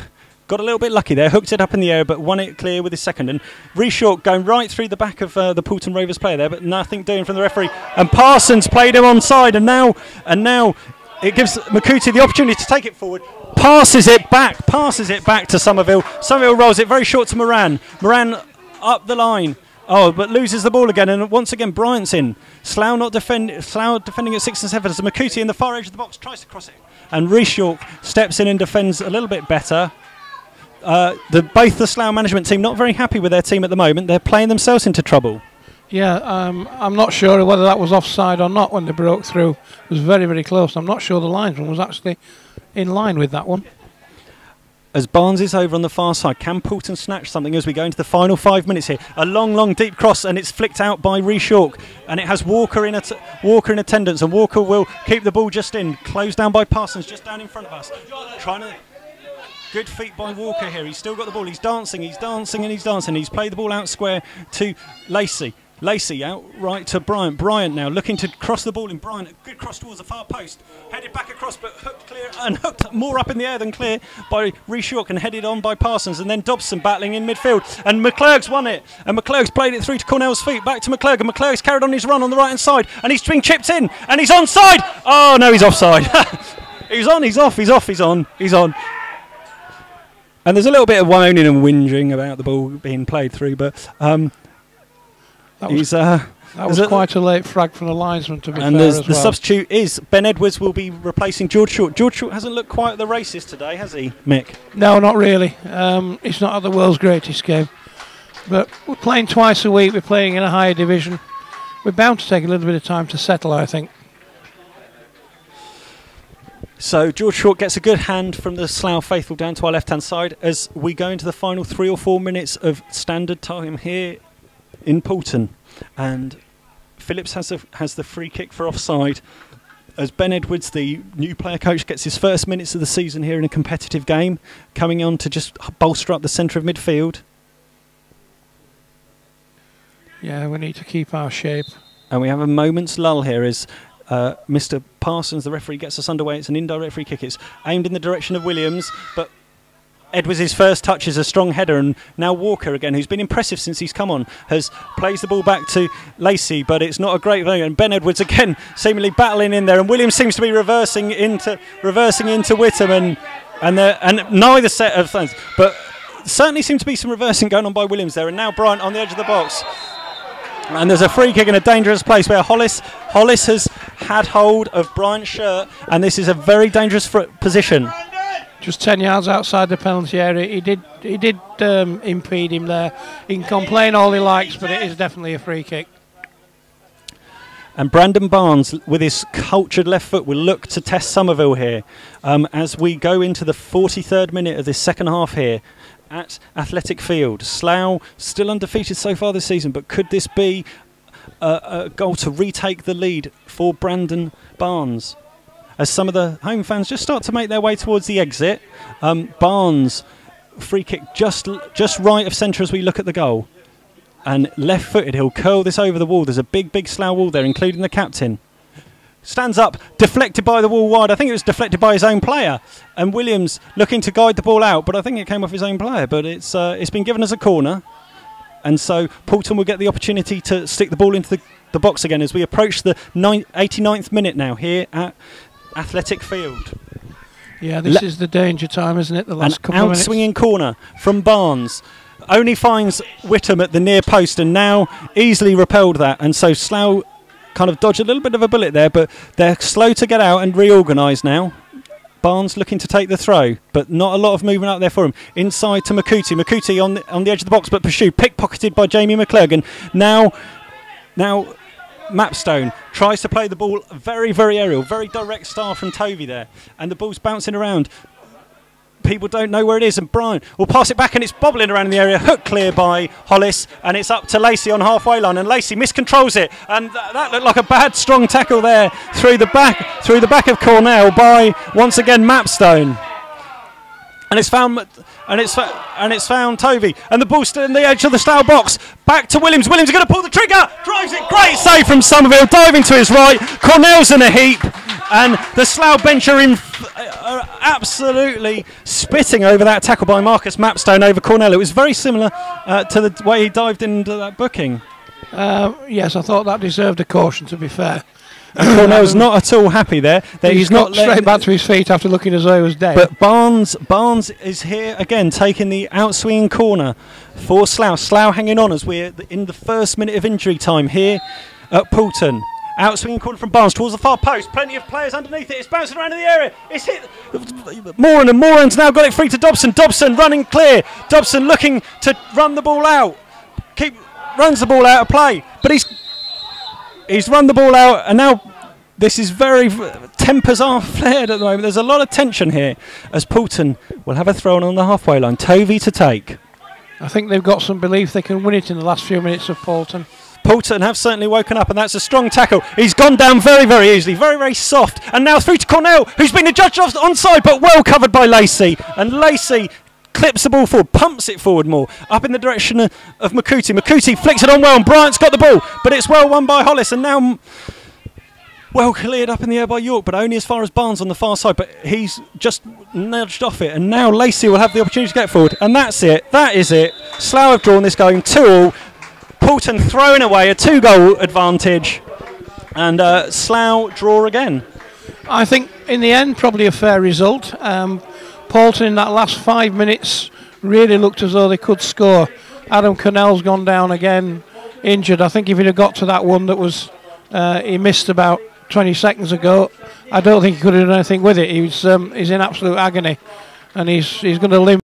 got a little bit lucky there, hooked it up in the air, but won it clear with his second. And Reece Short going right through the back of the Paulton Rovers player there, but nothing doing from the referee. And Parsons played him onside, and now it gives Makuti the opportunity to take it forward. Passes it back to Somerville. Somerville rolls it very short to Moran. Moran up the line. Oh, but loses the ball again, and once again Bryant's in. Slough defending at 6 and 7 as Makuti in the far edge of the box tries to cross it, and Reece York steps in and defends a little bit better. Both the Slough management team not very happy with their team at the moment. They're playing themselves into trouble. Yeah, I'm not sure whether that was offside or not when they broke through. It was very, very close. I'm not sure the linesman was actually in line with that one. As Barnes is over on the far side, can Paulton snatch something as we go into the final 5 minutes here? A long deep cross, and it's flicked out by Reece York, and it has Walker in attendance, and Walker will keep the ball just in, closed down by Parsons just down in front of us. Good feet by Walker here. He's still got the ball. He's dancing. He's played the ball out square to Lacey. Lacey out right to Bryant. Bryant now looking to cross the ball in. Bryant, a good cross towards the far post. Headed back across, but hooked clear and hooked more up in the air than clear by Reece York, and headed on by Parsons. And then Dobson battling in midfield. And McClurg's won it. And McClurg's played it through to Cornell's feet. Back to McClurg. And McClurg's carried on his run on the right hand side. And he's being chipped in. And he's onside. Oh no, he's offside. He's on, he's off, he's off, he's on. And there's a little bit of moaning and whinging about the ball being played through, but that was quite a late frag from the linesman, to be fair. And the substitute is Ben Edwards will be replacing George Short. George Short hasn't looked quite at the races today, has he, Mick? No, not really. He's not at the world's greatest game. But we're playing twice a week. We're playing in a higher division. We're bound to take a little bit of time to settle, I think. So George Short gets a good hand from the Slough faithful down to our left-hand side as we go into the final 3 or 4 minutes of standard time here in Paulton. And Phillips has the free kick for offside as Ben Edwards, the new player coach, gets his first minutes of the season here in a competitive game, coming on to just bolster up the centre of midfield. Yeah, we need to keep our shape. And we have a moment's lull here as Mr. Parsons, the referee, gets us underway. It's an indirect free kick. It's aimed in the direction of Williams, but Edwards' first touch is a strong header, and now Walker again, who's been impressive since he's come on, plays the ball back to Lacey, but it's not a great thing. And Ben Edwards again seemingly battling in there, and Williams seems to be reversing into Whittam, and neither set of things, but certainly seems to be some reversing going on by Williams there. And now Bryant on the edge of the box. And there's a free kick in a dangerous place where Hollis has had hold of Bryant's shirt, and this is a very dangerous position. Just 10 yards outside the penalty area. He did impede him there. He can complain all he likes, but it is definitely a free kick. And Brandon Barnes, with his cultured left foot, will look to test Somerville here as we go into the 43rd minute of this second half here. at Athletic Field. Slough still undefeated so far this season, but could this be a goal to retake the lead for Brandon Barnes? As some of the home fans just start to make their way towards the exit. Barnes, free kick just right of centre as we look at the goal. And left-footed, he'll curl this over the wall. There's a big Slough wall there, including the captain. Stands up, deflected by the wall wide. I think it was deflected by his own player. And Williams looking to guide the ball out, but I think it came off his own player. But it's been given as a corner. And so Paulton will get the opportunity to stick the ball into the box again as we approach the 89th minute now here at Athletic Field. Yeah, this is the danger time, isn't it? The last couple of minutes. Out-swinging corner from Barnes. Only finds Whittam at the near post and now easily repelled that. And so Slough kind of dodged a little bit of a bullet there, but they're slow to get out and reorganise now. Barnes looking to take the throw, but not a lot of movement out there for him. Inside to Makuti. Makuti on the edge of the box, but pursued, pickpocketed by Jamie McClurgan. Now Mapstone tries to play the ball very aerial, very direct style from Tovey there, and the ball's bouncing around. People don't know where it is, and Brian will pass it back, and it's bobbling around in the area. Hook clear by Hollis, and it's up to Lacey on halfway line, and Lacey miscontrols it, and that looked like a bad strong tackle there through the back of Cornell by once again Mapstone. And it's found Tovey, and the ball's still in the edge of the Slough box. Back to Williams. Williams is going to pull the trigger. Drives it. Great save from Somerville. Diving to his right. Cornell's in a heap, and the Slough bench are absolutely spitting over that tackle by Marcus Mapstone over Cornell. It was very similar to the way he dived into that booking. Yes, I thought that deserved a caution, to be fair. Cornell's not at all happy there. He's not straight back to his feet after looking as though he was dead. But Barnes is here again, taking the outswinging corner for Slough. Slough hanging on as we're in the first minute of injury time here at Paulton. Outswinging corner from Barnes towards the far post. Plenty of players underneath it. It's bouncing around in the area. It's hit. Moran's now got it free to Dobson. Dobson running clear. Dobson looking to run the ball out. Runs the ball out of play, but he's run the ball out, and now this is tempers are flared at the moment. There's a lot of tension here as Paulton will have a throw on the halfway line. Tovey to take. I think they've got some belief they can win it in the last few minutes of Paulton. Paulton have certainly woken up, and that's a strong tackle. He's gone down very easily, very soft, and now through to Cornell, who's been adjudged onside, but well covered by Lacey, and Lacey clips the ball forward, pumps it forward more, up in the direction of Makuti. Makuti flicks it on well, and Bryant's got the ball, but it's well won by Hollis, and now well cleared up in the air by York, but only as far as Barnes on the far side, but he's just nudged off it, and now Lacey will have the opportunity to get forward, and that's it. That is it. Slough have drawn this going 2-2. Paulton throwing away a 2-goal advantage, and Slough draw again. I think in the end probably a fair result. Paulton in that last 5 minutes really looked as though they could score. Adam Cornell's gone down again, injured. I think if he'd have got to that one that was he missed about 20 seconds ago, I don't think he could have done anything with it. He's in absolute agony, and he's going to limp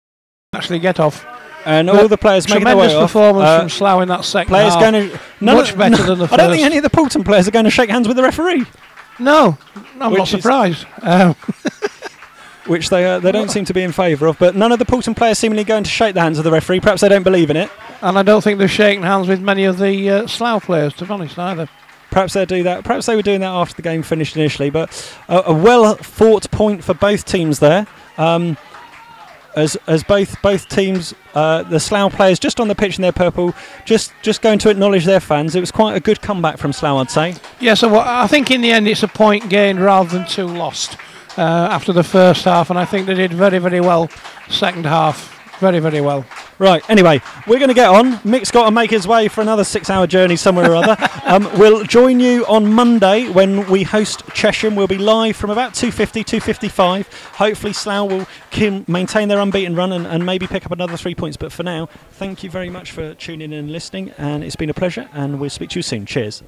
actually get off. And all the players making their way off. Tremendous performance from Slough in that second half. Much better than the first. I don't think any of the Paulton players are going to shake hands with the referee. No, I'm not surprised. Which they don't seem to be in favour of, but none of the Paulton players seemingly going to shake the hands of the referee. Perhaps they don't believe in it. And I don't think they're shaking hands with many of the Slough players, to be honest, either. Perhaps they'll do that. Perhaps they were doing that after the game finished initially, but a well-fought point for both teams there. As both teams, the Slough players just on the pitch in their purple, just going to acknowledge their fans. It was quite a good comeback from Slough, I'd say. Yeah, so I think in the end it's a point gained rather than 2 lost after the first half, and I think they did very well second half. Very well. Right, anyway, we're going to get on. Mick's got to make his way for another 6-hour journey somewhere or other. We'll join you on Monday when we host Chesham. We'll be live from about 2:50, 2:55. Hopefully Slough will maintain their unbeaten run and maybe pick up another 3 points. But for now, thank you very much for tuning in and listening, and it's been a pleasure, and we'll speak to you soon. Cheers.